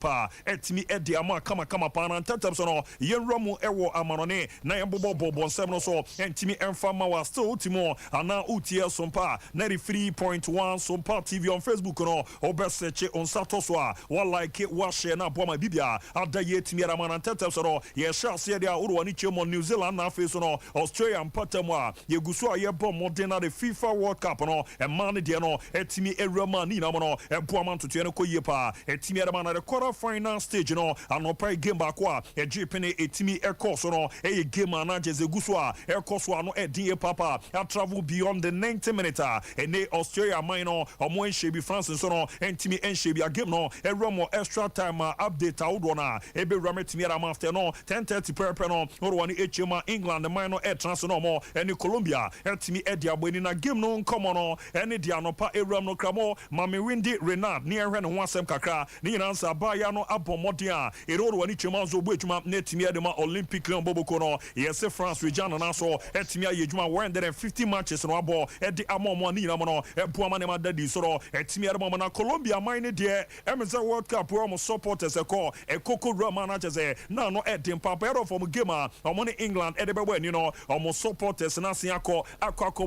pa etimi edi ama kama pa na ntatam so no yenramu ewo amanone na yembobo nsem no so entimi emfa ma wa still timo ana utie Sompa 93.1 Sompa TV on Facebook no obeseche on sato so a wa like it wa share na boa ma bibia adaye timi ara man ntatam so no ye share se dia uro wani chemo New Zealand na face no Australia mpatam a ye guso a ye bom modern na the FIFA World Cup no e man de no etimi ewrama ni na mo no e boa man toto no koye pa etimi ara man na the quarter final stage no anopa game back a e jipene etimi e so no e game na jeze guso a e so ano e din papa a travel beyond the 90 minutes and they Australia minor or more shebi France so no entimi shebi a game no e romo extra time update awdona e be rametimi ara after no 10:30 per no or one HM England minor air transfer no more any Colombia entimi e dia boni na game no come on any dia no pa e ram no kramo mame Windy Renard near hwe no ho asem kakra ni nansa Bayern no abomode a e ro one chema zo buetuma netimi e de ma Olympic Lyon boboko no yes France region na so etimi ayejuma 150 matches no abo e de amomo ni na mo no e boama ne madadi so ro etimi e mo na Colombia mine de emza World Cup we mo supporters e ko e koko rama na cheze na no e de papa e from game a omo ni England e de be ni no omo supporters na se akọ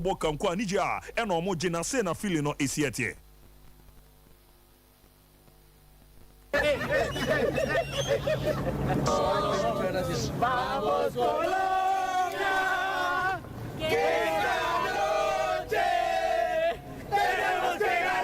boka nko anija e na omo gina se na feeling no esietie. Vamos Colombia, que esta noche tenemos que ganar.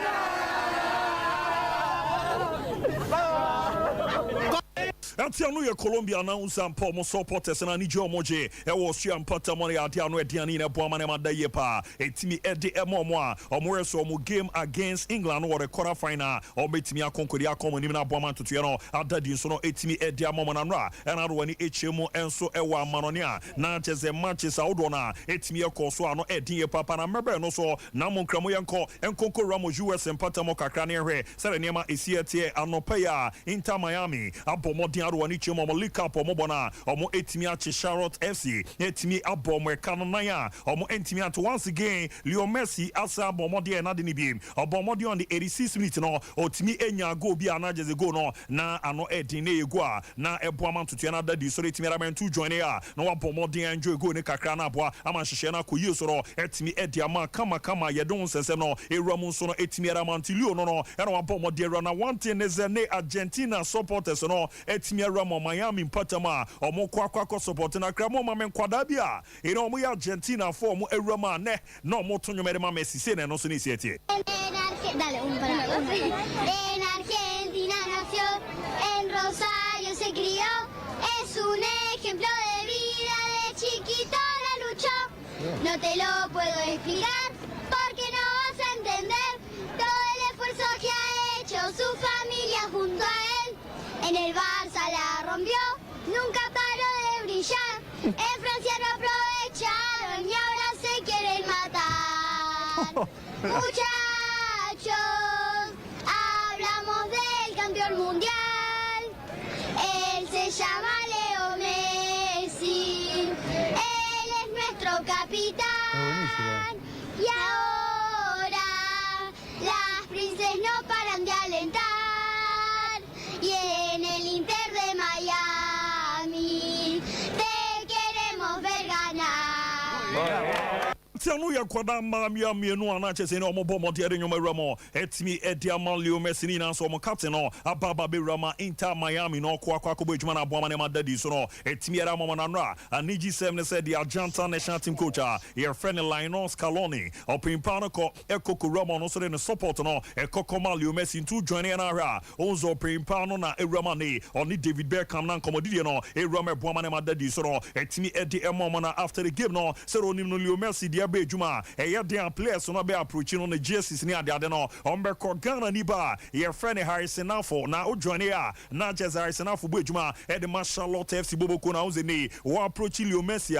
Atia no ye Colombia na unsampo mo supporters na ni jo moje e wo sua mpata mo ya dia no ediani na boama na madaye pa etimi ede emomo a omo so mo game against England or the quarter final o betimi akonkori akomo ni na boama tutu no adadi so no etimi ede amomo na nra e na ro wani echemu enso e wa manone a na cheze matches awdo na etimi ekoso ano edin papa na mebe no so na mo nkramo yenko enkonko ramo US mpata mo kakra ne hwe sere niema esietie anopa ya Inter Miami abomo Arwani chemo mo lika po mo bona omo etimi ache Charlotte FC etimi abomo e kanonaya omo etimi at once again Leo Messi asa abomo de na de ni biem abomo de on the 86 minutes no otimi enya go bi anageze go no na ano edin na egu a na eboama ntutu na dadi so etimi ramentu join ya na abomo de enjoy go ne kakra na aboa ama hyehyɛ na koyi so no etimi edi ama kama yedon sese no ewramu so no etimi ramanti Leo no no era abomo de na one thing is ne Argentina supporters no etimi Ramo Miami mpatama omo kwa support na kramo mame nkwada bia ina omo ya Argentina for omo ewrama ne na omo tonyomere ma Messi se ne no so ni sietie. Dale, en Argentina nació, en Rosario se crió, es un ejemplo de vida, de chiquito la luchó. No te lo puedo explicar porque no vas a entender todo el esfuerzo que ha hecho su familia junto a él. En el Barça la rompió, nunca paró de brillar. En Francia lo aprovecharon y ahora se quieren matar. Muchachos, hablamos del campeón mundial. Él se llama Leo Messi. Él es nuestro capitán. Y ahora las princesas no paran de alentar. Y en el Inter de Miami te queremos ver ganar. Tianu ya kwada mamia mienu anache se no mo bomo de nyoma ramo etimi edia man Leo Messi ni na so mo captain no ababa be rama Inter Miami no kwa ko ejuma na boama ne madadi so no etimi era mo na nra aniji sem ne said the Argentine national team coach your friend Lionel Scaloni opimpano ko ekoko ramo no so ne support no ekoko man Leo Messi into join na ra onzo opimpano na erama ne oni David Beckham na komodidi no erama boama ne madadi so no etimi edi emo na after the game no so onim no Leo Messi dia be juma e dey players no be approaching on the jerseys ni ade no ombe ko Ghana ni ba your friend Harrison Afo na o join here na just Harrison Afo be juma e de Charlotte FC boboko na uzeni o approach Leo Messi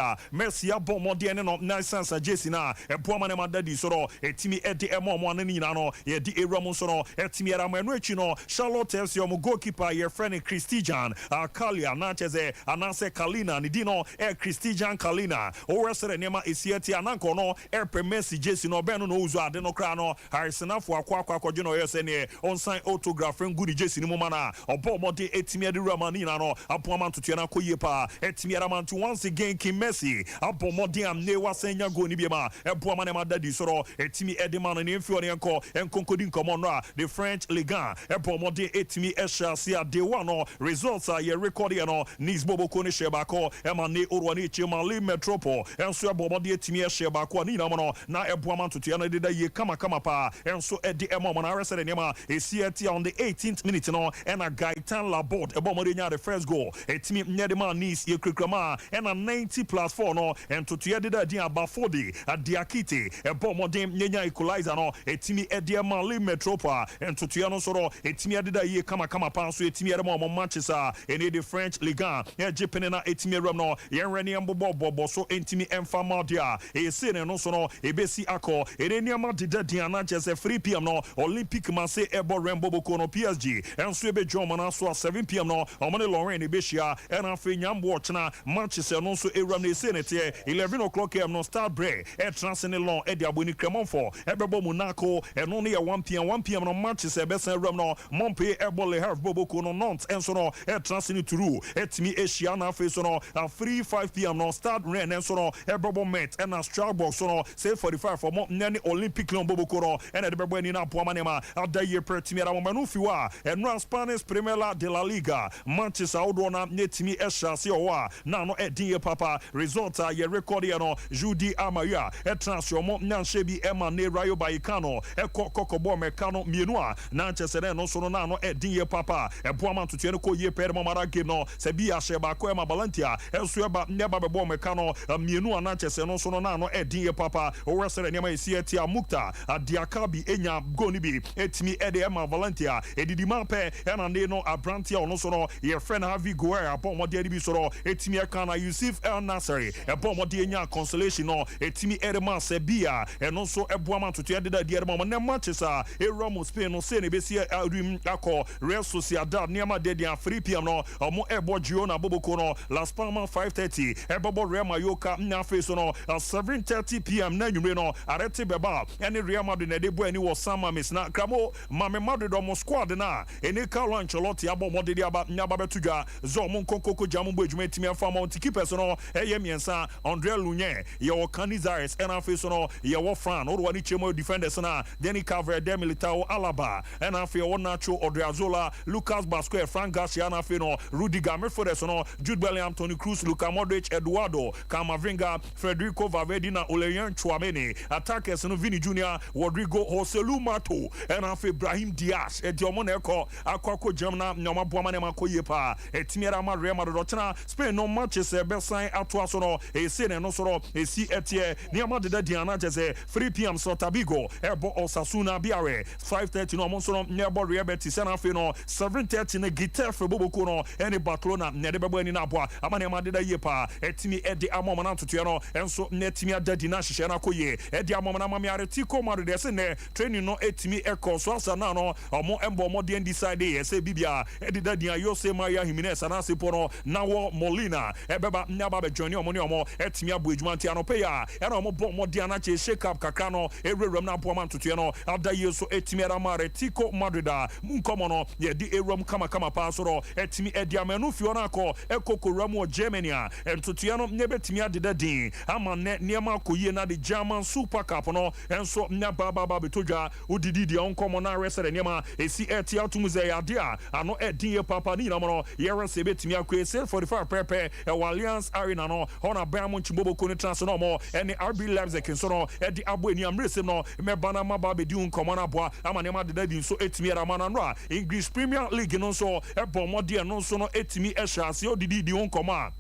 bomode ne no na sansa jersey na e boama ne madadi so ro etimi e de emo na ni na no ye di ewram so no etimi era mo eno echi no Charlotte FC o goalkeeper your friend Christian Kalia na cheze anase Kalina ni di no Christian Kalina o wrestle nema esieti ananko no no airpre Messi Jesse no beno no uzo ade no kra no Harrison afo akwa no yesene on sign autograph ngudi Jesse ni mama obo mode etimi ade ramani na no apoama ntotua na koye pa etimi araman to once again King Messi abo mode am ne wasenya go ni biema epoama na madadi soro etimi ede man na mfio ne enkonkodi nkomo no the French Ligue 1 ebo mode etimi eshasia de one results are ye record no Nice Boboko ne shebako ema ne orwa ne chimali metropole enso ebo mode etimi eshebako ni na mo no na epoama ntotua na de ye kama pa enso ede emo na resere ne ma esieti on the 18th minute no and a Gaitan Laborde ebo mode nya the first goal etimi nyede man Nice ye krikrama and a 90+4 no and to tie de dia abafodi adiakite ebo mode nyenya equalizer no etimi ede mali metropole and to tie no soro etimi ede ye kama pa so etimi ede mo Manchester ene the French Ligue 1 ye jepene na etimi ram no ye rene mbobo so etimi emfama dia e se ne no so no ebesi akọ ene niama de dia na chese 3 p.m. no Olympic Marseille ebo Rembo Boko no PSG enso ebe John na so 7 p.m. no omone Lorraine ebeshia and afi nyambo ochna Manchester no so eram na ese ne te 11 o'clock am no start break e transcend long e dia boni Cremonfort ebebo Monaco eno ne 1 p.m. no Manchester be san ram no Montpellier ebo Le Havre Boboko no Nantes enso no e transcend turu etimi Asia na afi so no 3-5 p.m. no start rain enso no ebebo Met and a Strasbourg so no say 45 for mo nani Olympic Lyon Boboko no and ebebo ni na poama nema adaye pertimi ara manu fiwa enra Spanish Primera de la Liga Manchester odo na netimi esha se owa na no edin papa result ye record ye no Judi Amaya e transfer mo nyanhye bi ema ne Rayo Vallecano e kokobo mekano mienu a na Manchester no so no na no edin papa e boama ntoto ne ko ye per mo mara game no se bi ahye ba ko ema Valentia e so eba ne ba bebo mekano mienu a na Manchester no so no na no edin papa o resere ne ma esieti amukta adiakabi enya goni bi etimi ede ema Valentia edidi mape ena ne no abrantia ono so no ye friend Havi Guerra abon mo de bi so no etimi ekana Yusuf El Nasri ebon mo de enya consolation no etimi ede ma Sebia eno so eboama ntoto ede da de mo ne Manchester Ramos Spain no se ne be si adum akọ Real Sociedad ne ma de 3 p.m. no omo ebo Girona Boboko no Las Palmas 5:30 ebobo Real Mallorca na face no 7:30 p.m. na nwumre no arete beba ene Real Madrid na de bo ani wo Sama Miss na kramo Mame Madrid omo squad na ene Carlo Ancelotti abo mode de aba nyaba betudwa zo mo nkonkoko jamu bo edwuma timi afa mount keepers no eye miensa André Lunye ye wo Canizares ena face no ye wo Fran o wani chemo defenders na Deni Calverde Militao Alaba ena fe wo Nacho Odriazola Lucas Vasquez Frank Garcia na fe no Rudiger Mercedes no Jude Bellingham Toni Kroos Luka Modric Eduardo Camavinga Federico Valverde na Oleyan Chouameni attackers no Vini Junior Rodrigo Joselu Mato ena fe Brahim Diaz ediomo na eko akwako jamna nyoma boama ne makoye pa etimiera ma Real Madrid chana Spain no Manchester be sign ato so no ese ne no so esi etie ne ma de diana jese 3 p.m. so Tabigo ebo Osasuna biare 5:30 no mo so no ne bo Real Betis na fe no 7:30 ne Getafe Boboko no ene Barcelona ne de bebo ani na boa amane ma de da ye pa etimi ede amoma na ntoto no enso ne etimi adadi na hyehyɛ na koye ede amoma na mame Atletico Madrid ese ne training no etimi eko so asa na no omo embo mo de decide ese bibia ede da dia Jose Maria Jimenez na sepono na wo Molina ebeba nyaba be join omo ne omo etimi abo edwuma ntia no pe ya na omo bo mo dia na che shake up kakra no ewuram na boama ntoto no adaye so etimi ara ma Atletico Madrid munkomo no ye di ewuram kama pa so etimi ede amanu fio na akọ ekokoram wo Germany ntoto no ne betimi adeda din ama ne niema koye na the German Super Cup no enso nya baba betodwa odidi dia onkomo na resere niema esi eti atumuze ya dia ano edin ye papa ni na mo yere se betimi akwese 45 pepe e Allianz Arena no ona Bayern Boboko ni transfer no mo ene RB Leipzig nso no edi abo eni amresem no me bana maba be di unkomo na boa ama ne ma deda din so etimi era mana no English Premier League no so e bomo de no so no etimi e hase odidi di unkomo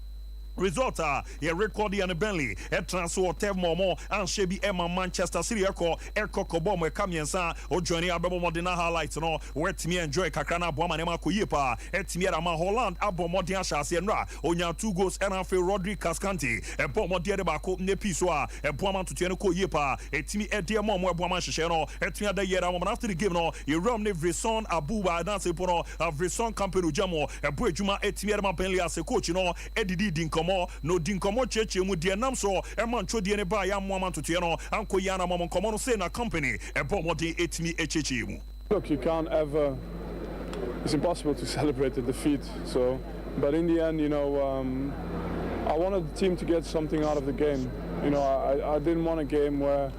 result ye record and Burnley e transfer tev momo and shebi Emma Manchester City eko kobo mo kamiensa o join abemo modena highlights no wetimi enjoy kakra na boama ne makoye pa etimi era ma Holland abo modena ahase nra onya 2 goals and afi Rodri Cascante e bo modena de bako ne piso a e boama tutu ne koye pa etimi ede momo e boama hyehyɛ no etimi ada yera mo after the game no ye ram ne Vrison Abuba na se pono Vrison Campero jamo e bo adwuma etimi era ma Burnley as coach no edidi din nkomo no di nkomo cheche mu de nam so e man chodi ne ba ya mo man totie no anko ya na mo nkomo no say na company e bomo de etimi echeche mu. Look, you can't ever, it's impossible to celebrate a defeat, so, but in the end, you know, I wanted the team to get something out of the game. You know, I didn't want a game where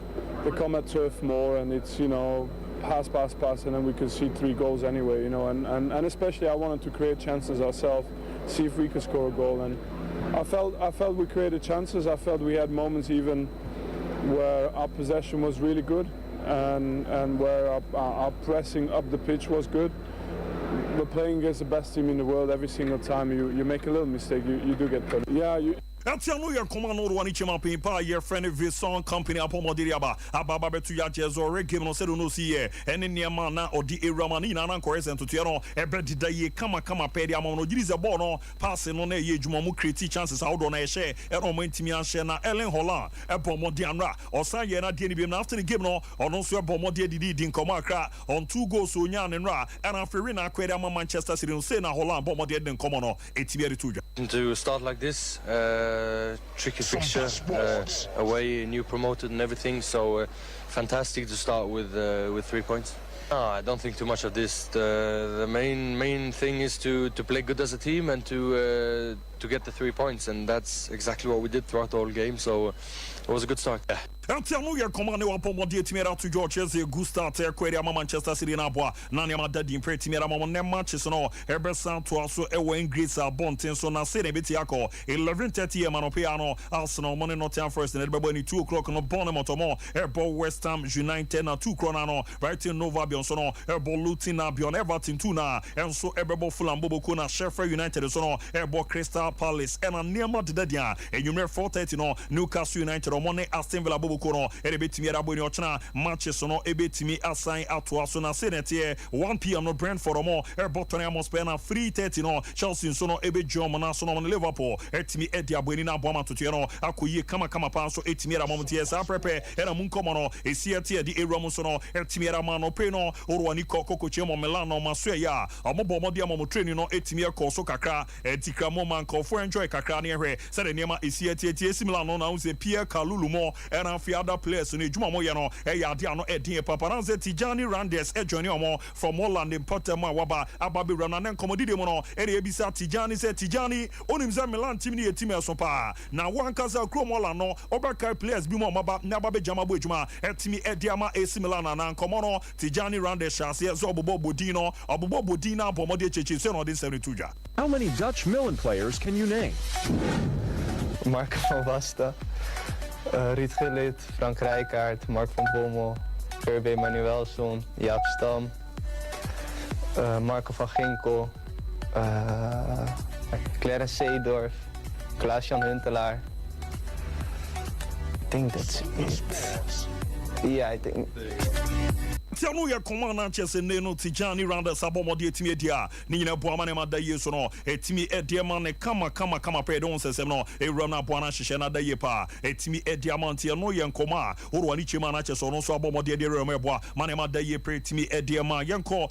they come at turf more and it's, you know, pass, and then we could see 3 goals anyway, you know, and especially I wanted to create chances ourselves, see if we could score a goal, and I felt we created chances. I felt we had moments even where our possession was really good and where our pressing up the pitch was good. We're playing against the best team in the world. Every single time you make a little mistake, you do get punished. Yeah, Atiano ya komano rwani chima pimpa ye friend Vison company apomodiriaba ababa betu ya jezo regime no se no si ye ene niema na odi eramani na na correct to tiano ebe dida ye kama pedi amono girize ball no pass no na ye dwuma mu create chances out do na ye share e no mantimi ahye na Ellen Holland e bomodi anra osan ye na die ni biem na after the game no ono so e bomodi didi di nkomo akra on 2 goals onya ne nra and after na akwere ama Manchester City no say na Holland bomodi de nkomo no etibere tuja to start like this tricky fixture away, new promoted and everything, so fantastic to start with 3 points. I don't think too much of this. The main thing is to play good as a team and to get the 3 points, and that's exactly what we did throughout the whole game, so it was a good start. Yeah. Atiano ya komane wa pomodi etimera to George ze gusta te kwere ama Manchester City na boa na ne madadi impre etimera ma ne matches no Eberson to aso e wa Ingrid Bonten so na se ne beti akọ 11:30 am no piano Arsenal money Nottingham Forest na bebo ni 2 o'clock no Bournemouth mo ebo West Ham United na 2 o'clock no Brighton Nova Bion so no ebo Luton na Bion Everton 2 na enso ebebo Fulham Boboko na Sheffield United so no ebo Crystal Palace and Niema dedadia enyumre 4:30 no Newcastle United o money Aston Villa Kono erebetimi arabo ni ochna matches no ebetimi assign ato so na senete 1 p.m. no Brentford mo Tottenham Hotspur na 3:30 no Chelsea so no ebejom na so no Liverpool etimi edi aboni na boama totie no akoyi kama pa so etimi ara momtie sa prepe era munkomo no esiete edi eruam so no etimi ara ma no pe no orwani kokoche mo Milan no maso ya omobo dia mo training no etimi ekọ so kakra etikra mo man ko for enjoy kakra na ehwe se de niema esiete esi Milan no na unse Pierre Kalulu mo era other players in Juma Moyano, Yadiano, Eddie Paparanze, Tijani Randes, Johnny Omo from Holland in Potterma Waba, Ababi Ranan, Commodity Mono, Ebisa Tijani said Tijani, Onimza Milan Timini Timel Sompa. Now one Casa Cromolano, Obaka players Bimo Maba, Nababe Jamabu Juma, Etimi Ediama, AC Milan and Comono, Tijani Randes, Shasia, Zobo Budino, Abubo Budina, Pomodi Chichison or this 72. How many Dutch Milan players can you name? Marco van Basten. Ruud Gullit, Frank Rijkaard, Mark van Bommel, Kirby Manuelson, Jaap Stam, Marco van Ginkel, Clarence Seedorf, Klaas-Jan Huntelaar. I think that's it. Yeah, I think. Tiano ya komana chese neno Tijani Randa sabomodi etimi edia ni nyina boama ne madaye so no etimi ediama ne kama pe don sesem no ewram na boana hihye na daye pa etimi ediama ntia no ye nkoma orwa ni chema na chese no so abomodi edia ewram eboa mane madaye pre etimi ediama yenko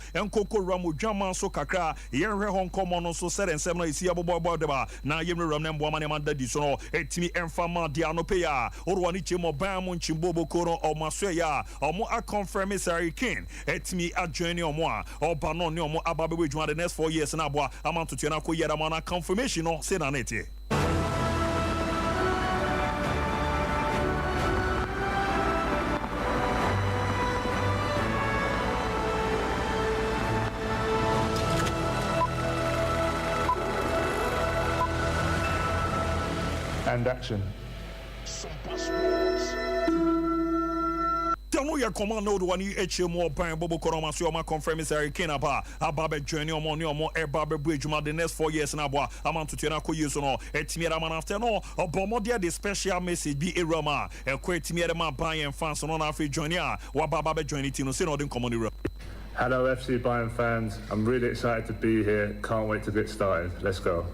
ko ramu dwama so kakra yenhwe hon komo no so sere nsem na esi abobo deba na yemram ne boama ne madadi so no etimi emfama dia no pe ya orwa ni chema ban mu nchimbobo koro o maso ya omo a confirm Sari Kane etimi adjoini omo oba no ne omo ababe djuma the next 4 years na aboa amanto tuena ko yera mana confirmation no se na nete. And action. Sompa Sports. Tell ya commando do wani HMO ban bobo koroma so ma confirm Sari Kane aba journey omo ni omo eba be djuma the next 4 years na aboa amanto tuena ko yeso no etimiera man after no obomodia the special message be erama ekwa etimiera ma Bayern fans no na afi journey wa baba be journey ti no say no den common era. Hello FC Bayern fans, I'm really excited to be here, can't wait to get started, let's go.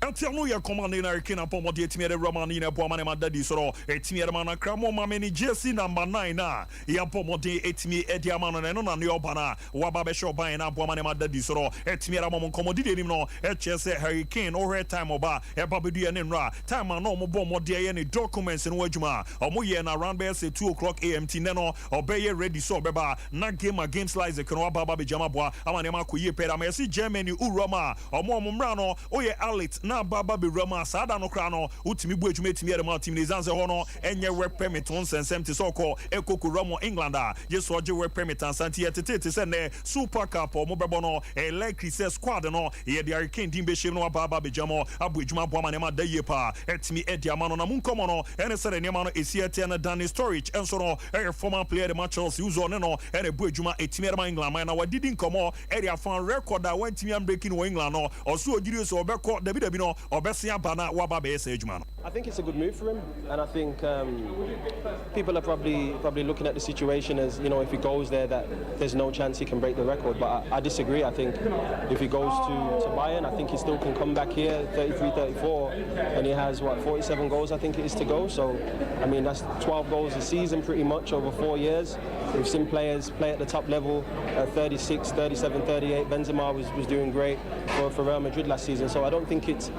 Until no, you're commanding a king upon what the Timmy Roman in a woman and daddy so a Timmy Ramana Cramo Mammy Jesse number 9 now. Yapomodi Etimi Ediaman and on your banner, Wababe show buying up woman and daddy so a Timmy Ramon commodity no HS Hurricane or her time oba a Babidi and Ra time and no more bomb or day any documents in Wajuma or Moyen around by say 2 o'clock AMT Neno or Bay ready so beba not game a game slice the Kanoa Baba Jamabwa Amanema Kuye Peramesi Germany Urama or Momrano or ye Alit. Na baba be Roma sada no krano utimi bu edwuma timi ere ma team ne zanse ho no enye work permit on sensem te so call ekoku Romo England yeso oje work permit ansanti yetete se ne Super Cup o mo bebo no like squad no ye the Hurricane dim be shim no baba be jamo abu edwuma bo ma ne ma da ye pa etimi ediama no na munkomo no ene se ne ma no esiete na Danny Storage enso no former player the match Chelsea uzo ne no ene bu edwuma etimi ere ma England man na wadidi nkomo area fan record a when timi am breaking wo England no oso ogiri so obekọ David no. I think it's a good move for him, and I think people are probably looking at the situation as, you know, if he goes there that there's no chance he can break the record, but I disagree. I think if he goes to Bayern, I think he still can come back here 33, 34, and he has 47 goals I think it is to go, so I mean that's 12 goals a season pretty much over 4 years. We've seen players play at the top level at 36, 37, 38. Benzema was doing great for Real Madrid last season, so I don't think it's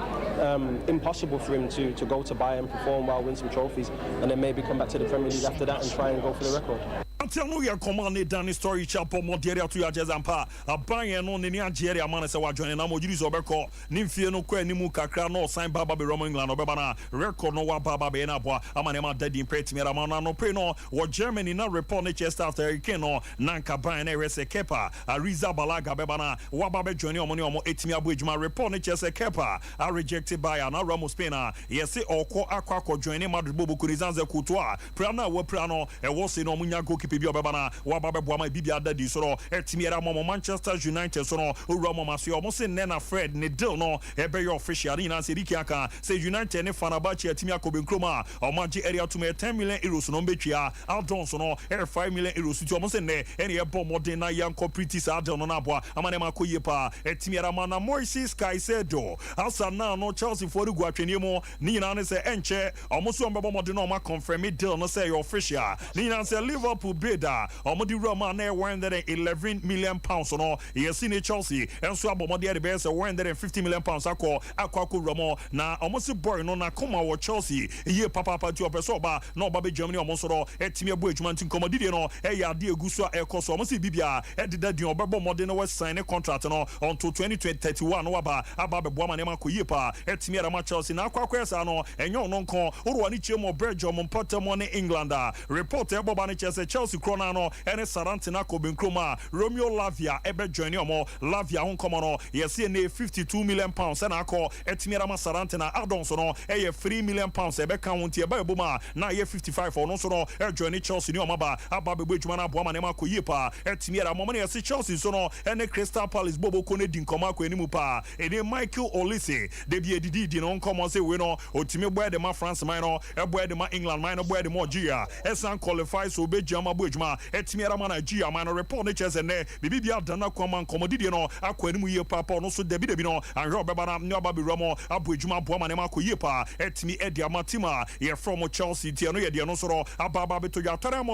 impossible for him to go to Bayern, perform well, win some trophies, and then maybe come back to the Premier League after that and try and go for the record. Until no year command Danny Story chapo moderia to your jazampa a Bayern on the Nigeria man say wa join na mojiri so beko nimfie no kwa nimu kakra no sign baba be Roman England obeba record no wa baba be na boa amanema daddy pretty mera man no pre no wa Germany na report ne chest after Hurricane no nanka Bayern rese kepa Ariza Balaga beba na wa baba join omo ne omo etimi abuejuma report ne chest kepa are rejected by na Ramos Spain yes okọ akwa join Madrid bobo kurizanze kutoa prana wa prano e wo se no munya goalkeeper bi obeba wababe boama bibia dadi so etimi era mo Manchester United so no Roma masio mo se Nena Fred ne deal no ebe your official na se Riki aka say United ne Fenerbahce etimi akobe nkroma o maji area to me 10 million euros no betwia Aldon so no 5 million euros ti o mo se ne ene e bom modern na yanko pretty sa Aldon no na boa amane makoye pa etimi era mana Moises Caicedo asa na no Chelsea for gu atwene mo ni na ne se enche o mo so mbebo modern no ma confirm deal no say your official ni na se Liverpool beda Omodi Roma na £111 million no yes in Chelsea and so abomodi the best £150 million akwa Roma na almost boy no na come our Chelsea ye papa to opeso ba no ba Germany almost ro etimi abu ejuma tin komodi no e ya de egusu ekoso almost bibia e de dadin obebo modern no sign contract no until 2031 no aba be boama na makoye pa etimi ara ma Chelsea na akwa kwesa no enyo no nko oro ani chemo Belgium mpotemo ne England report e boba ne Chelsea krona no ene Sarantina Kobenkroma Romeo Lavia ebe join omo Lavia hon komo no yesi ne £52 million na akọ etimiara ma Sarantina Adonso no eye £3 million ebe kan wonti ebe eboma na ye 55 ono so no e join Chelsea ni omaba aba be bejuma na boama na makoye pa etimiara mo na yesi Chelsea so no ene Crystal Palace bobo ko ne din koma ko enimu pa ene Michael Olise de bi edidi di no komo se we no otimi boy de ma France man no e boy de ma England man no boy de mo Gia esan qualify so be jama bo ejuma etimiara ma Nigeria man report ne chese ne bibia dana kwama komodidi no akwa enimu ye papa no so debi no anhwe obeba na ne oba be romo abo ejuma bo ma ne makoye pa etimi edia matima ye from Chelsea tie no ye de no so ro ababa beto ya Tottenham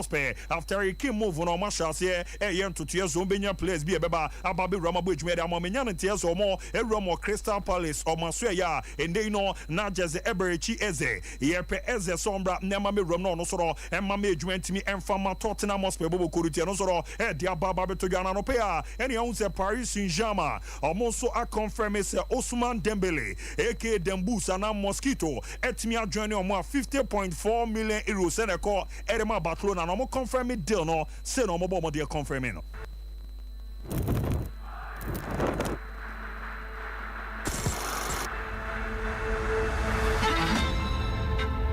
after he came move no mashas ye ye ntoto ye zo benya players bi ebeba ababe romo bo ejuma de amamenya ne tie so mo e romo Crystal Palace o maso ya ende no na jeze eberechi eze ye pe eze sombra ne ma me romo no so ro e ma me ejuma ntimi enfama Tottenham bobo korutie no so ro e dia baba beto ya na no pe a ene ya unse Paris Saint-Germain omo so a confirm se Ousmane Dembele aka Dembusa na Mosquito etimi a join omo a 50.4 million euros ene ko erema Barcelona no mo confirm deal no se no mo bo mo de confirm no.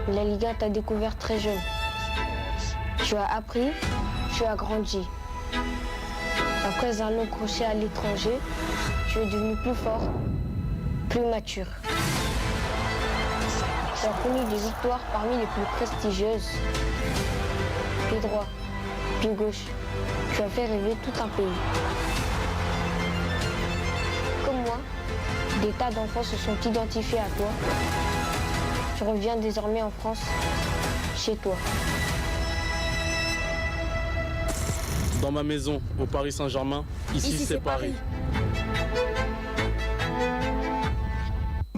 La Liga t'a découvert très jeune. Tu as appris, tu as grandi. Après un long crochet à l'étranger, tu es devenu plus fort, plus mature. Tu as connu des victoires parmi les plus prestigieuses. Pied droit, pied gauche, tu as fait rêver tout un pays. Comme moi, Des tas d'enfants se sont identifiés à toi. Tu reviens désormais en France, chez toi. Dans ma maison, au Paris Saint-Germain, ici c'est Paris.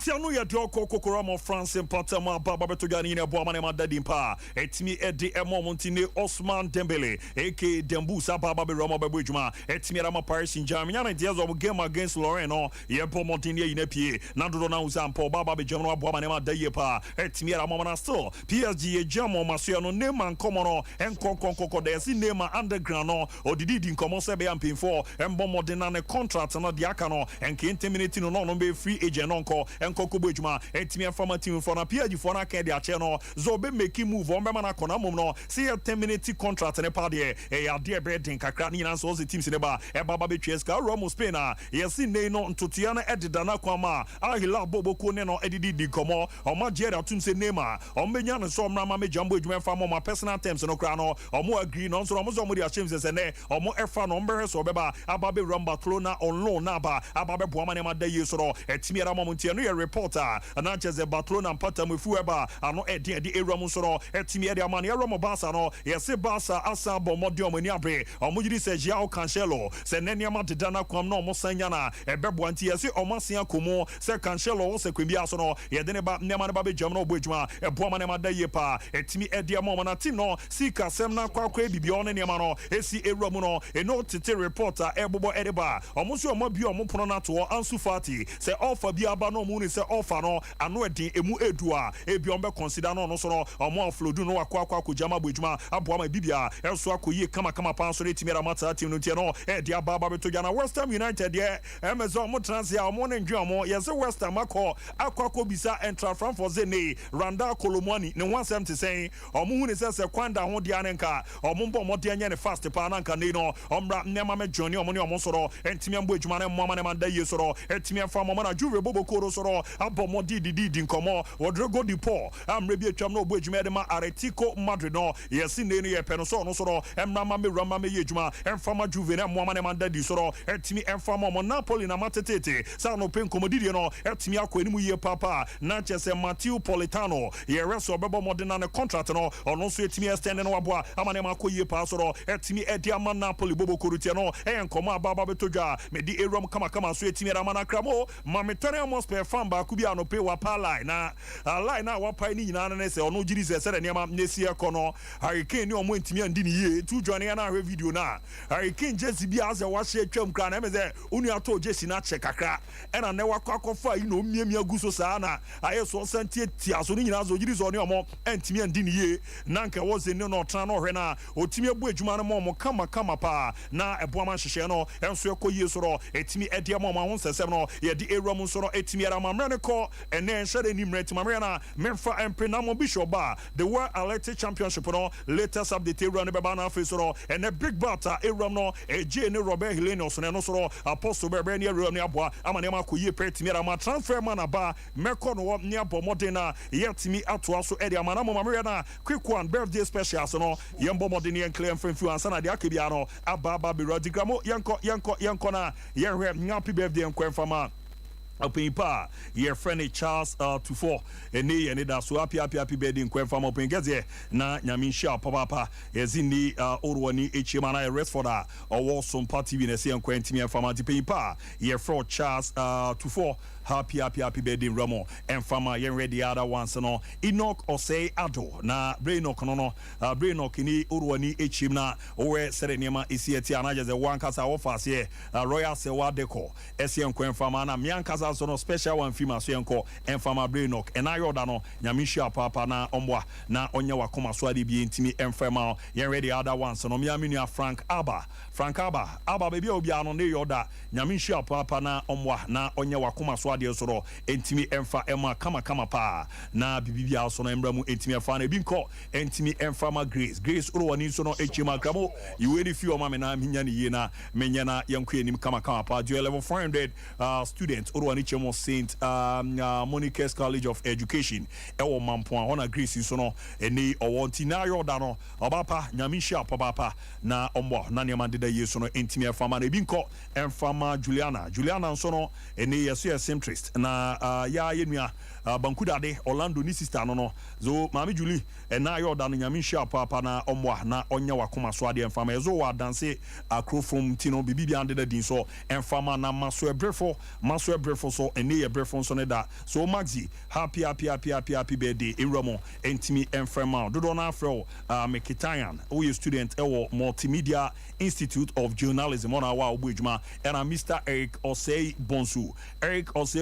Tiano ya dio kokokora mo France impatama baba betogani ne boama ne madadi mpa etimi edi emo montine Osman Dembele aka Dembu sa baba be Roma be bujuma etimi rama Paris Saint-Germain yana dia zo game against Lorient no ye po montine yina pie na dodo na uzampo baba be Germany boama ne madadi pa etimi rama na still PSG ye jamo maso no Neymar nkomo no enkonkoko de si Neymar underground no odidi di nkomo se be ampinfo embo modena ne contract no dia aka no enke interminate no no be free agent no nko Kokobo Juma, Etimian Farmer team for a PG for a candy channel, Zobe making move on Bemana Konamo, see a 10-minute contract in a party, a dear bread in Kakrani and so the teams in the bar, a Baba Cheska, Romo Spena, yes, in Nano to Tiana Edidana Kwama, Ahila Bobo Koneno Edidi Di Como, or Majera Tunse Nema, or Menyan and Som Rama Jumbo Juman Farm on my personal terms and Okrano, or more green on Somodia James as a or more Efan on Beres or Beba, Ababe Rumba Clona on loan Naba, Ababe Buamanema de Yusoro, Etimira Montiano reporter and not just a Barcelona and Patam with Fueba and no Eddie Ramusoro, Etimia Mania Romobasa, no, yes, Basa, Asa, Bomodio Meniabre, or Mujidi says Yao Cancelo, Seneniama Dana Quam no Mosanyana, a Bebuanti, or Masia Kumo, Se Cancelo, Sequimbiasono, Yadeneba Neman Babi German Bujma, a Bomanema de Yepa, Etimi Edia Momanatino, Sika Semna Quakwe, Bibion and Yamano, Esi Ramuno, a no Tite reporter, Ebobo Edeba, or Monsieur Mobio Moponato, Ansu Fati, say offer Biabano Moon is offer no ano edi emu edua ebiombe consider no so no omo aflodu no akwa kujama bujuma aboama bibia enso akoyi kama pan so retimira mata team no tie no edi ababa beto na West Ham United ye emezo mo transfer omo na ndwe omo yes West Ham akwa bisa entra from for zene Randa Kolomwani ne 170 saying omo hu ne se kwanda ho dia ne nka omo mbo mo dia nya ne fast pa na nka ne no omra nema me journey omo ne omo soro entimi ambo ejuma ne mo ma da ye soro entimi afa mo na juve bobo koro soro abomo di nkomo wodrego di po amrebi atwam no oboejuma de ma Atletico Madrid no yesi ne ye pe no so no soro emrama me rama me yejuma emfama juve ne mo ma ne manda di soro etimi emfama mo Napoli na matetete sa no pe nkomodidi no etimi akọ enimu ye papa na chese Matteo Politano ye reso bebo modena ne contract no ono so etimi extend no aboa amane makọ ye pa soro etimi edi ama Napoli bobo korutie no nkomo ababa betodwa me di erom kama so etimi ramana kramo ma metare mo spare fan ba ku bia no pe wa pa line na line na wa pa ni nyina na se ono giri se se ne ma nesi ekono Kane ni omo ntimi andi ni ye tu join na hwe video na Kane jesi bia as wa hye twam kra na me se unu ato jesi na che kakra e na ne wa kwakofa yi no miamia guso saa na aye so santie tiaso ni nyina so giri so ne omo ntimi andi ni ye na nka wo se ne no tra no hwe na otimi abu adwuma no mo kama pa na eboama hyehye no enso ekoyie soro etimi ede mo ma ho sesem no ye di erom soro etimi ara mamre ne ko ene shade ni mret mamre na memfa emprenamo bishoba the World Athletic Championship no latest update run be ba na face soro ene big batter erom no eje ne Robert Helenos ne no soro apostle be ne erom ne aboa amane ma koyie pretimi ara ma transfer man aba meko no ne abomode na yetimi atoa so ede amana mo mamre na quick one birthday special so no yembo mode ne claim influence na de akebia no ababa be radigramo yanko na yenhwe happy birthday enkwemfama open pa your friend Charles to 4 ene ye ne da so happy birthday enkwemfama open geze na nyaminsha papa ezini orwani echema na rest for that or Sompa TV na se enkwentimi enfama tipen pa your friend Charles to 4 happy birthday Ramo and fama yen ready other ones no Enoch or say ado na Brainok no Brainok ni urwani echim na owe sere niema isieti anaje ze one kasa offers here Royal Sewa Deco esien kwen fama na miankasa so no special one fima so yenko en fama Brainok and ayoda no nyamisha papa na ombwa na onye wakoma so ade bi entimi enfama yen ready other ones no miaminu Frank Abba baby obi ano ne yoda nyamisha papa na ombwa na onye wakoma so ade soro entimi emfa ema kama pa na bibibia so no embramu entimi afa na binko entimi emfa ma Grace urwani so no echima kramo iweni fi o ma me na minya ne ye na menya na yanko enim kama pa do level 400 students urwani chemo Saint Monica's College of Education ewo mampo ona Grace so no eni owonti na yoda no obapa nyamisha papa na ombo na ne de ye so no entimi afa ma na binko emfa ma Juliana so no eni yeso centrist na ya yenua bankudade Orlando ni sister no zo Mami Julie na yo da no nyame hia papa na omwa na onya wakoma so ade enfama ezo wa dance akrofom tino bibi ande da din so enfama na maso ebrefo so ene ye brefo so ne da so Maxi happy birthday enromo entimi enfama dodo na afro Mekitayan who is student ewo Multimedia Institute of Journalism on our obujuma and Mr. Eric Osei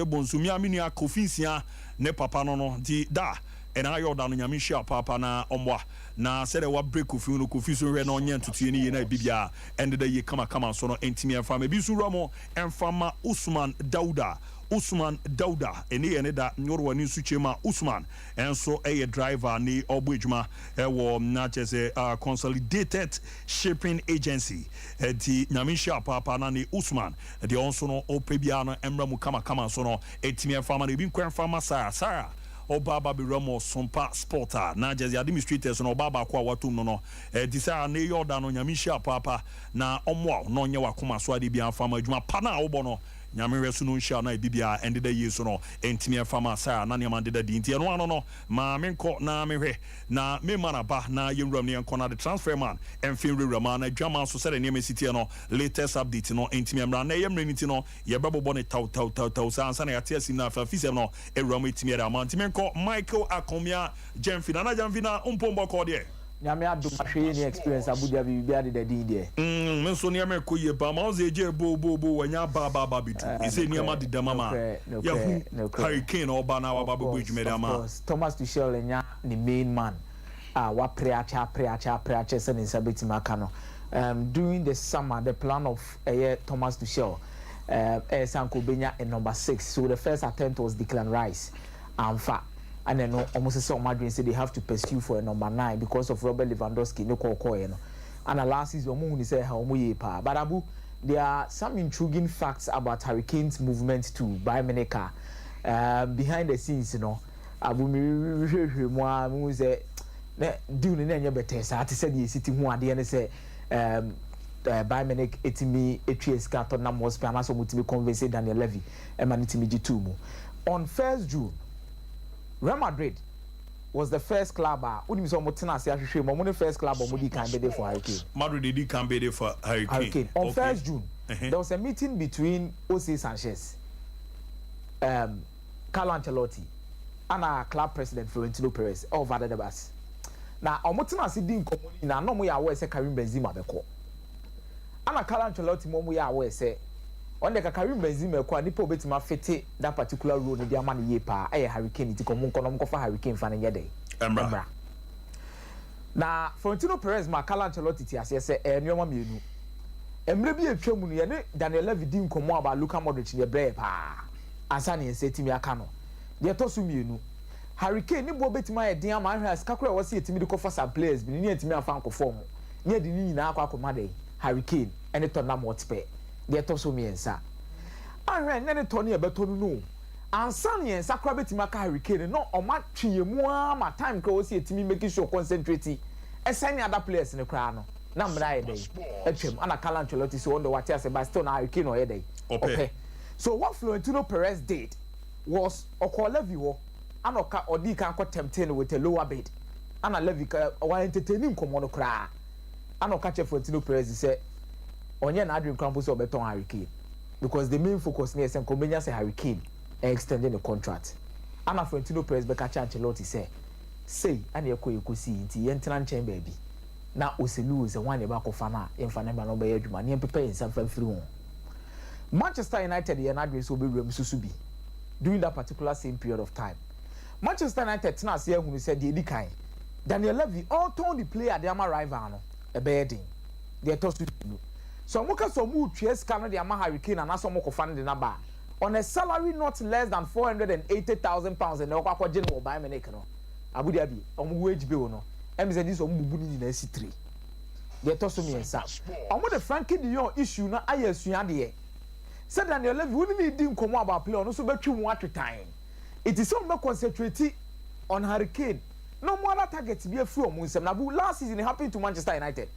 Bonsu mi aminia kofinsia ne papa no di da and ayo da no nyame hia papa na omwa na said wa break kofi no kofi so hwe na onye ntutu ni ye na bibia and the ye kama so no entimi enfama bi so romo enfama Usman Dauda ene da nyorwa ni suchema Usman enso eye driver ni obujuma ewo na chese Consolidated Shipping Agency di nyamisha papa na ni Usman di onso no opebia no emra mu kama so no etimi enfama na bi nkwa enfama Sarah Obaba bi Ramo Sompa Sporter na jezi administrators no Obaba kwa watu no disa na yoda no nyamisha papa na omwa no nye wakoma so ade bi enfama adwuma pana obo no nyame resu no nhia na bibia ende da yeso no entimi afama sa na ne amande da dinti no ano no ma menko na mehwe na me manaba na yewram ne enko na the transfer man enfin rewram na dwama so sere ne mesiti no latest update no entimi amra na yemre niti no ye bebobo ne taw sa ansa na yate asim na afisem no ewram etimi ra ma entimi enko Michael Akomia Jamfina umpombo ko de nyame adom ahwe ni experience abuja bibia de din de men so ne me koye ba ma oze je bo wanya ba bitu ise ni ama de mama ya hu Hurricane oba na wa ba bo jumere ama Thomas Tuchel enya the main man wa preacha se ni sabeti maka no during the summer the plan of Thomas Tuchel Sanko Benya in number 6 so the first attempt was Declan Rice and then almost so Madrid said they have to pursue for a number 9 because of Robert Lewandowski no call and last season omo say how omo pa but abu there are some intriguing facts about Hurricane's movement to Bayern Munich behind the scenes abu mo say do ne nya better say ati say the city hu ade ne say Bayern Munich etimi etwe ska to na mo spa na so mutimi convince Daniel Levy e man etimi G2 mu on 1st June Real Madrid was the first club when so mutena se ahwehwe mo the first club omudi kan be for Hurricane Madrid did can be for Hurricane on 1st June there was a meeting between Jose Sanchez Carlo Ancelotti and our club president Florentino Perez of the bus na omutena se din komuni na no mo ya we se Karim Benzema beko ana Carlo Ancelotti mo ya we se on the Karim Benzema kwa nipo betima fete that particular role ni dia man ye pa Hurricane ti komo nkono mkofa Hurricane fa ne yede emra na Florentino Perez ma Carlo Ancelotti ti asese enwoma mienu emre bi etwam nu ye ne Daniel Levy di nkomo aba Luka Modric ne bre pa ansa ne setimi aka no de to so mienu Hurricane ni bo betima ye din ama hwa skakura wo se etimi de kofa some players bi ni etimi afa nkofo mu ne de ni na akwa akoma de Hurricane ene to na motpe de to so miensa ahwe ne to ne beto no ansa ne ensa kra betima ka Hurricane no o ma twie mu ama time ka wo se etimi make sure concentrate any other players ne kra no na mra ye dey etwem ana Carlo Ancelotti so wonder what else but still na Hurricane o ye dey okay so what Florentino Perez did was okọ Levy wo ana ka odi kan ko tempting with a lower bid ana Levy ka wa entertaining komo no kra ana ka che Florentino Perez say onye na adwin krampo so beton Hurricane because the main focus near sen Comenia say Hurricane extending the contract ana Florentino Perez be ka Ancelotti say ana ekosi nti yentena nchen baby na oselu ze wan e ba kofa na yemfa na no be adwuma ne pepe nsam fa firi ho Manchester United ye na adwin so be wram susu bi during that particular same period of time Manchester United tena ase ehunu say de edikan Daniel Levy all told the player they am rival no e be edin they toss to so muka so mu tue ska no de ama Hurricane na so mo kofa no de na ba on a salary not less than 480,000 pounds and okwa gye no Bayern Munich no Abu Dhabi omu wage bill no em say this omu bubu ni na si 3 de to so miensa omu de Frankie de Jong issue na ayasua de said Daniel Levy woni ni di nkomo about player no so betwi mu atwetan it is some concentrate on Hurricane no more targets be free omu nsem na bu last season it happened to Manchester United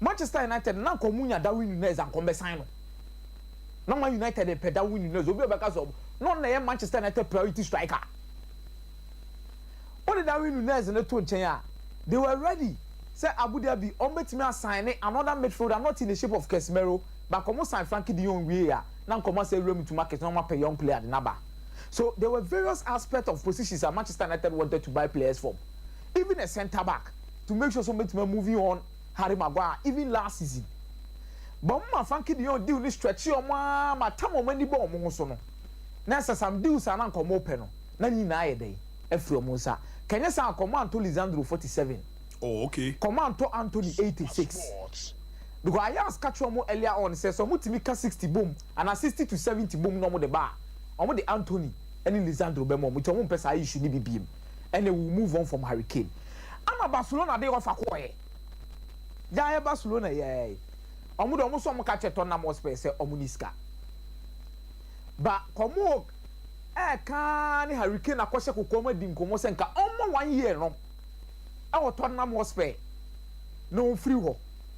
Manchester United na komunya da win na exam kombe sign no Man United e peda win na obi obeka so no na Manchester United priority striker. What did Darwin Nunez and the two Chenya? They were ready. Say Abu Dhabi, Ombetimi sign another midfielder, not in the shape of Casemiro, but come sign Frankie de Jong here. Now come say room to market, no pay young player the number. So there were various aspects of positions that Manchester United wanted to buy players from. Even a centre back to make sure somebody moving on Harry Maguire, even last season. But Frankie de Jong deal this stretch your ma time many ball mo so no. Na some deals are not come open no. Na ni na ye dey. Efro Musa. Can you say command to Lisandro 47? Oh, okay. Command to Anthony 86. Because I asked Kachomo earlier on, says so much 60 boom and a 60 to 70 boom no more the bar. On the Anthony and Lisandro Bemo, which one person I should be beam. And they will move on from Hurricane. I'm a Barcelona they offer quiet. Yeah, Barcelona, yeah. I'm almost some catch a ton more space or Muniska. But come on, can Hurricane a question could come in Comosenka almost 1 year no. Our Tottenham was spare. No free war.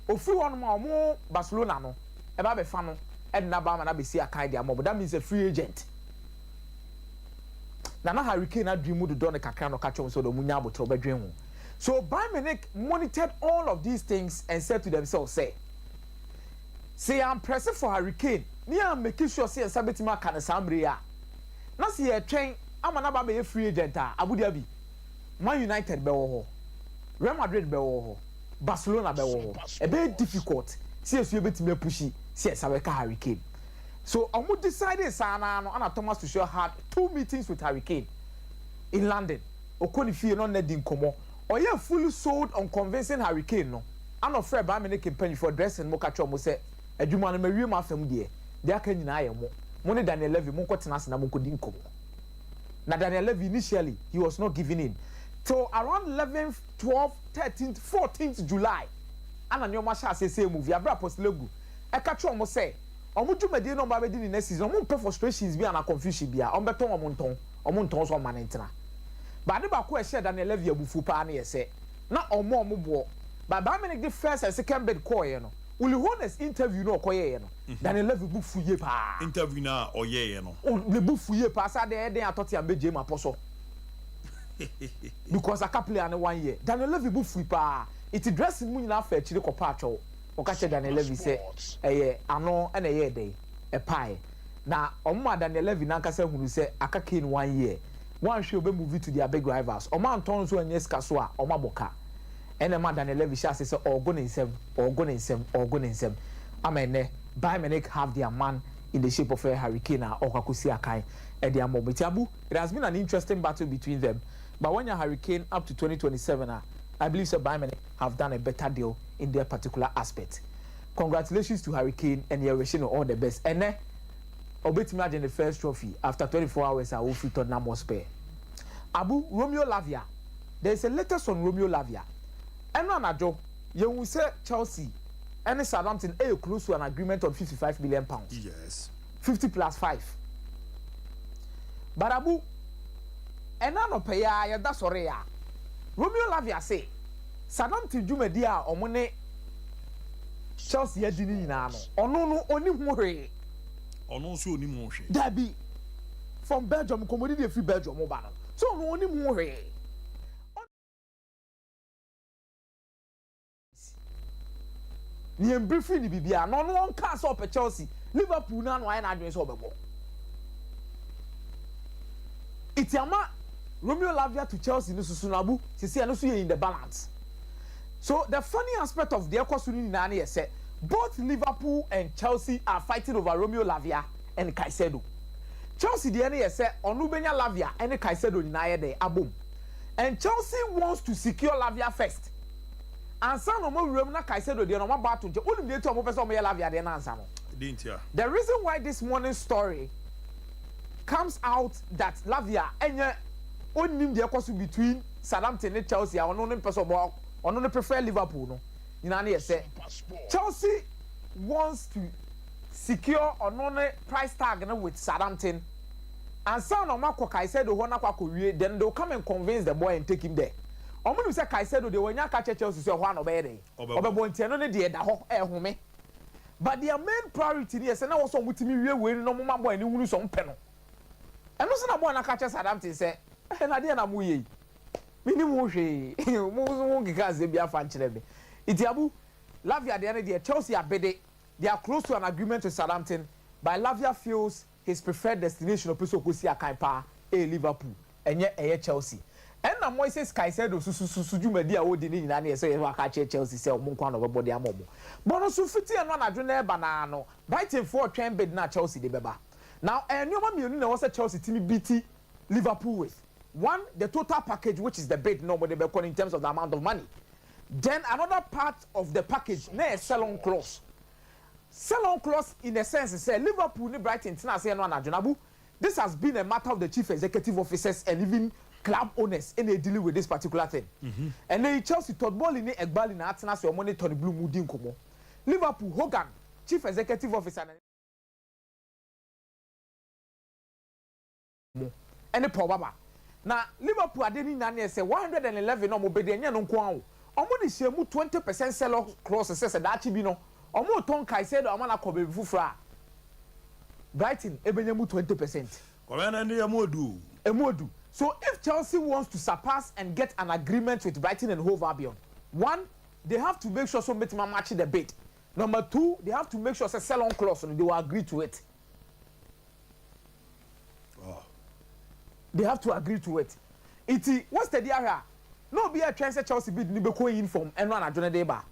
O free one more Barcelona no. Eba be fano. And Nabama na be see a kind of but that means a free agent. Nana Hurricane na dream would do the kakra no catch on so the munya but bedroom. So Bayern Munich monitored all of these things and said to themselves, say I'm pressing for Hurricane. Me am making sure say Sabetima can Sambria. Na see a train I'm anaba be a free agent Abu Dhabi. Man United be wo. Real Madrid be wo. Barcelona be wo. A bit difficult. See you betime pushy. See Sabeka Hurricane. So Omu decided sana no and Thomas Tuchel had 2 meetings with Hurricane in London. Okoni fie no na din komo. Oye fully sold on convincing Hurricane no. I'm afraid Bayern Munich campaign for dressing mo catch mo say adwuma no mawie ma fam de. De aka nyina ye mo. Mo ne Daniel Levy mo kwetena se na mo kodin komo. Na Daniel Levy initially he was not giving in. So around 11th, 12th, 13th, 14th July, and a new masha say movie. Abra postlegu. I catch you almost say. Omu jumedi no ba be di next season. Omu pay frustrations be and a confusion be. Omu beton omunton so man entina. But the back share Daniel Levy abufu pa na say. Na omu bo. But Bayern Munich the first and second bid call you know. Uli honest interview no koye you know. Daniel Levy book fuye pa. Interview na oye you know. Le book fuye pa sa de atoti ambeje ma poso. Because a couple and 1 year. Daniel Levy bu free pa. It dressing mu nyina fa chiri kopa acho. O ka che Daniel Levy say ano na ye dey e pie. Na omma Daniel Levy na nka say hunu say aka Kane 1 year. One show be move to their big rivals. Omma Anton so anya ska so a omma boka. Ene ma Daniel Levy sha say ogo ne nsem. Amene Bayern Munich have their man in the shape of a Hurricane or Kakusi Akai at their moment. It has been an interesting battle between them. But when you're Hurricane up to 2027, I believe Bayern Munich have done a better deal in their particular aspect. Congratulations to Hurricane and your wishing all the best. And then, obet imagine the first trophy after 24 hours. I will fit Tottenham Hotspur. Abu Romeo Lavia. There is a letter on Romeo Lavia. And no, Joe, you will say Chelsea and Southampton are close to an agreement on £55 million. Yes. 50 plus 5. But Abu, and no pay ya that's sorry. Romeo Lavia say, Southampton Jumedia or money Chelsea didn't know. Or no, only more. Or no, so any more. That be from Belgium, commodity free Belgium mobile. So no only more. Ni briefly ni bibia no one cast up at Chelsea. Liverpool na no na adwen so obebo. Itiama Romeo Lavia to Chelsea no susunabu. Sisi no so in the balance. So the funny aspect of the Ekosuni na na say both Liverpool and Chelsea are fighting over Romeo Lavia and Caicedo. Chelsea the na say Onubenya Lavia and Caicedo ni na ye dey abom. And Chelsea wants to secure Lavia first. And some of them na Caicedo dey no battle nje only dey to mo person mo ye Lavia dey na ansa no. The reason why this morning story comes out that Lavia enye onim dey ekoso between Southampton and Chelsea ono no person ono no prefer Liverpool no. You know na say Chelsea wants to secure ono no price tag no with Southampton. And some of them Caicedo ho na kwa kowie then they'll come and convince the boy and take him there. Omo say Caicedo de wonya ka Chelsea say ho an obede. Obebo ntiano ne de da ho ehome. But their main priority is na wo so mutimi wie we no mama boy ni hunu so mpe no. ɛno so na bɔ na catch Southampton say na de na mu yi minimum hwe mu kika ze bia fa nkyerɛ me itiabu Lavia de ne Chelsea abede they are close to an agreement with Southampton but Lavia feels his preferred destination of person kosi akan pa Liverpool enye Chelsea na Moises Caicedo su dwumadi a wodi ni nyina na yese wa ka che Chelsea say omo nkwa no bebo de amomo bono su fiti no na adwo na eba na no Brighton for twɛn bid na Chelsea de beba now enoma mienu na wo say Chelsea timi beat Liverpool with one the total package which is the bid no but they in terms of the amount of money. Then another part of the package na sell-on clause. Sell-on clause in a sense say Liverpool ni Brighton tina say no na adwo this has been a matter of the chief executive officers and even club owners in they dealing with this particular thing. And then Chelsea Todd Bowley ni Egbali na atena so money Tony Blue mudi nkomo. Liverpool Hogan chief executive officer and Paul Baba. Now Liverpool adeni na na say 111 no mo be de nya no nko awo. Omo ni shemu 20% sell-off clause say that bi no. Omo ton Caicedo amana kobe fufra. Brighton ebenyemu 20%. Komena ndi Emodu. So if Chelsea wants to surpass and get an agreement with Brighton and Hove Albion, one, they have to make sure so make match the bid. Number two, they have to make sure say sell-on clause and they will agree to it. Oh. They have to agree to it. What's the deal here? No be a transfer Chelsea bid ni be ko inform and run adwene dey ba.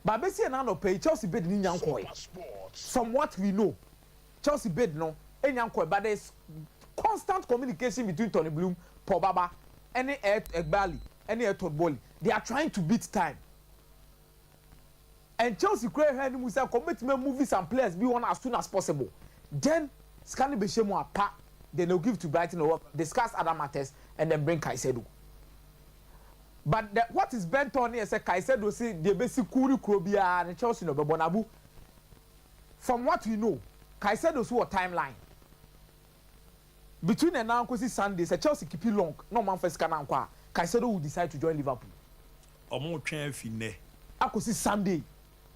But be say na no pay Chelsea bid ni nyankoi. From what we know, Chelsea bid no enyankoi but there's constant communication between Tony Bloom, Paul Baba, any Egbali, any Todd Bowley. They are trying to beat time. And Chelsea create her musa commitment movies and players be one as soon as possible. Then scan be shemo apart. Then they'll give to Brighton or discuss other matters and then bring Caicedo. But what is bent on here say Caicedo say the basic kuri krobia and Chelsea no be bonabu. From what we know, Caicedo so a timeline. Between and now Sunday, say Chelsea keep it long. No man first can anqua. Caicedo will decide to join Liverpool. Omo twɛn fi ne. Akosi Sunday.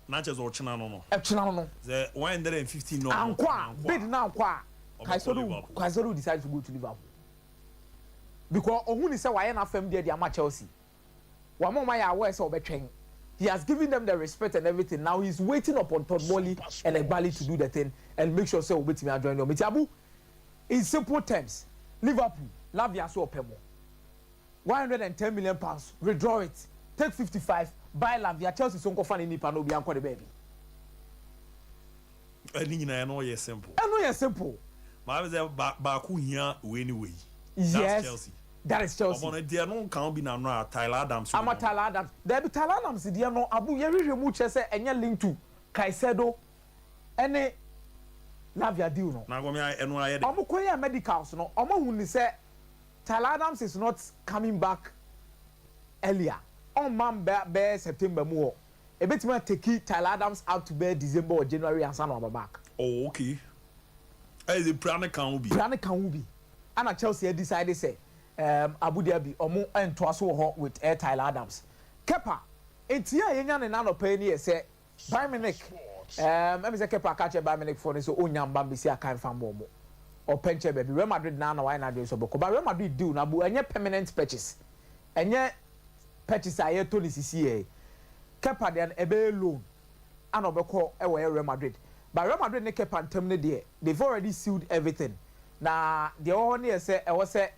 Na chese o chena no no. Chena no. The 150 no. Anqua. Bid na anqua. Caicedo will decide to go to Liverpool. Because ohun say why na fam there the ama Chelsea. Wa mo ma ya aware say obetwen. He has given them the respect and everything. Now he's waiting upon Todd Bowley and Egbali to do the thing and make sure say obetimi join them. Metiabu in simple terms, Liverpool, Lavia so opemo. 110 million pounds, withdraw it, take 55, buy Lavia, Chelsea so go find nipa no be anko the baby. I know you're simple. I know you're simple. But I was there baku here anyway. Yes. That's Chelsea. That is Chelsea. On a dear no can't be now Tyler Adams. I'm a Tyler Adams. There be Tyler Adams, dear no Abu Yeri much say any link to Caicedo any Lavia deal no. Now go me I know I Omo koya medicals no. Omo hu say Tyler Adams is not coming back earlier. On man be September more. A bit more take Tyler Adams out to be December or January and son of back. Oh okay. As a plan can be. Plan can be. And Chelsea decided say Abu Dhabi omo ento aso ho with Tyler Adams. Kepa entia yenya ne nano pay ni say Bayern Munich me say Kepa catch Bayern Munich for so onya mba be see akan fan mo or penche baby Real Madrid na why na do so boko but Real Madrid do na bu enye permanent purchase enye purchase aye Tony CCA Kepa den ebe loan and obeko e wo Real Madrid but Real Madrid ne Kepa ntem ne there they've already sealed everything na the one here say e was say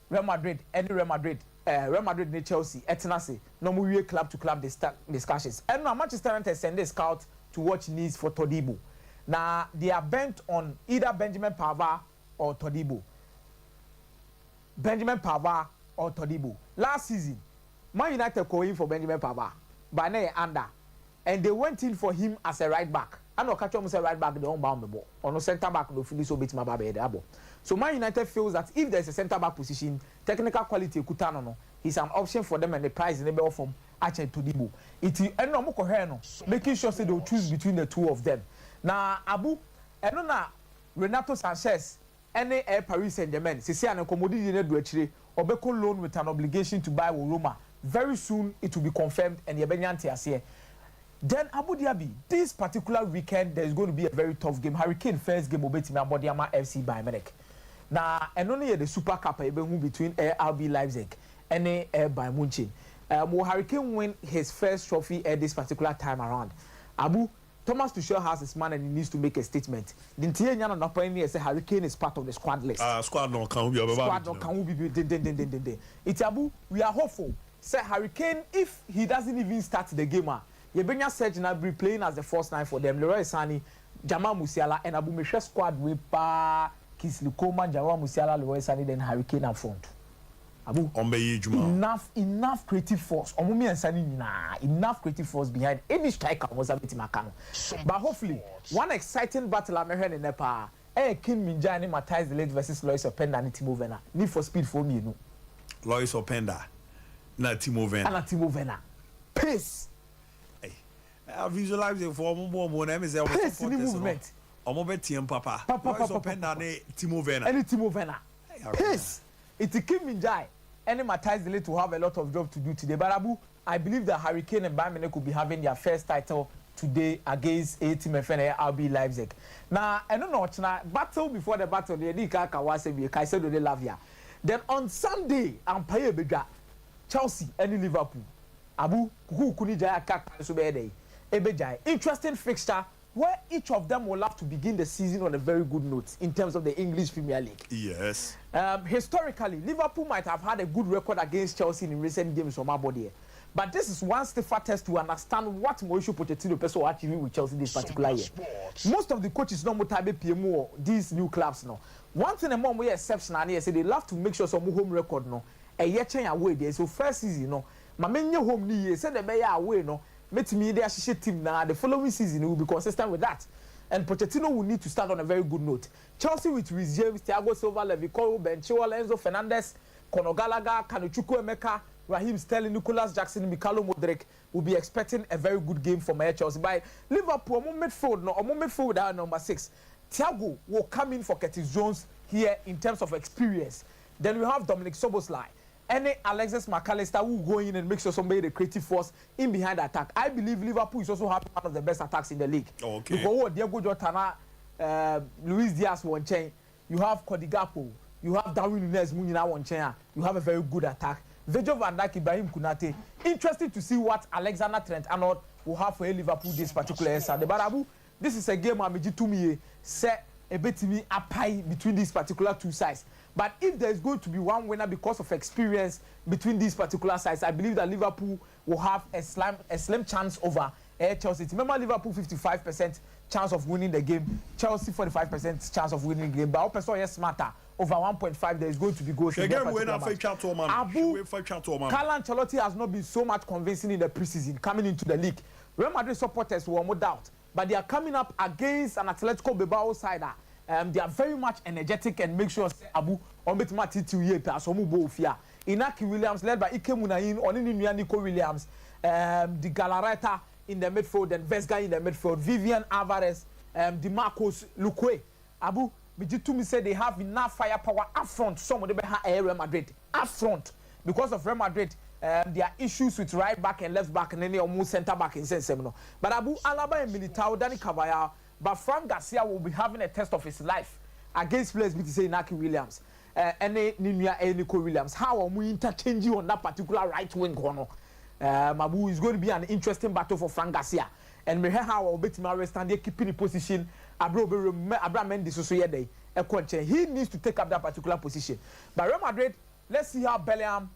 Real Madrid Real Madrid and Chelsea etenase no mo wie club to club discussions and now Manchester United send a scout to watch needs for Todibo. Now they are bent on either Benjamin Pavard or Todibo. Last season Man United called in for Benjamin Pavard but now under and they went in for him as a right back. I know catch him say right back they don't bound the ball or no center back no feel so bit my baby abo. So Man United feels that if there's a centre back position, technical quality Kutano no, he's an option for them and the price in the bell from Achen Todibo. It and no more making sure say they'll choose between the two of them. Now Abu and na Renato Sanchez any Paris Saint-Germain, say an commodity do actually Obeko loan with an obligation to buy Roma. Very soon it will be confirmed and Yebenyanti as here. Then Abu Dhabi, this particular weekend there is going to be a very tough game. Hurricane first game obetimi Abodiama FC Bayern Munich. na eno no the Super Cup between RB Leipzig and Bayern Munich. Hurricane win his first trophy at this particular time around. Abu Thomas Tuchel has his man and he needs to make a statement. The Tienya na pioneer say Hurricane is part of the squad list. Squad no can be squad no can be. It's Abu, we are hopeful. Say Hurricane, if he doesn't even start the game, Yebenya Serge Gnabry playing as the first nine for them. Leroy Sani, Jamal Musiala, and Abu Mesha squad with Kingsley Coman, Jamal Musiala, Leroy Sani, then Hurricane up front. Abu, enough creative force. Omumi and Sani, enough creative force behind any striker was a bit Makano. But hopefully, one exciting battle I'm hearing in Nepal. King Minjani Matthias Delete versus Lois Openda and Timo Werner. Need for speed for me, you know. Lois Openda, not Timo Werner. And Timo Werner. Pace. I visualize it for more pace in the movement. Papa. Lois Openda and Timo Werner. And Timo Werner. Pace. It's a King Minjai. Any Matthias Delete to have a lot of job to do today. But Abu, I believe that Hurricane and Bayern Munich could be having their first title today against a team FN RB Leipzig. Now, I don't know, battle before the battle, the Edika Kawase, Kaisedo de Lavia. Then on Sunday, Ampire Bega, Chelsea and Liverpool. Abu, who Kunija Kakasubede, Ebejai. Interesting fixture where each of them will have to begin the season on a very good note in terms of the English Premier League. Yes. Historically, Liverpool might have had a good record against Chelsea in recent games from our body. But this is one stiffer test to understand what Mauricio Pochettino person achieving with Chelsea this particular year. Most of the coaches don't motivate PMO these new clubs now. One thing among we exceptional here say they love to make sure some home record no. A year change away there. So first season no, my main home ni say the bear away no. Met me there team now. The following season will be consistent with that. And Pochettino will need to start on a very good note. Chelsea with reserves, Thiago Silva, Levi Colwill, Ben Chilwell, Enzo Fernandez, Conor Gallagher, Kanuchuku Emeka, Raheem Sterling, Nicolas Jackson, Mikhailo Modric will be expecting a very good game from Chelsea. By Liverpool, midfield at number 6. Thiago will come in for Curtis Jones here in terms of experience. Then we have Dominic Szoboszlai. Any Alexis McAllister who go in and make sure somebody the creative force in behind the attack. I believe Liverpool is also having one of the best attacks in the league. Okay. Because Diego Jota, Luis Diaz one chain. You have Cody Gakpo. You have Darwin Nunez Munina one chain. You have a very good attack. Virgil van Dijk, Ibrahim Konate. Interesting to see what Alexander Trent-Arnold will have for Liverpool this particular Sunday. But Abu, this is a game I'm to me set a bit me apart between these particular two sides. But if there is going to be one winner because of experience between these particular sides, I believe that Liverpool will have a slim chance over Chelsea. Remember, Liverpool 55% chance of winning the game, Chelsea 45% chance of winning the game. But also, yes, smarter over 1.5. There is going to be goals. Again, Abu, Carlo Ancelotti has not been so much convincing in the preseason coming into the league. Real Madrid supporters were more doubt, but they are coming up against an Atletico Bilbao sider. They are very much energetic and make sure Abu Ombet Matiti Ye Pasomu Bofia. Inaki Williams led by Ike Munayin, Onini Nico Williams, the Galareta in the midfield, and Vesga in the midfield, Vivian Alvarez, the Marcos Luque. Abu Bijitumi said they have enough firepower up front. Some of them have Real Madrid up front because of Real Madrid. There are issues with right back and left back and then almost centre back in Sensemino. But Abu Alaba and Militao, Dani Caballero. But Frank Garcia will be having a test of his life against players with say Inaki Williams, Nico Williams. How are we interchanging on that particular right wing corner? Mabu is going to be an interesting battle for Frank Garcia. And me how will bet my stand there keeping the position. Abraham Mendy so day. He needs to take up that particular position. But Real Madrid, let's see how Bellingham,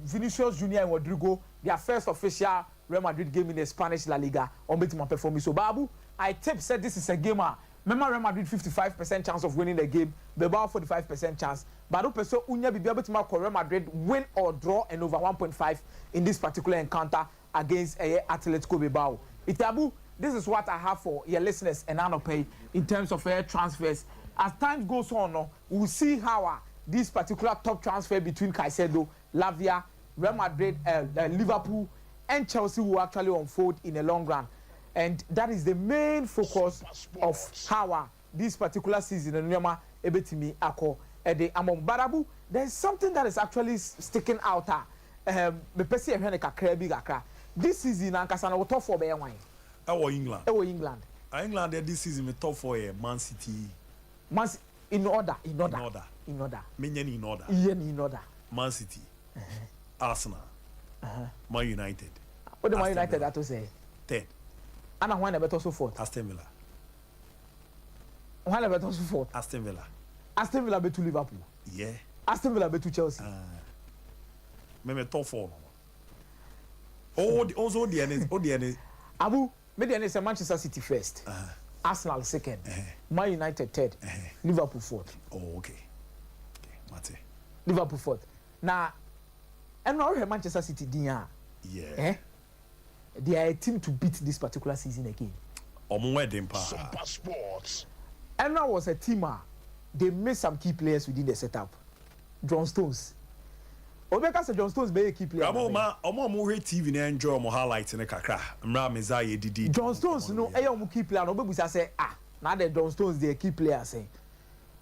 Vinicius Junior and Rodrigo, their first official Real Madrid game in the Spanish La Liga on bet my performance. So Babu, I said this is a game. Remember Real Madrid 55% chance of winning the game, Bilbao 45% chance. But also Unya be able to make Real Madrid win or draw and over 1.5 in this particular encounter against Atletico Bilbao. Itabu, this is what I have for your listeners and Anope in terms of transfers. As time goes on, we'll see how this particular top transfer between Caicedo, Lavia, Real Madrid, Liverpool, and Chelsea will actually unfold in the long run. And that is the main focus of how this particular season in Nyama Ebetimi Ako Ede Among Barabu. There's something that is actually sticking out. This season, Ankasana will top 4 by wine. England. England. England this season we top 4 Man City. In order. in order. Many in order. In order. Man City, Arsenal, Man United. What do Man United have to say? Third. And I want to bet also fourth. Aston Villa. One bet also fourth. Aston Villa. Aston Villa bet to Liverpool. Yeah. Aston Villa bet to Chelsea. Maybe top 4. Oh, also the end. Abu, maybe I say Manchester City first. Arsenal second. Man United third. Liverpool fourth. Oh, okay. Mate. Liverpool fourth. Now, and now Manchester City dia. Yeah. They are a team to beat this particular season again. Sompa Sports. And now was a team. They made some key players within the setup. John Stones. Obeka say John Stones be a key player. Omo TV na enjoy omo highlights ne kakra. Mra Mezaya didi. John Stones no omo key player no obebusa say now the John Stones they key player say.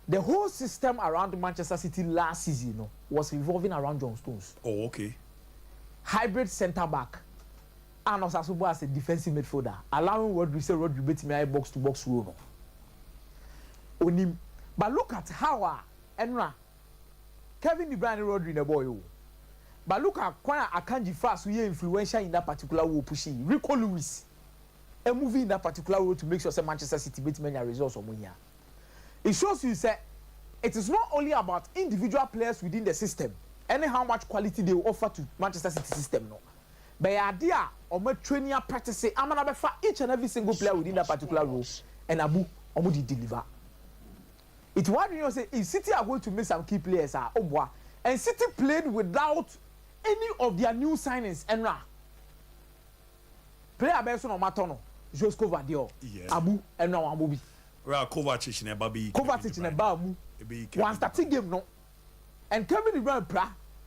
The whole system around Manchester City last season was revolving around John Stones. Oh, okay. Hybrid centre back. And also as a defensive midfielder, allowing Rodri bet me box to box role. Onim. But look at how Enra Kevin De Bruyne Rodri the boy. But look at Kwana Akanji fast we influential in that particular role pushing. Rico Lewis a movie in that particular role to make sure say Manchester City beat many results on here. It shows you say it is not only about individual players within the system and how much quality they offer to Manchester City system no. But the idea of my training practice, I'm gonna be for each and every single player within that particular role, and Abu Omudi deliver. It's what you say. If City are going to make some key players, and City played without any of their new signings, and player based on Matono, Josko Vadio, Abu, and now Abubi. Kovacic in a baby. Kovacic in a babu. One starting game no, and Kevin De Bruyne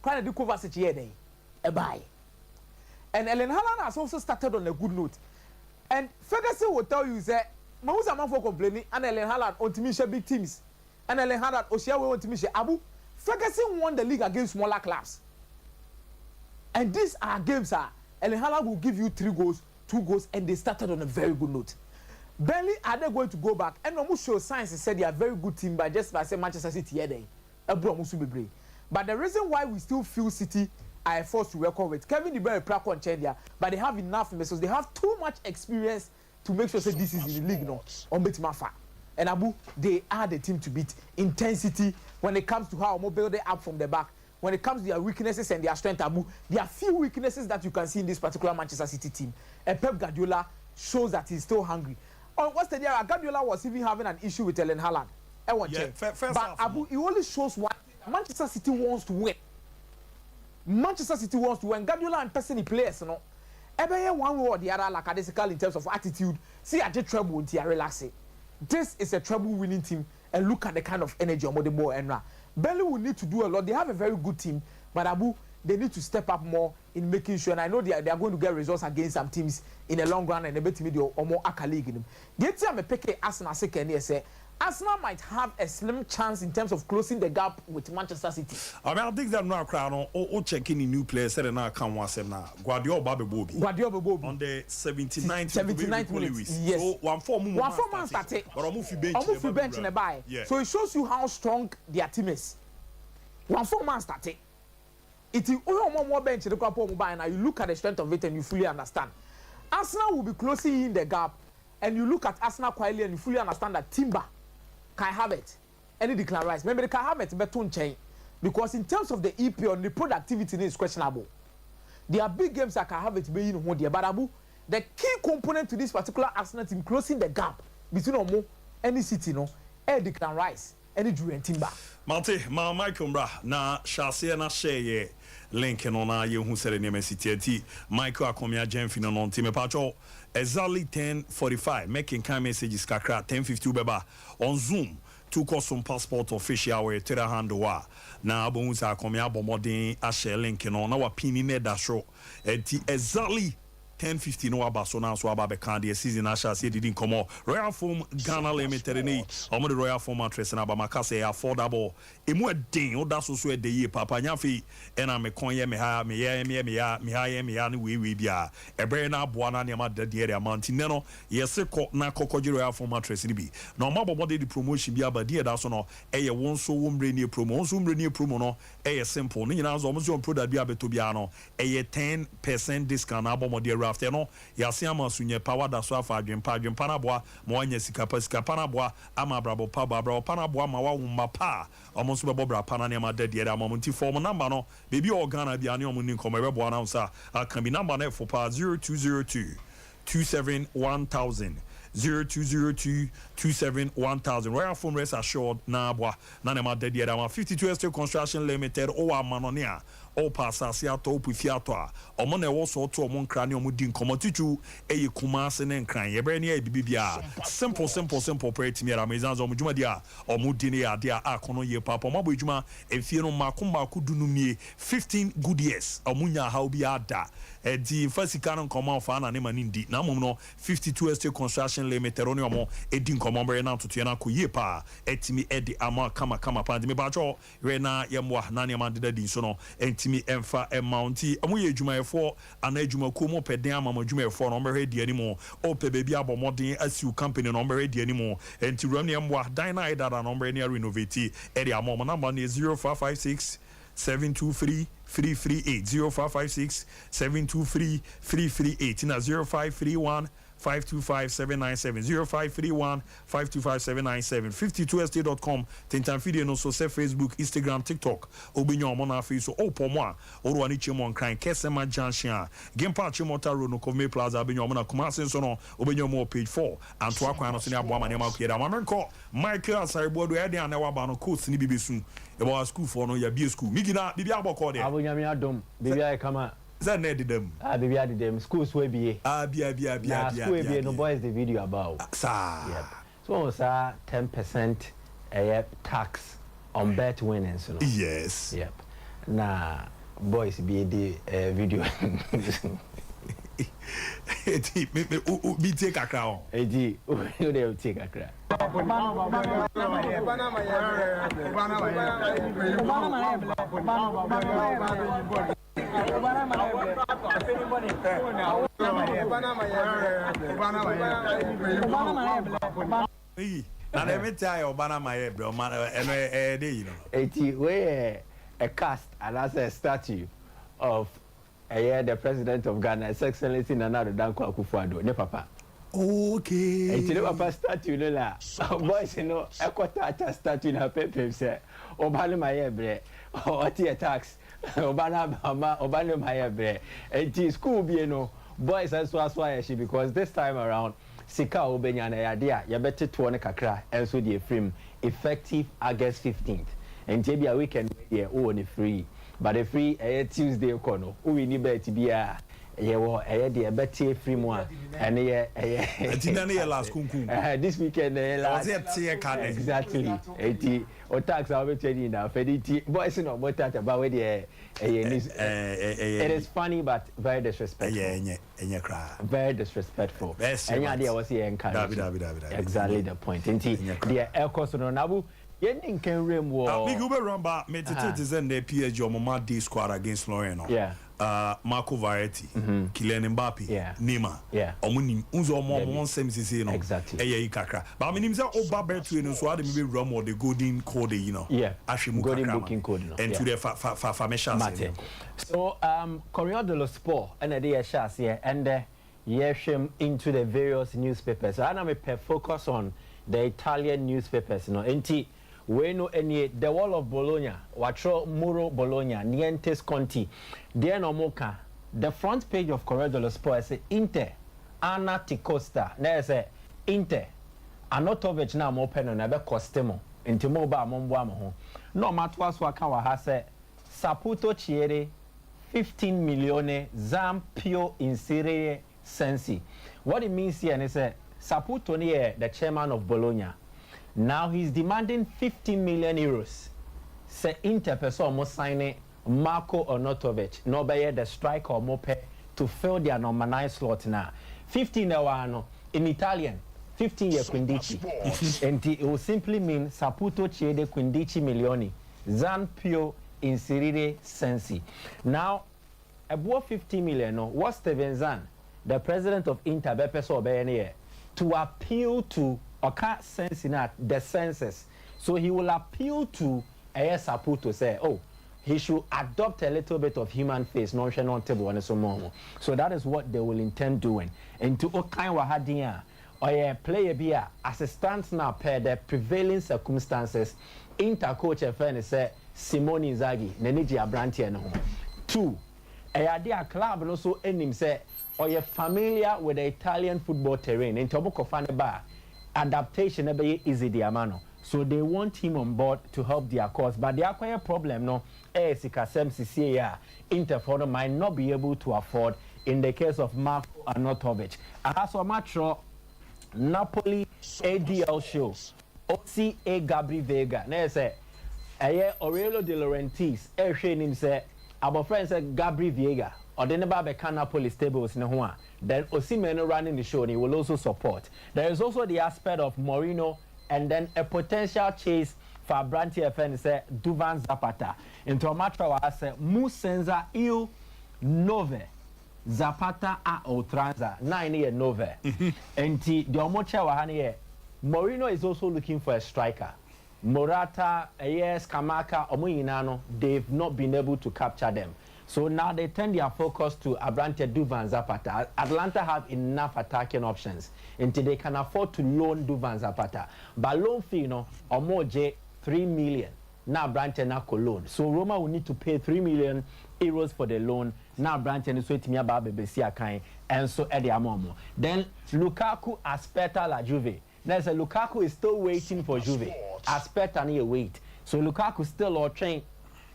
kind of do Kovacic here day, a buy. And Ellen Haaland has also started on a good note. And Ferguson will tell you that most of for complaining and Ellen Haaland on to big teams. And Ellen Haaland Oshiawe on to Abu. Ferguson won the league against smaller clubs. And these are games Ellen Haaland will give you 3 goals, 2 goals, and they started on a very good note. Burnley are they going to go back? And almost show signs said they are a very good team by just by saying Manchester City here day. But the reason why we still feel City are forced to record with Kevin De Bruyne Praco and Chendia, but they have enough messages. They have too much experience to make sure that this is in the league no on Betmafa. And Abu, they are the team to beat. Intensity when it comes to how we build it up from the back. When it comes to their weaknesses and their strength, Abu, there are few weaknesses that you can see in this particular Manchester City team. And Pep Guardiola shows that he's still hungry. On what's the year Guardiola was even having an issue with Ellen Haaland. But Abu, it only shows what Manchester City wants to win. Manchester City wants to win. Guardiola and person players, you know. Every one way or the other, like in terms of attitude. See, I did trouble until I relax it. This is a trouble winning team, and look at the kind of energy on the ball. And Burnley will need to do a lot. They have a very good team, but Abu, they need to step up more in making sure. And I know they are going to get results against some teams in the long run, and they bet me or more Aka League in them. The team pick Arsenal second year say Arsenal might have a slim chance in terms of closing the gap with Manchester City. I mean, I think that now crown or checking in new players said now come once now. Guardiola Bobby on the 79th minute. Yes. So one four man started. But I'm moving bench in the buy. Yeah. So it shows you how strong their team is. 1-4 man started. It is only more bench the couple mobile now. You look at the strength of it and you fully understand. Arsenal will be closing in the gap, and you look at Arsenal quietly and you fully understand that Timber can have it. Any declare rights. Maybe they can have it, but don't change. Because in terms of the EPL, the productivity is questionable. There are big games that can have it being one there. But Abu, the key component to this particular Arsenal team closing the gap between Omo, any City, no, any declare rights, any Drew and Timber. Mante, Michael Bra, na Shasia na share link on our you who said the name City. Michael Akomia Jenfin on team Pacho. Exactly 10:45. Making kind messages kakra 10:50 beba on Zoom. To call some passport official way to the hand wa. Na abonsa Akomia bomodin a share link on our pin in that show. Exactly 10:50 no aba so na so aba be kan the season asha say didn't come on Royal Foam Ghana Limited ni omo the Royal Foam mattress na ba maka say affordable emu edin o da so so e de ye papa nya fi e na me kon ye me ha ni we bia e bre na aboa na ne ma da de area amount ne no yes ko na kokoji Royal Foam mattress ni bi na omo bobo de promotion bi aba de da so no e ye won so wo mbre ni promo won so mbre ni promo no e ye simple ni nyina so omo so product bi abeto bia no e ye 10% discount na abomo de after no yase ama sunye power da so afa adwempa na boa ma wanya sika pa na boa ama brabo pa na boa ma wa wumma pa omo so bebo bra pa na ne ma da de ama munti form number no baby organa bia ne omo ni nkomo be boa na unsa can be number na for pa 0202 271000 0202-271000. Royal Foam rest assured na abwa na ne ma dedi ama 52 Estate Construction Limited o amanonia o pasase ato pufiato a omo na ewo so to omo nkra ne omo di nkomo tutu eye kumase ne nkran ye bre ne e bibia simple operate me ara mezan zo omo djuma dia omo di ne ade a akono ye papa omo abodjuma efie no makomako dunumie 15 good years omo nya ha obi ada di fasika no nkomo fa na ne manindi na mom no 52 Estate Construction Limited oni omo edi nkomo bre na tutu na ko ye pa etimi edi ama kama pa me ba cho we na ye mwa na ne ma deda din so no etimi emfa emounti amu ye adwumayefo ana adwumako mo peden ama adwumayefo no mbe di animo o pe bebi abomodin asiu company no mbe di animo enti ram ne mwa dina ida no mbe ne renovate edi amo number ne 0556 723 338 0556 723 338 na 0531 525-797 0531-525-797 52estate.com tentan video no so say Facebook Instagram TikTok obinyo omo na face so opomo oru ani chemo nkran Kesema Junction Gempa Chimota Road no Kome Plaza obinyo omo na Kumasi so no obinyo omo page 4 anto akwan no so ne aboa mane ma kuyeda mamenko Michael Asaribodo e de anewa ba no course ni bibisu e ba school for no ya bi school migina bibi aboko de abonyame adom bibi ay kama that need them. Baby, I did them. Schools will be. Bia. School will be. No boys the video about. Sir. Yep. So, sir, 10% tax on bet winnings. So. Yes. Yep. Nah, boys be the video. Me take a crown. Edi, they'll take a crown. And every time Obana my head, bro, man, you know. Where a cast and as a statue of the president of Ghana, His Excellency Nana Dankwa Akufo-Addo, ne papa. Okay. Eti ne papa statue no la. Boys, you know, a quarter statue na pepe say, Obana my head, bre, or a tax. Obana my head, bre. Eti school be, you know, boys as why she because this time around. Sika obenya na yadea ya bete to ne kakra enso de frame effective August 15th and maybe a weekend here o ne free but the free Tuesday kono we ni bet bia ye wo de bete free mo and ye atina ne last kunku this weekend last exactly eti o tax our between na fediti boys no more talk about we it is funny but very disrespectful very disrespectful and idea was here encouraged exactly the point enti the echo so no nabu yen can rem wo big ube rumba me tete zen the PSG omoma day squad against Lorient no yeah Marco Verratti, Kylian Mbappe, Neymar. Omunim unzo omo same sisi no. Exactly. Eye kakra. But I mean say oba betu no so ade maybe rum or the golden code you know. Yeah. Ahwemu golden booking code no. And to the formation. So Courier de le Sport and the shas here and yeshim into the various newspapers. So I am focus on the Italian newspapers no. Enti we know any the wall of Bologna, Watro Muro Bologna, Nientes Conti, there no moka. The front page of Corriere dello Sport say Inter, Anna Ticosta. There's a Inter, Anotovic na mo pen na be Costemo. Inti mo ba mo mbwa mo ho. No matwa so aka wa ha say Saputo Chiere 15 million Zampio in Serie Sensi. What it means here is Saputo ni the chairman of Bologna. Now he's demanding 50 million euros. Say Inter person almost signing Marco Arnautovic. No be the striker or more pay to fill their number 9 slot now. 15 in Italian, 15-year Quindici. And it will simply mean Saputo Chiede Quindici Milioni, Zan Pio Inserire Sensi. Now, about 50 million, what Steven Zan, the president of Inter, to appeal to the census. So he will appeal to Saputo to say, oh, he should adopt a little bit of human face, no table and so more. So that is what they will intend doing. And to Okai Wahadia, or a player be as it stands now per the prevailing circumstances, Inter coach FN say Simone Inzaghi, Neniji Abranti and home. 2. A club and also him say, or you're familiar with the Italian football terrain. In Toboko Faneba, adaptation be easy diamano. So they want him on board to help their cause. But the acquire problem no Inter might not be able to afford in the case of Marko Arnautovic. As for Matro Napoli ADL show, OCA Gabri Vega. Now say Aurelio De Laurentiis, him say our friend said Gabri Vega or the never can Napoli stables in Hua. Then Osimhen running the show and he will also support. There is also the aspect of Mourinho and then a potential chase for Branty FN say Duvan Zapata. Into Matra was Musenza Il Nove Zapata a Outranza 9-year Nove. And the Omocha Wahani Mourinho is also looking for a striker. Morata, Ayes, Kamaka, Omoinano, they've not been able to capture them. So now they turn their focus to Abrante Duvan Zapata. Atlanta have enough attacking options until they can afford to loan Duvan Zapata. But loan fee, Omoje 3 million. Now Abrante na loan. So Roma will need to pay 3 million euros for the loan. Now Abrante is waiting me about Bebesia Kane and so Eddie Amomo. Then Lukaku Aspetta la Juve. There's a Lukaku is still waiting for Juve. Aspetta near wait. So Lukaku still or train.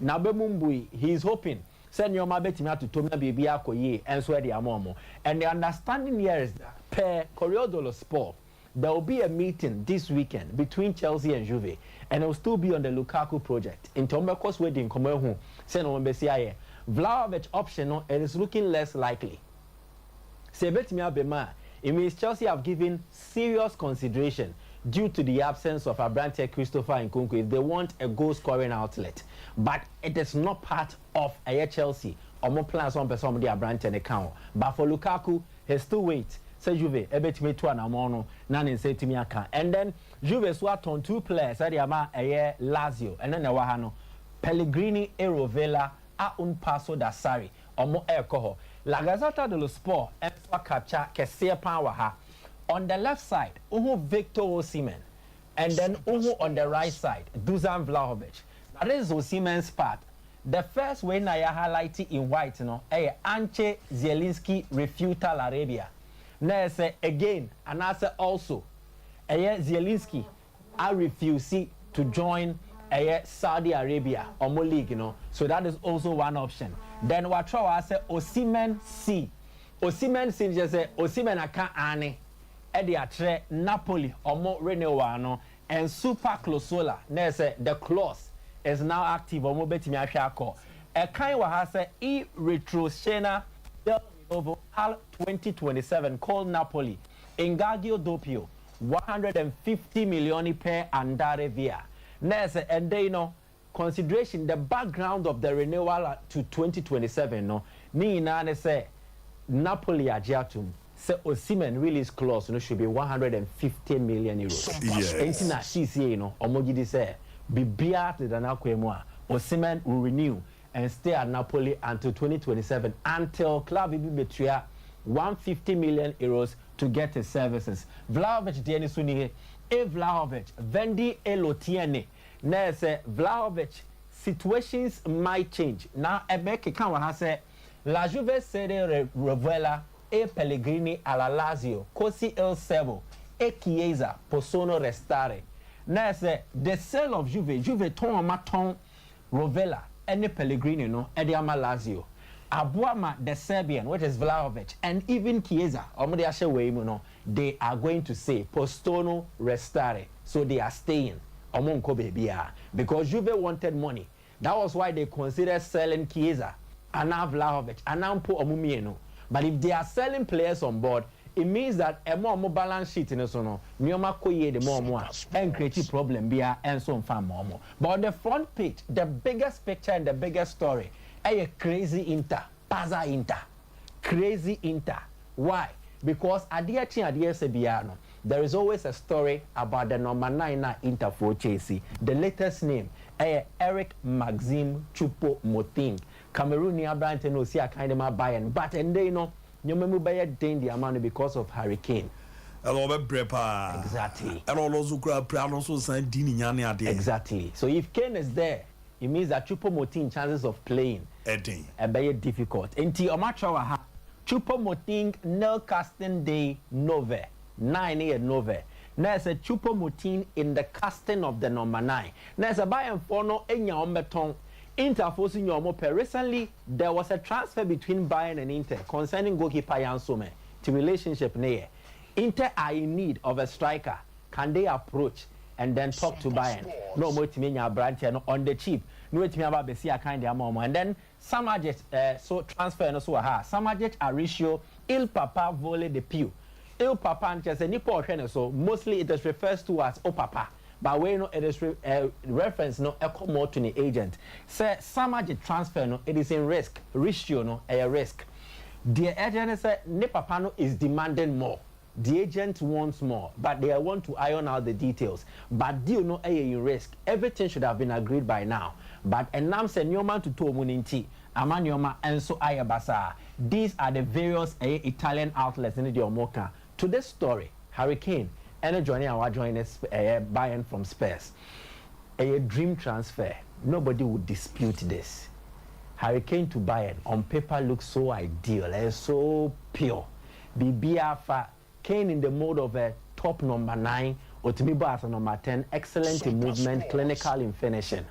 Nabe Mumbui, he's hoping. Send your mother to Tomia Baby Akoye and swear the Amomo. And the understanding here is that per Corriere Sport, there will be a meeting this weekend between Chelsea and Juve, and it will still be on the Lukaku project. In Tomekos wedding, Komehu, send on Bessia. Vlahovic option, it is looking less likely. Sebetimia Bema, it means Chelsea have given serious consideration due to the absence of Abrante Christopher Nkunku if they want a goal scoring outlet. But it is not part of a Chelsea or more plans on the Abrante account. But for Lukaku, he still wait. Say Juve, ebetime to anamono, nani say to me account. And then Juve swat on 2 players, Adiama a Lazio, and then Wahano, Pellegrini Erovela, a un paso da Sari, or more alcohol. La Gazzetta dello Sport, and capture Kessia Power. On the left side, Victor Osimhen, and then on the right side, Dusan Vlahovic. That is Osimhen's part. The first way I highlighted in white, Anche Zielinski refutal Arabia. Now say again, and I say also, Zielinski, I refuse to join Saudi Arabia or more league, So that is also one option. Then what try I say Osimhen C. Osimhen C just say Osimhen aka ane. Atre Napoli or more renewal and Super Closola. Now say the clause is now active or more betting a kind of has a retroscena del Renovo Al 2027 called Napoli. Ingagio Doppio 150 million per andare via. Next, and they consideration the background of the renewal to 2027. Ni na say Napoli agiatum. Say Osimhen release clause should be 150 million euros. Yes. Entina CCA Omogidi say Bibia the Danakwemwa. Osimhen will renew and stay at Napoli until 2027 until club will be betria 150 million euros to get his services. Vlahovic Dieni Suni Vlahovic Vendi Elotiene. Now say Vlahovic situations might change. Now Ebeke Kanwa say La Juve Sede Rovella e Pellegrini alla Lazio, Cosi El Sebo, e Chiesa possono restare. Now say the sale of Juve ton maton Rovella and Pellegrini e di ama Lazio. Abuama the Serbian, which is Vlahovic, and even Chiesa, they are going to say postono restare. So they are staying. Because Juve wanted money. That was why they considered selling Chiesa and now Vlahovic and now Omumie. But if they are selling players on board, it means that a more balance sheet in so no nyoma koye the more and create problem bia and so far more. But on the front page, the biggest picture and the biggest story, a crazy Inter, Paza Inter, crazy Inter. Why? Because at the Sebiano, there is always a story about the number 9 Inter for Chelsea. The latest name, Eric Maxime Choupo-Moting. Cameroonian brand no see a kind of Bayern, but and they know you remember Bayern the amount because of Kane. Exactly. Exactly. So if Kane is there, it means that Choupo-Moting chances of playing are very difficult. Until Omachawa Choupo-Moting no casting day nove 9 year nove. Now it's a Choupo-Moting in the casting of the number 9. Now it's a Bayern for no enya ombeton. Inter forcing your more. Recently, there was a transfer between Bayern and Inter concerning goalkeeper Jan Sommer. The relationship near. Inter are in need of a striker. Can they approach and then talk to Bayern? No more to me on the cheap. No to me about Bessia kind of mom. And then Samajet so transfer and so Samajet Arisio Il Papa Vole de Pew. Il Papa and just a nipple so mostly it is refers to as O Papa. But we know it is reference no echo more to the agent. Say Samaji transfer no it is in risk. Ratio no a risk. The agent say Nepapano is demanding more. The agent wants more, but they want to iron out the details. But deal no a in risk. Everything should have been agreed by now. But enam se nyoma to muninti amanyoma and so ayabasa. These are the various Italian outlets in the Omoka. To this story, Kane. And joining our joiners Bayern from Spurs. A dream transfer. Nobody would dispute this. Kane to Bayern on paper looks so ideal and so pure. Bibiafa Kane in the mode of a top number 9, Otimibo as a number 10, excellent in movement, clinical in finishing.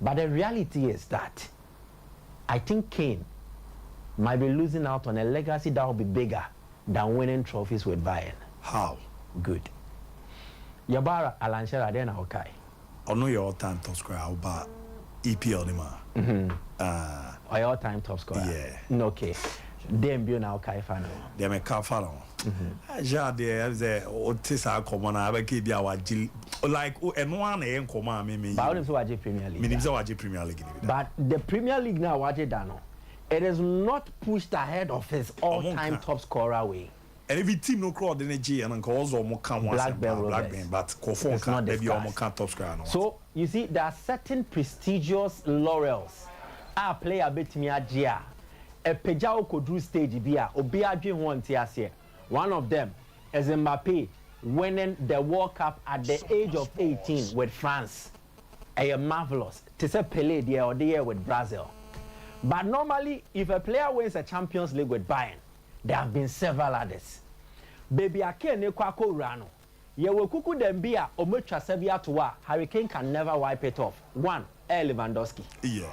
But the reality is that I think Kane might be losing out on a legacy that will be bigger than winning trophies with Bayern. How? Good. Yabara Alanchera then okay. I know your all-time top scorer about EPL or your all-time top scorer. Yeah. Okay. Them be now okay fan. Them a car fan. Ja there otisa common abeke bi awaji like and one e common me. But only so waje Premier League. Me so waje Premier League. But the Premier League now waje dano. It is not pushed ahead of his all-time top scorer way. And every team no crowd in the G and also more can Blackburn, but Kofon can't be almost can't top scorer. So you see, there are certain prestigious laurels. A player bet me a Gia, a Pejao Kodru stage bia, Obia Dream one tiasia. One of them is Mbappe winning the World Cup at the age of 18 with France. A marvelous. To say Pelé the or the year with Brazil. But normally, if a player wins a Champions League with Bayern, there have been several others. Baby Ake ne kwako rano. Ye we kuku dembia ometra sebia towa. Kane can never wipe it off. One, Lewandowski. Yeah.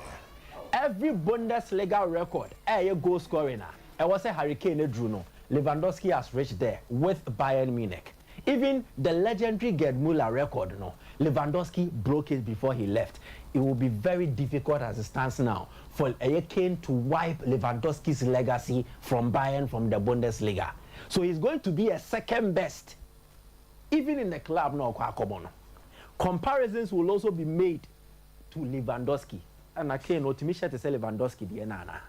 Every Bundesliga record, goal scoring. I was a Kane drew no. Lewandowski has reached there with Bayern Munich. Even the legendary Gerd Müller record, no. Lewandowski broke it before he left. It will be very difficult as it stands now for Kane to wipe Lewandowski's legacy from Bayern from the Bundesliga. So he's going to be a second best, even in the club now. Comparisons will also be made to Lewandowski. And Kane, no, to me, to say Lewandowski, the nana.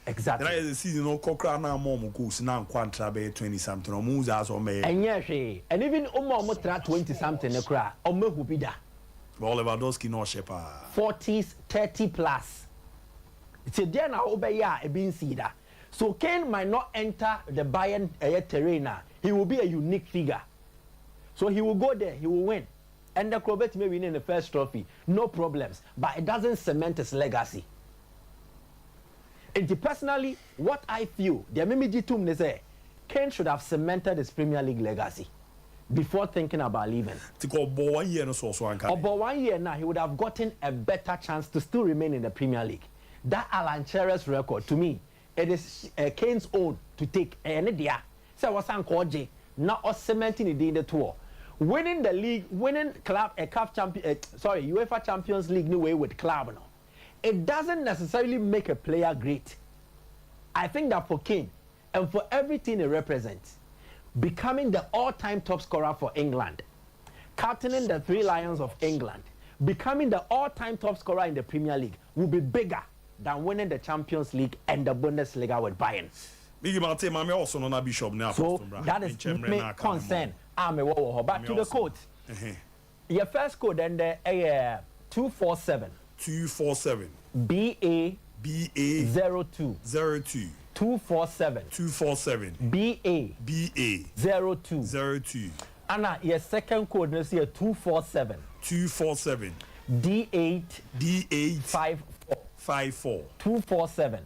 Exactly. There is a season no Kokra na more goals now quantra be 20 something or moves as on me. And yes, and even almost 20 something the cry or me who be that. Well, Lewandowski no shepherd. 40s, 30 plus. It's a day now obey ya a being cedar. So Kane might not enter the Bayern terrain. He will be a unique figure. So he will go there, he will win. And the Crowbet may win in the first trophy, no problems. But it doesn't cement his legacy. And personally, what I feel, the MMG say, Kane should have cemented his Premier League legacy before thinking about leaving. About 1 year About 1 year now, he would have gotten a better chance to still remain in the Premier League. That Alan Shearer's record, to me, it is Kane's own to take. So what's J, not cementing it in the tour. Winning the league, winning club, UEFA Champions League new way with club now. It doesn't necessarily make a player great. I think that for Kane and for everything he represents, becoming the all-time top scorer for England, captaining the 3 Lions of England, becoming the all-time top scorer in the Premier League will be bigger than winning the Champions League and the Bundesliga with Bayern. So that is my concern. But to the quote, your first code and the 247. 247. BA 02. 247. BA 02. Anna, your second code is here 247. D8 54. 247.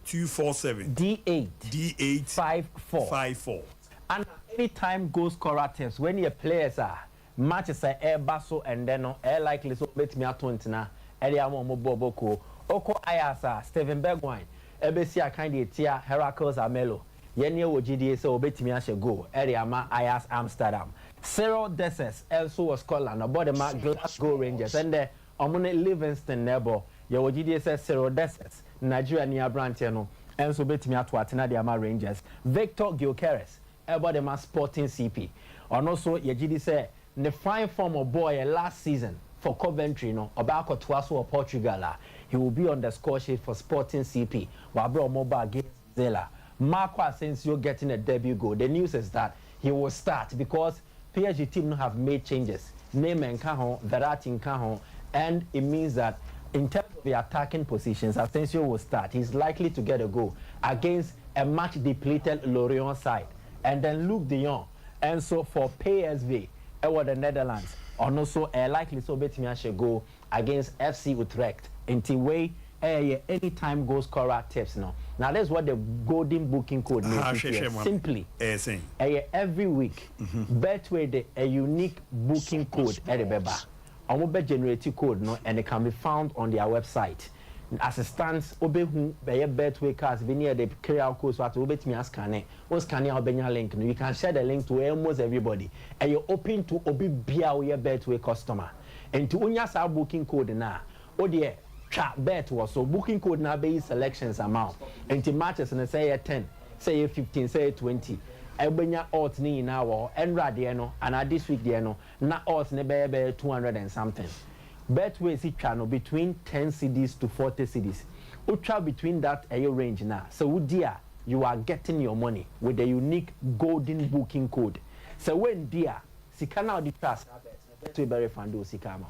D8 54. And anytime goal scorer tips, when your players are matches are air basso and then air likely so bet me at 20 na area mo boboko oko ayasa Steven Bergwijn ebesia kind of tia Heracles Amelo yenye wo GDA so obetimi ahye go area ma Ajax Amsterdam. Cyril Dessers also was Scotland about the Glasgow Rangers and the Omone Livingston nebo ye wo GDA says Cyril Dessers Nigeria near Brantia no and so betimi ato atena the Ama Rangers. Victor Gyökeres about the Sporting CP and also ye GDA say the fine form of boy last season for Coventry, no, about Cotuaso or Portugal, he will be on the score sheet for Sporting CP. Wabro Mobile against Zela. Marco Asensio getting a debut goal. The news is that he will start because PSG team have made changes. Neymar and Cajon, Verratti and Cajon, and it means that in terms of the attacking positions, Asensio will start. He's likely to get a goal against a much depleted Lorient side. And then Luc de Jong. And so for PSV, over the Netherlands, and also likely so bet me go against FC Utrecht until way anytime goal scorer tips now. Now that's what the golden booking code means. Simply every week Betway a unique booking code at the beba. And generated code no and it can be found on their website. As it stands, obehu be Betway cards be near the carrier code so obet me scan it. O scan your link. You can share the link to almost everybody. And you're open to obi bia we Betway customer. And to unya sa booking code na. O dear chat bet was so booking code na be selections amount. And to matches and say 10, say 15, say 20. Ebenya odds ni na wo enra de no and this week de no na odds ne be 200 and something. Betway is channel between 10 CDs to 40 CDs. Ultra between that range now. So dear, you are getting your money with a unique golden booking code. So when dear, Sikana the trust, Betway very fando Sikama.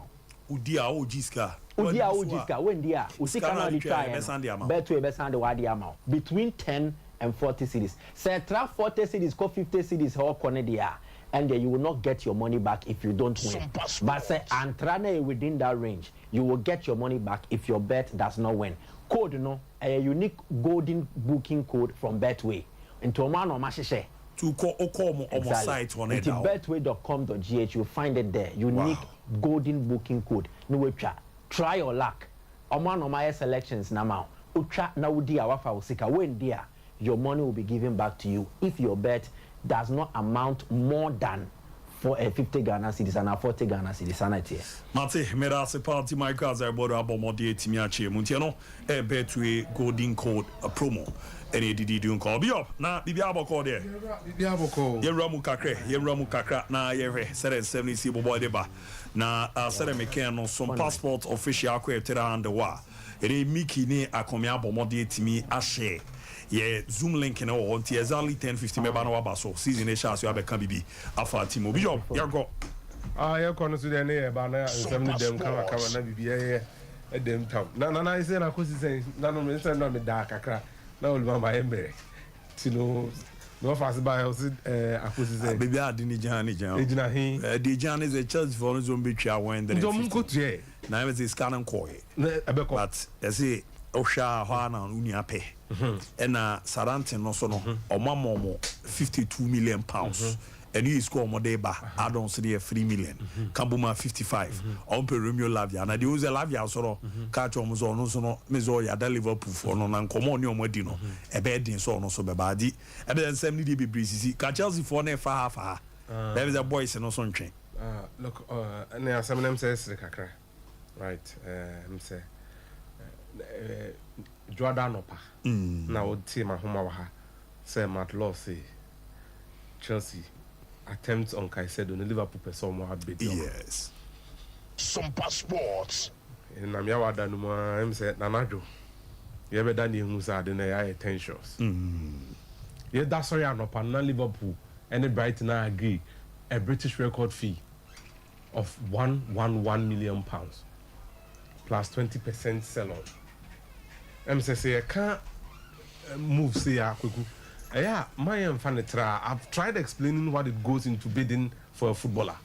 Udia Ojiska. Udia Ojiska. When dear, Usikana the try. Betway besand the wadi amount between 10 and 40 CDs. Say try 40 CDs, go 50 CDs, how Conedia. And you will not get your money back if you don't win. But say, and try within that range, you will get your money back if your bet does not win. Code, a unique golden booking code from Betway. Into a man or mashe. To call almost site on it. Betway.com.gh, you'll find it there. Unique golden booking code. No try your luck. Oman or my selections now. Utra na udia wafa usika. When dear, your money will be given back to you if your bet does not amount more than for a 50 Ghana cedis and a 40 Ghana cedis sanity. Mate, mera se party my cars are bodo abomodi etimiache muntiano e Betway golden code a promo. Any did you call be up na bibiabo call there. Bibiabo ye ramu kakra na ye 770 si boy deba na sere meken no some passport official akwa and the wa. Ere miki ne akomia abomodi etimi ashe. Yeah, Zoom link in our until exactly 10:50 meba na waba so season e sha so abeka bibi afa timo bi job ya go ya kono so de na ba na nsem ne dem kama na bibi e dem tam na say na kosi say na no me say na me da kakra na oluma ba embe tino no fast by o say akosi say bibi adi ni jan ejina hin the jan is a church for no zombi twa when there is go to na me say scan ko but I say Osha Hana Uniape. And Sarantin no so no or 52 million pounds. And you score more day back. I don't see 3 million. Kambuma 55. On Perumio Lavia. And I use a Lavia sort of catch on no so no Mizoya da Liverpool for no and come on your modino. A bed in so no so badi. And then 70 be breezy. Catch Chelsea for ne far. There is a boys and no son train. Look, and there are some says the Kakra. Right, say. Jordan Opa. Now team Mahomawaha say Matt Law say Chelsea attempts on Caicedo and Liverpool person more big. Yes. Sompa Sports. And I'm Yawada Numa, I'm saying Nanajo. You ever done the Musa, then I tensions. Yeah, that's sorry, I'm not Liverpool. And the Brighton I agree. A British record fee of £111 million plus 20% sell on. I'm saying, I can't move, say, yeah, my fan I've tried explaining what it goes into bidding for a footballer.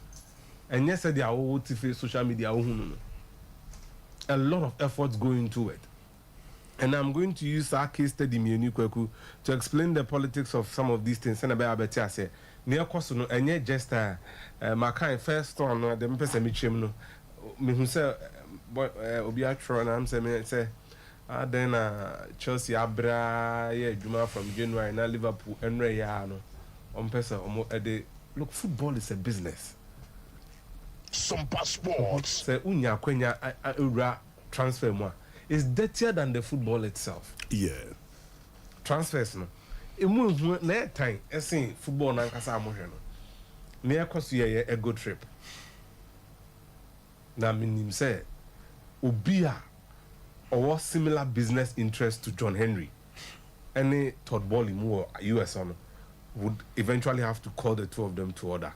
And yes, they are all social media. A lot of efforts go into it. And I'm going to use our case study to explain the politics of some of these things. And about say near Kosono and yet just my kind first on the person Michim me who say Obiatron and I'm saying say then Chelsea Abra Juma from January now Liverpool and Rayano on person look, football is a business. Sompa Sports. Say unya kwenya transfer more is dirtier than the football itself. Yeah. Transfers no. Emu na time essing football na nkasa amohwe no. Na ekoso ye a good trip. Na minim say obi a or similar business interest to John Henry. Any third ball in US on would eventually have to call the two of them to order.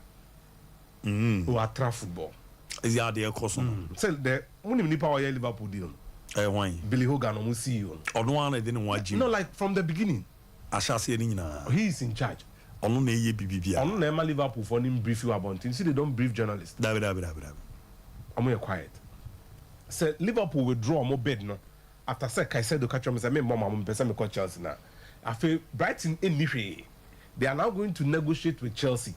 Who are trap football. Is the idea cosum? So the only nipa wa Liverpool deal. Why? Billy Hogan on CEO. On one I didn't want No, like from the beginning. I shall say he is in charge. On no BBB. On no Liverpool for him brief you about things. See, they don't brief journalists. I'm more quiet. So Liverpool withdraw more bid no. After Caicedo catch him say me mama me person me call Chelsea now. I feel Brighton anyway. They are now going to negotiate with Chelsea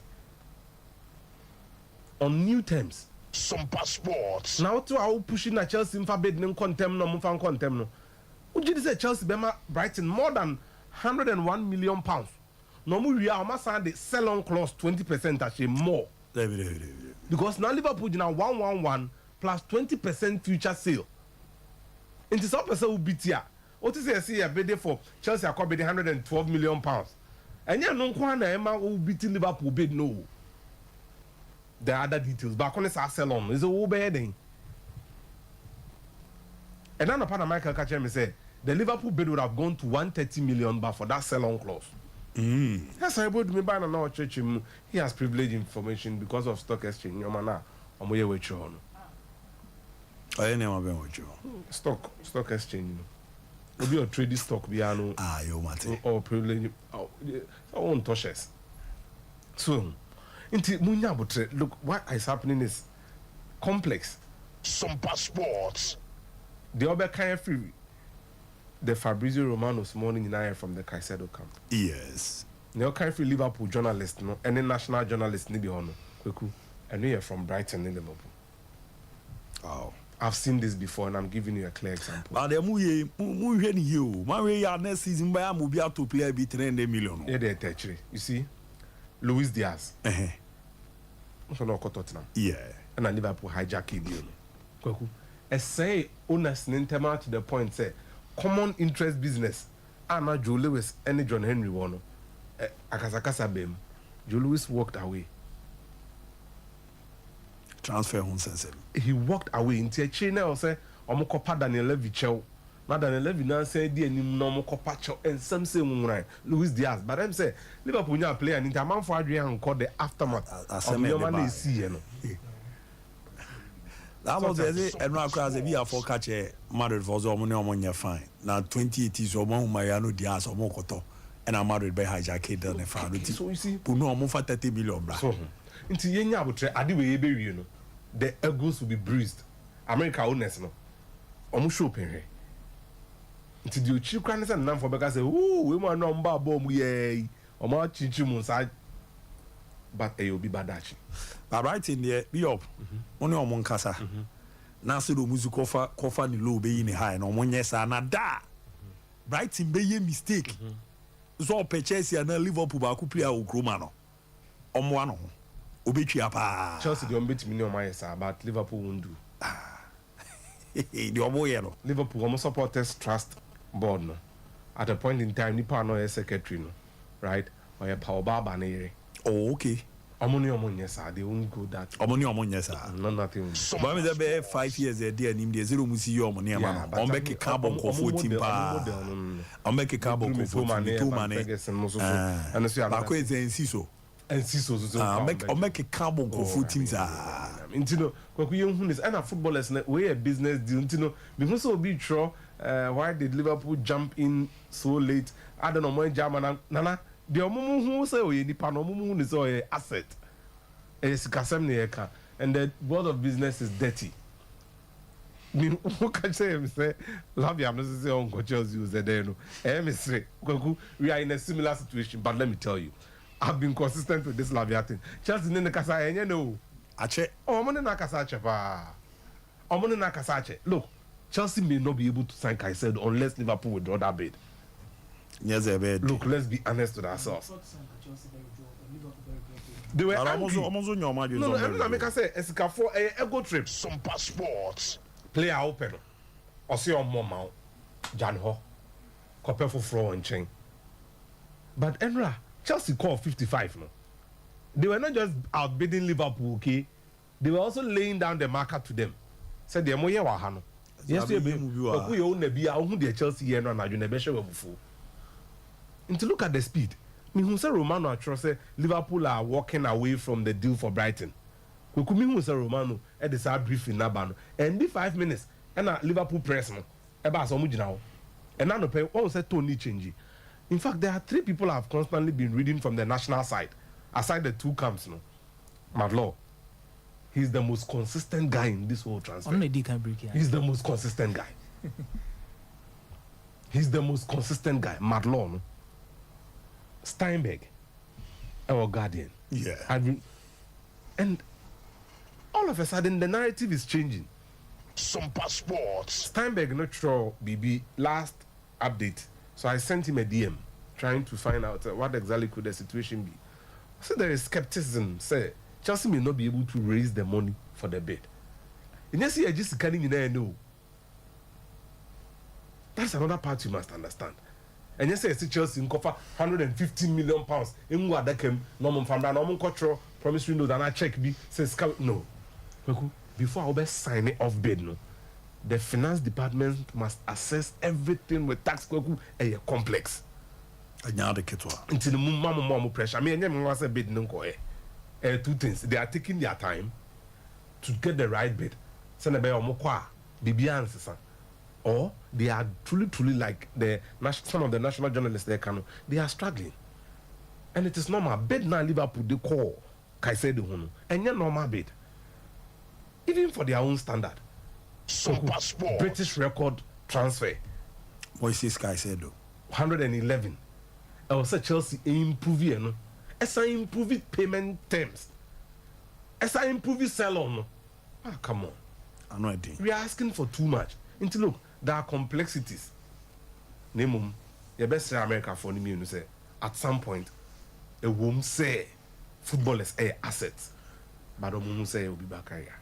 on new terms. Sompa Sports. Now to our pushing a Chelsea in bid no contem no mufan contem no. Would you say Chelsea bema Brighton more than £101 million? No more we are almost the sell on clause 20% actually more. Because now Liverpool now 111 plus 20% future sale. Into some person will beat here. What is see a bid for Chelsea are bidding £112 million. And yeah, no one Emma will beat Liverpool bid no. The other details, but on a sell on is a whole bedding. And then upon Michael Catcher me say the Liverpool bid would have gone to 130 million but for that sell on clause. Yes, I would me by now church him. He has privileged information because of stock exchange. Your man I'm way with you. I never been with you. Stock exchange. Will be a trading stock piano. You mate. Or privilege. I won't touch us. So, look, what is happening is complex. Sompa Sports. The other kind of free. The Fabrizio Romano's morning in air from the Caicedo camp. Yes. The other kind of free Liverpool journalist, no, any national journalist, need on Kweku, and we are from Brighton in Liverpool. Oh. I've seen this before, and I'm giving you a clear example. But the you, my way next season by a movie to play a bit $300 million. Yeah, they're actually. You see, Luis Diaz. Also no Tottenham. Yeah. And a Liverpool hijack deal. Kweku. I say honest Nintema to the point say common interest business. Anna Joe Lewis and John Henry Warner. Akasakasa Bem. Joe Lewis walked away. Transfer on sense. He walked away into a chain or say Omokopa Daniel Levy Chow. Now Daniel Levy now say dear no Mokopa and some say Luis Diaz. But I'm say Liverpool now play an interman for Adrian called the aftermath of your man see you know. That was it, and now cross a via for catch a married for Zomonia fine. Now 2080 so one Mariano Diaz or Mokoto, and I'm married by hijack and family. So you see, Puno Mofa 30 million. So, into Yenya would try, I do a baby, you know, the egos will be bruised. America honest, no, almost open. Into the cheap crannies and none for because, oh, we want no bomb, yea, or more chinchimun side. But it will be badachi. But right in there, be up. Only on one casa. Nasi do music kofa ni low be in high, no one yes, and da. Brighton be a mistake. So purchase and Liverpool back play a Gromano. One. Obichiapa. Chelsea don't beat me on my side, but Liverpool won't do. The Omoyano. Liverpool almost supporters trust board no. At a point in time, nipa no secretary no, right? Or a power baba ne. Oh, okay. Omoni sir, they won't go that. Omoni sir. No nothing. But me there be 5 years there nim there zero musi yo omoni ama no. Ombeke carbon ko 14 pa. Ombeke carbon ko 14 2 man. And so ba ko ezensi so. Ensiso so. Ombeke carbon ko 14 sa. Intino kwaku yehun is and footballers we a business deal intino because so be true why did Liverpool jump in so late? I don't know my German nana the omumu hu say we nipa no omumu hu say asset. Esikasem ne eka and the world of business is dirty. Me what can say Lavia I'm not say on coaches use there no. Me say kwaku we are in a similar situation but let me tell you I've been consistent with this Lavia thing. Chelsea ne kasa enye no. Ache. Omone na kasache pa. Omone na kasache. Look, Chelsea may not be able to sign Caicedo unless Liverpool withdraw that bid. Yes, bid. Look, let's be honest with ourselves. They were angry. No, I'm not make I say Esika for a go trip. Sompa Sports. Player open. Osi on Moma. Jan Ho. Copper for Fro and Chain. But Enra, Chelsea called 55 no. They were not just outbidding Liverpool, okay? They were also laying down the marker to them. Said the moye wa hano. Yesterday, oku yo na bia ohu de Chelsea here no na you never show before. And to look at the speed, me who say Romano atro say Liverpool are walking away from the deal for Brighton. Kweku me who say Romano e dey say briefing na ba no. And the 5 minutes and Liverpool press no. E ba so mu gina ho. And now no pay one say Tony change. In fact, there are 3 people I have constantly been reading from the national side. Aside the 2 camps, no, Madlaw, he's the most consistent guy in this whole transfer. He's the most consistent guy. He's the most consistent guy. Madlaw, no? Steinberg, our guardian. Yeah. And all of a sudden, the narrative is changing. Sompa Sports. Steinberg, not sure, BB, last update. So I sent him a DM trying to find out what exactly could the situation be. So there is skepticism. Say Chelsea may not be able to raise the money for the bid. And yes, you just can't even know. That's another part you must understand. And yes, I see Chelsea in cover 150 million pounds. In what that came, normal from that normal cultural promissory note and I check B says no. Before I will sign it off bid, no. The finance department must assess everything with tax a complex. Until the mama pressure. I mean, I say bid no 2 things. They are taking their time to get the right bid. Send a bay or or they are truly like some of the national journalists they are struggling. And it is normal. Bid now Liverpool they call Caicedo and your normal bid. Even for their own standard. British record transfer. What is Caicedo? 111. I was at Chelsea improving, as I improve payment terms, as I improve sell on. Ah, come on. I know it. We are asking for too much. Into look, there are complexities. Name your best America for me, you say at some point, a woman say football is a asset, but a woman say will be back here.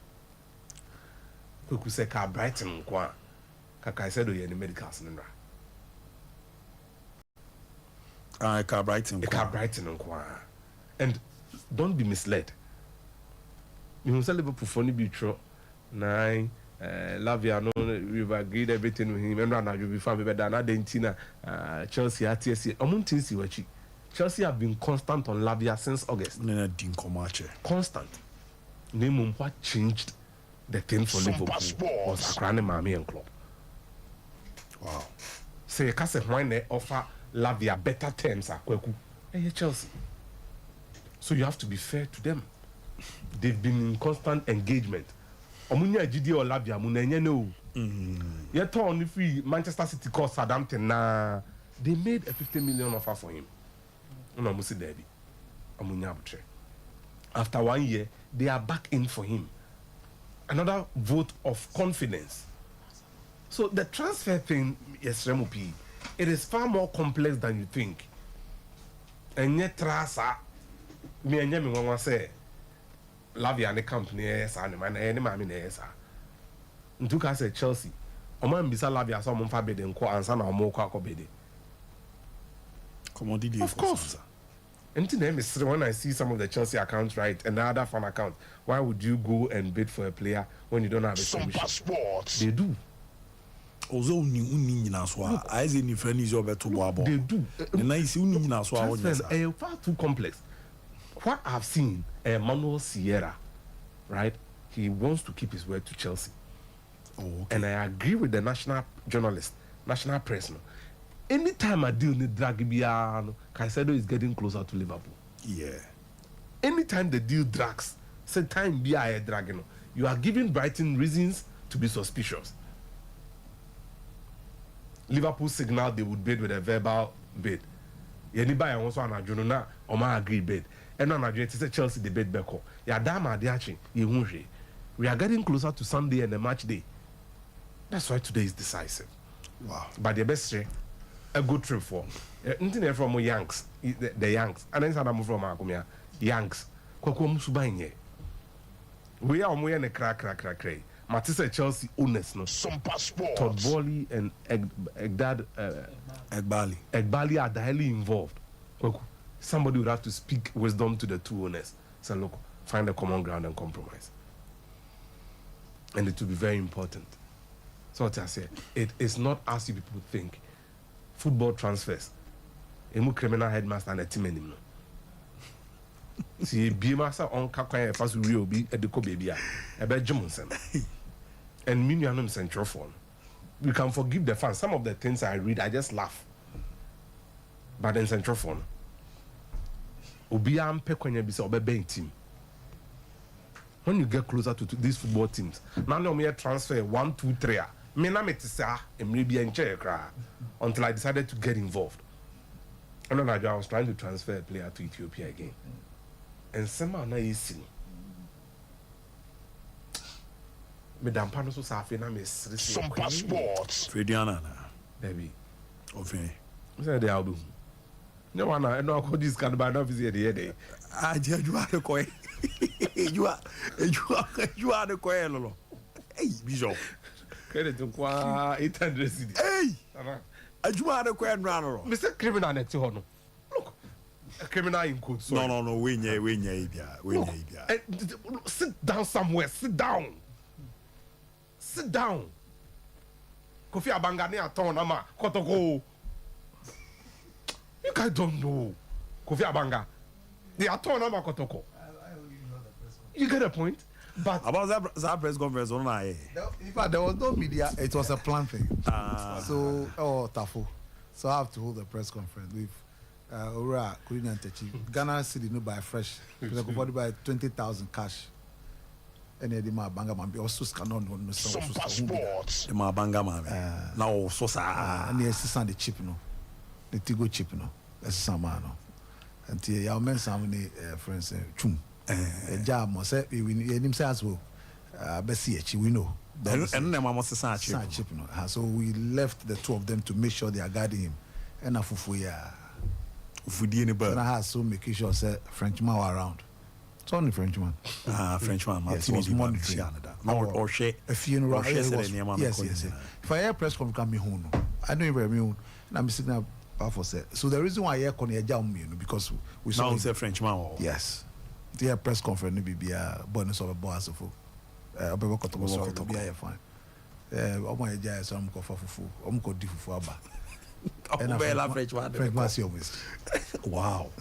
We could say Car Brighton, Caicedo, you're in the medical center. Car Brighton, and don't be misled. You must Liverpool for be true. Nine, Lavia, no, we've agreed everything with him. And now you'll be fine better than Argentina, Chelsea, TSC. Chelsea have been constant on Lavia since August. Constant. Name what changed the thing for Liverpool was Accra Mami and Club. Wow. Say, Kase, why they offer Lavia better terms at Kweku? Hey, Chelsea. So you have to be fair to them. They've been in constant engagement. Omunya GD or Lavia, Munenye no. Yet on if Manchester City called Southampton, they made a 50 million offer for him. No, Musi Debbie. Omunya Butre. After 1 year, they are back in for him. Another vote of confidence. So the transfer thing, yes, Remupi, it is far more complex than you think. And yet, Trasa, me and Yemi want to say, Lavia and the company, yes, and my name, I mean, yes, and took us at Chelsea. Oman bisa Lavia so fa bede nko ansa na omo kwa bede. Commodity. Of course. Anything when I see some of the Chelsea accounts, right, and the other fan account, why would you go and bid for a player when you don't have a solution? They do. Also, uni na so I say ni friend is over to boabo. They do. The nice uni na so far too complex. What I've seen, Manuel Sierra, right? He wants to keep his word to Chelsea. Oh, okay. And I agree with the national journalist, national press. No. Anytime I deal with Draghi, Caicedo is getting closer to Liverpool. Yeah. Anytime the deal drags, say time be a dragging, you are giving Brighton reasons to be suspicious. Liverpool signaled they would bid with a verbal bid. Anybody wants to know na or my agree bid. And on Nigeria, it's Chelsea the bid beko. Ya dama diachi, we are getting closer to Sunday and the match day. That's why today is decisive. Wow. But the best a good trip for anything from Yanks, the Yanks, and then some from Akumia, Yanks, Kokom Subanye. We are more in a crack. Matisse Chelsea owners no. Sompa Sports. Todd Bowley and Egbali are highly involved. Somebody would have to speak wisdom to the two owners. Say, look, find a common ground and compromise. And it will be very important. So what I say, it is not as you people think. Football transfers. Emu criminal headmaster and a team anymore. See, be master on Kakaya first real be at the baby. A bad Johnson. And Minianum Central Phone. We can forgive the fans. Some of the things I read, I just laugh. But in Central Phone, Obiam Pekwanya bisa obeying team. When you get closer to these football teams, now me transfer 1, 2, 3. Me na me tisa maybe in chair until I decided to get involved. And then I was trying to transfer a player to Ethiopia again. And somehow na easy. Me dampano so safi na me Sompa Sports. Frediana na. Baby. Ofe. Say the album. No one I know how this can buy no visit the day. Ah, you are the coin. You are the coin, lolo. Hey, Bishop. Credit to qua 800 cedi. Hey! You are the coin, runner. Mr. Criminal net to honor. Look, a criminal in code. No, win ye. Sit down somewhere. Sit down. Kofi Abangani aton ama kotoko. You guys don't know. Kofi Abanga. They are torn ama kotoko. You get a point? But about that press conference, in fact, there was no media. It was a planned thing. So, Tafo. So I have to hold a press conference with Ora Kulina and Techi. Ghana City no buy fresh. Because I could buy 20,000 cash. And the Mabanga man be also canon no so. Sompa Sports. The Mabanga man. Now so sa. And the assistant the chip no. The Tigo chip no. That's some man no. And the our men some friends chum. Job must say we him say as well. Besi we know. And them must say chip no. So we left the two of them to make sure they are guarding him. And afufu ya. Ufudi any bird. And I have so making sure say Frenchman were around. It's only Frenchman. Frenchman. Yes, he was monitoring. Or share a funeral. Yes. If I hear press conference, come me home. I know you very well. I'm sitting up for say. So the reason why I hear Connie Jam, because we saw. Now he's a Frenchman. Yes. The press conference will be a bonus of a boss of. Be fine. My jazz, I'm go for fufu. I'm go di fufu aba. And Frenchman see always. Wow.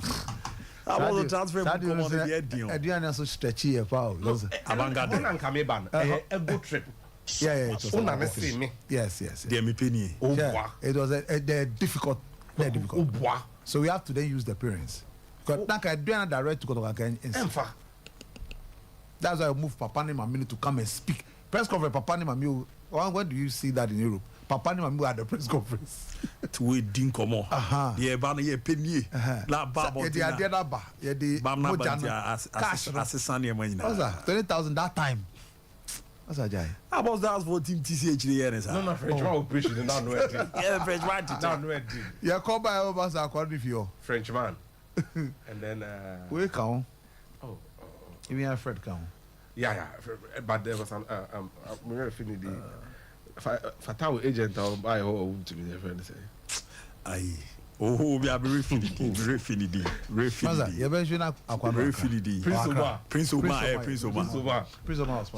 I was a transfer from the I didn't so stretchy a foul. Abanga a good trip. Yeah. Yes. It was a difficult. Very difficult. So we have to then use the parents. Because I do direct to go to that's why I moved Papa Nima to come and speak. Press conference, Papa Nima. When do you see that in Europe? Papa Nima at the press conference. To wait, Dinkomo. Yeah, Bana, yeah, Penny. La Baba, yeah, the cash. Assistant, 20,000 that time. What's that, Jai? How about that for Team TCH? No, Frenchman will preach it. Yeah, Frenchman. Yeah, call by over according to you. Frenchman. And then. We count. Even Fred count. Yeah. But there was we were feeling Fatao agent or buy or to be their friend say. Aye. Oh, we are very finity. Very finity. Very finity. You mentioned Aquaman. Very finity. Prince Omar.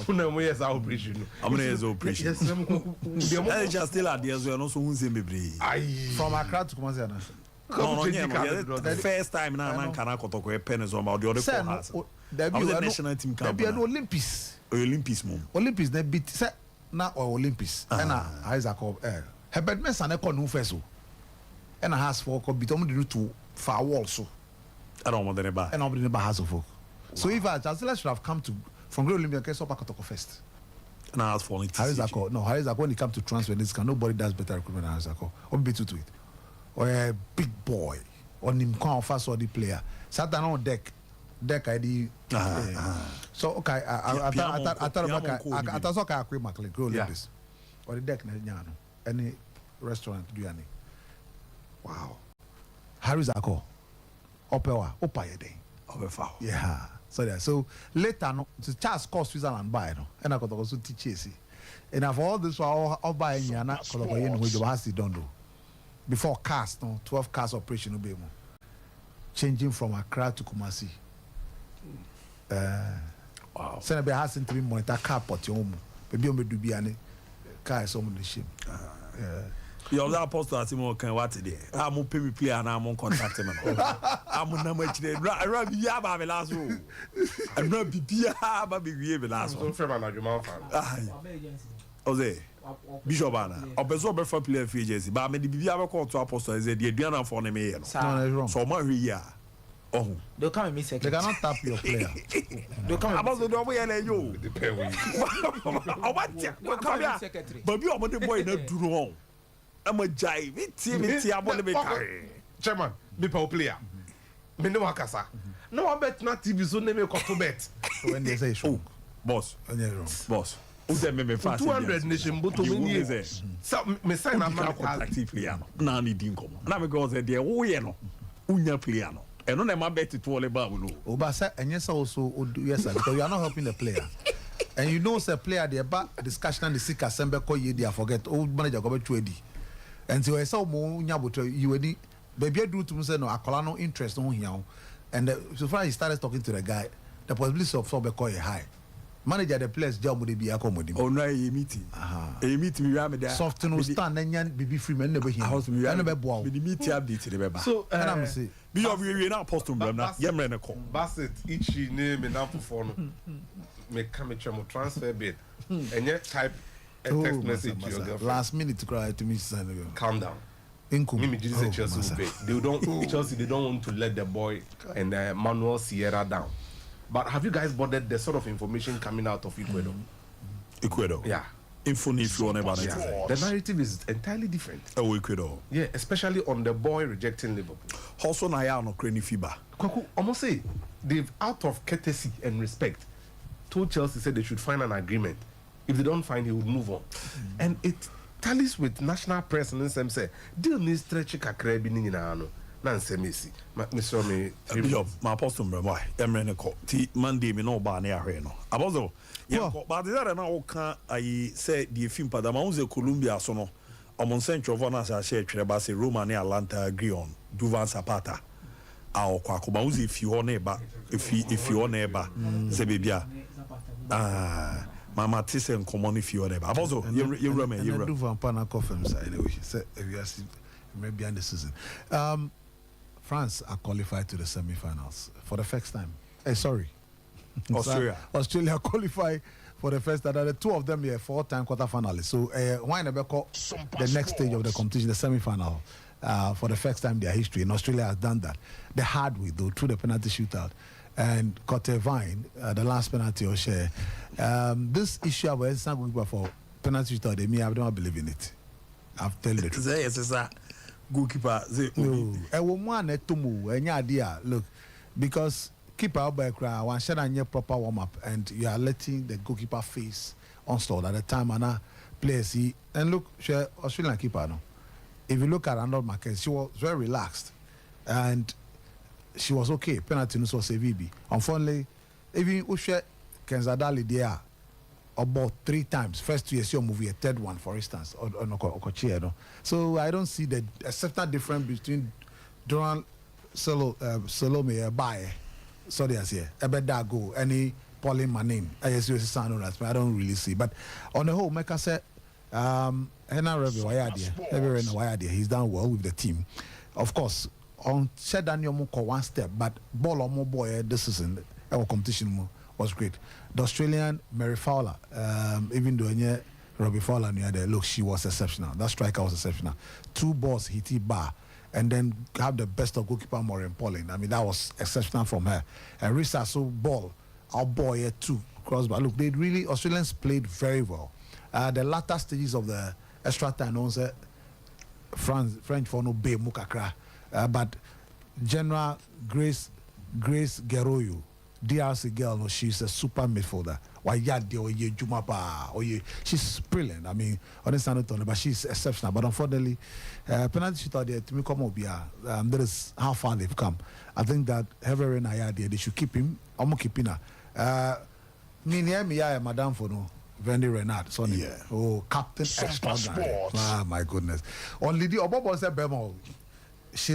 Who years operation? How many years operation? Yes, I just still at the as well. Also, who's in me? From Accra to Kumasi. No, the first time now, man cannot go to a pennies on the other four hours. There be a national team camp. There be an Olympics. Olympics, mom. Olympics, they beat now or Olympics. And Isaac, Herbert Mess and a cornu fesso. And I has for become the to far wall so. I don't want anybody. And nobody never has of folk. So if I just should have come to from Great Olympia, I Kotoko first. And I asked for it. Isaac, no, Isaac, when it comes to transfer, this can nobody does better recruitment than Isaac. Or be to it. Or a big boy. Or him come first or the player. Sat down on deck ID. So okay, I thought okay, I quit McLean, Great Olympics. Or the deck, any restaurant do any. Wow. Harry Zako. Opewa. Opayede. Opefa. Yeah. So there. So later no, to Charles call Switzerland buy no. And I could also teach you. And for all this all buy in Yana, because we has to done do. Before cars, no, 12 cars operation be more. Changing from Accra to Kumasi. Wow. Senabe has to be monitor car pot your home. Maybe on do be any car is on the ship. You're the apostle at Simon can what today. I'm on pay me play and I'm on contact him. I'm on number today. I run the Yaba last room. I'm not Bibia, be last one. Jose Bishop Anna. Obezo for player free jersey. But I made the Bibia call to apostle is the Adriana for me. So my here. Oh, they'll come and miss they cannot tap your player. They'll come about the way and you. But you are the boy not do wrong. I'm a jive. It's a Chairman, be power player. Me no wakasa. No, I bet not TV so name to bet. When they say show, boss, boss. 200 nation but to win you. So me sign a man active player. Na ni dinko. Na me go say there wo ye no. Unya player no. And no na bet to all about no. Oba and yes also yes because you are not helping the player. And you know say player the about discussion and the sick assembly call you there forget old manager go be trade. And so I saw more nyaboto you any baby do to say no akola no interest no here. And so far he started talking to the guy, the possibility of so call high. Manager the players job would be accommodate. Oh no, a meeting. A meeting we am there. Soft no stand and baby free man never here. House me never bow. We meet update the baba. So and I'm say be of we now apostle na yemre na call. Basset each name and up for no. Me come transfer bid. And yet type a text message to your girlfriend. Last minute to cry to me calm down. Mimi Chelsea they don't Chelsea they don't want to let the boy and Manuel Sierra down. But have you guys bothered the sort of information coming out of Ecuador? Ecuador? Yeah. Info if you want about it. The narrative is entirely different. Oh, Ecuador. Yeah, especially on the boy rejecting Liverpool. Also, na ya no crane fiba. Kwaku, almost say they've out of courtesy and respect told Chelsea said they should find an agreement. If they don't find, he would move on. And it tallies with national press and them say deal ni stretch kakra bi ni nyina no. Nancy Missy, Mr. Me, my apostle, boy, Emrenico, T. Monday, me no bar near Reno. Abozo, yeah, but the other now can I say the film Padamonze Columbia sono, a Monsanto of Honors, I say, Trebasi, Roma near Atlanta, agree on Duvan Zapata. Our Quacobanzi, if you are neighbor, if you are neighbor, Zebibia. Mama Tissen, common if you are neighbor. Abozo, you remember, you remember Pana Coffins anyway. Said, if you ask, maybe end the season. France are qualified to the semi-finals for the first time. Sorry. Australia qualified for the first time. The two of them are 4-time quarterfinalists. So why never call the next stage of the competition, the semi-final, for the first time in their history. And Australia has done that. The hard way, though, through the penalty shootout. And Cote Vine, the last penalty or share. This issue of going for penalty shootout, I don't believe in it. I've told you the truth. Yes, goalkeeper look, because keeper by cry one shot and proper warm up and you are letting the goalkeeper face onslaught at the time and play see and look Australian keeper no. If you look at Arnold Marquez, she was very relaxed and she was okay. Penalty no was a VB. Unfortunately, even Ushe Kenzadali there about 3 times. First 2 years, you movie a third one, for instance, or no. So I don't see the exceptional difference between Duran Salome Baye. Sorry, I say Ebedago, any Pauline Manin. I don't really see. But on the whole, Mecca said, Henna Rebe, he's done well with the team. Of course, on said Daniel Moko 1 step, but ball or more boy this season, our competition was great. The Australian Mary Fowler, even though Robbie Fowler near there, look, she was exceptional. That striker was exceptional. 2 balls hit bar, and then have the best of goalkeeper Maureen Pauline. I mean, that was exceptional from her. And Risa so ball, our boy 2 crossbar. Look, they really Australians played very well. The latter stages of the extra time, also French for no bay mukakra, but General Grace Geroyo, DRC girl, no, she's a super midfielder. She's brilliant. I mean, understand it, but she's exceptional. But unfortunately, penalty shooter there to me come up here. That is how far they've come. I think that Hevery and Ayade, they should keep him. I'm keeping her. Madame for no. Wendy Renard, Sonny. Yeah. Oh, Captain Extraordinary. Ah, my goodness. Only the Obobo said Bemo. She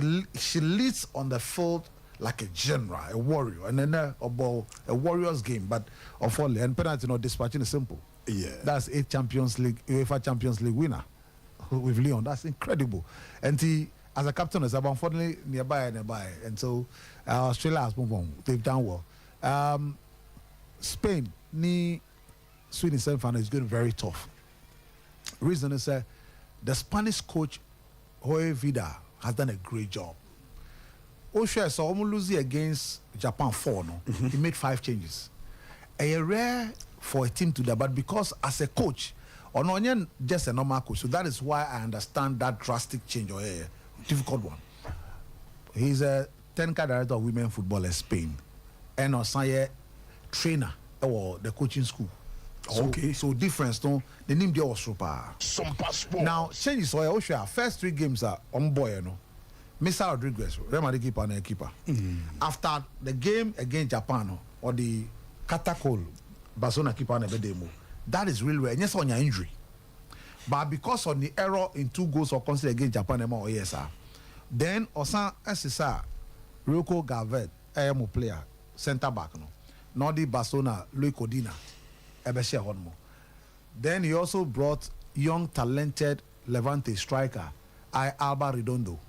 leads on the field like a general, a warrior, and then about a warrior's game. But unfortunately, and penalty not dispatching is simple. Yeah. That's 8 Champions League, UEFA Champions League winner with Leon. That's incredible. And he, as a captain, is unfortunately nearby. And so Australia has moved on. They've done well. Spain, Sweden semi-final is going very tough. Reason is the Spanish coach Jorge Vida has done a great job. Osha saw losing against Japan 4. He made 5 changes. A rare for a team to that, but because as a coach, Ononyan just a normal coach, so that is why I understand that drastic change or a difficult one. He's a technical director of women football in Spain, and also trainer or the coaching school. Okay, so difference, no. The name there was super. Sompa. Now changes so Osha first 3 games are on boy, no. Mr. Rodriguez, Real keeper and keeper. After the game against Japan or the Catacol Barcelona keeper and demo, that is really well. Yes, on your injury, but because of the error in 2 goals or considered against Japan, or yes, sir. Then Osan SSR Rocco Gavet, AMO player, centre back, no. Not the Barcelona Louis Codina. Then he also brought young talented Levante striker Alba Redondo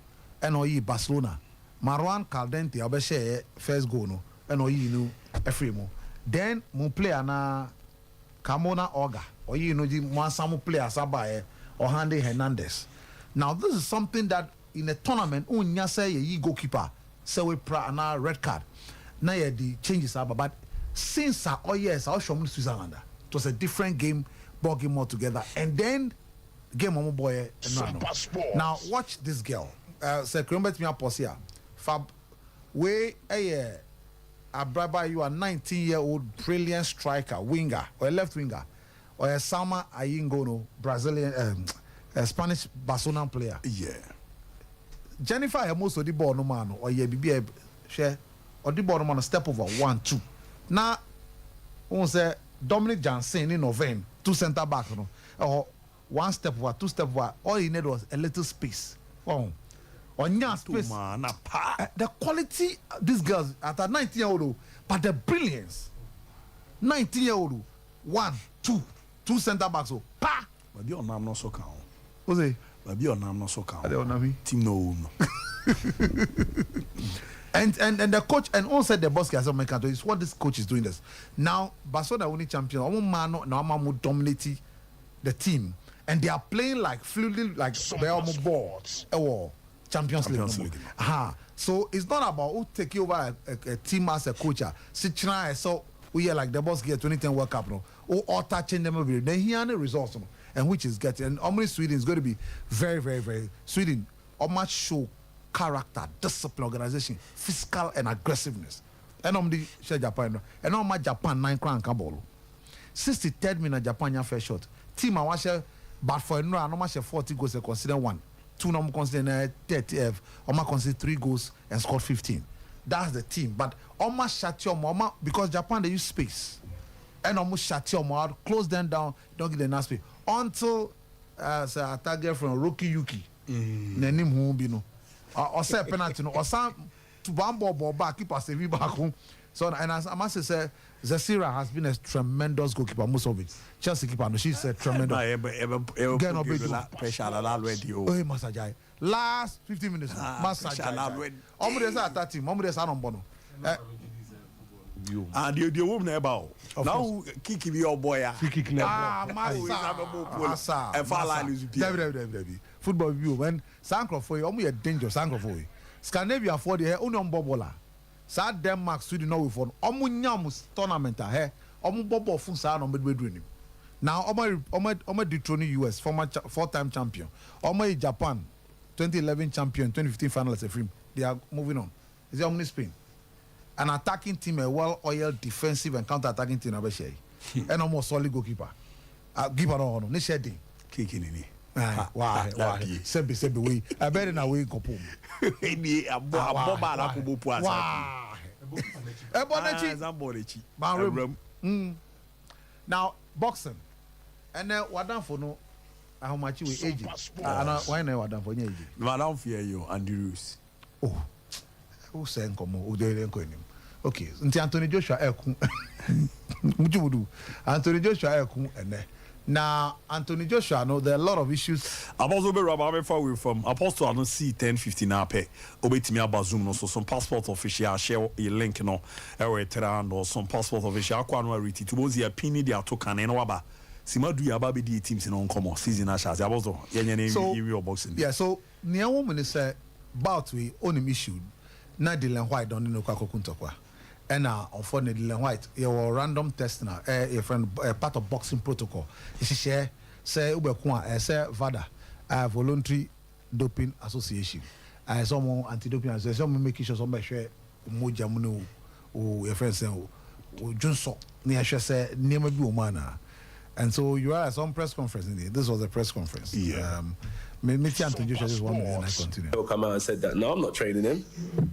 and Barcelona Marwan Caldente Abeshe first goal no and Efremo. Then mo player na Camona Oga or the one some player Sabaye or Handy Hernandez. Now this is something that in a tournament unya say ye goalkeeper say we na red card. Now the changes are but since I'll show Switzerland. It was a different game, ball game altogether. And then, game on boy. Now, watch this girl. Say, remember me up here. Fab, we you are 19-year-old brilliant striker, winger, or a left winger, or a Sama Ayingono, Brazilian, Spanish Barcelona player. Yeah. Jennifer, most of the ball no man, or ye be share, or the ball no man step over 1, 2. Now, on say. Dominic Jansen in November, 2 centre back, or 1 step over, 2 step over. All he needed was a little space. On your space, the quality these girls at a 19-year-old, but the brilliance. 19-year-old, 1, 2 centre backs. So, pa. But you're not so calm. What's it? But you're not so calm. I don't know me. Team no. And the coach and also the boss guys is what this coach is doing this. Now Barcelona winning champion, now dominating the team. And they are playing like fluidly like Bayern ball or Champions League. So it's not about who take over a team as a coach. So we are like the boss get 2010 World Cup or alter change them over. Then he had the results and which is getting and only Sweden is going to be very, very, very Sweden much show character, discipline, organization, fiscal and aggressiveness. And the Japan and my Japan 9 crown ball. 63rd minute Japan your first shot. Team I watch but for no much 40 goals they consider 1. 2 no consider 30 F. Oma consider 3 goals and scored 15. That's the team. But Oma shut your mama because Japan they use space. and almost shut your mouth, close them down, don't get the nasty until say attack girl from Rocky Yuki. Nenim who be no. Or say penalty no or some to ball back keep us back home. So and as I must say Zasira has been a tremendous goalkeeper most of it. Chelsea keeper no she's a tremendous. Pressure already. Oh Masajai. Last 15 minutes. Masajai. Omo dey attack team. Omo dey say on bono. And the woman about now kick your boy. Kick massa. Football view when Sankro for you, almost dangerous Sankro for you. Scandinavia for the hair, only on Bobola. Sad Denmark, Sweden, no for Omunyam tournament. Here, Bobo Funsa on bedroom. Now, Omo detroning US, former 4-time champion. Omo Japan, 2011 champion, 2015 finalist. They are moving on. Is it Omni Spain? An attacking team, a well-oiled defensive and counter-attacking team. And almost solid goalkeeper. Give it on. No shedding. Kicking in it. Why? Sebi we. I bet in a way couple. Now boxing. And then what done for no? How much we age? Why not what done for age? Madam fear you and the rules. Oh, who saying come? Who they ain't going? Okay, until Anthony Joshua Ekun. What you do? Anthony Joshua Ekun and now Anthony Joshua, no, there are a lot of issues. I'm also be Rabbi far away from Apostle. I don't see 10-15 now. Pay obey me about Zoom. No, so some passport official share a link. No, or some passport official. Aquano reti to both the opinion they are talking and waba. Sima do ya baby the teams in on common season as I was so boxing. Yeah, so near woman is about we only issued. Na Dylan White don't know Kwakuntakwa. And now, unfortunately, Dylan White, your random test now, a friend, part of boxing protocol. She share, say, Ubekwa, say, VADA, voluntary doping association. Some anti-doping association, some making sure some share Mojamuno, or your friend say, Junso, near say, name of Umana. And so you are at some press conference. This was a press conference. Yeah. Mitty Anthony Joshua just 1 minute and I continue. He'll come out and said that, no, I'm not training him.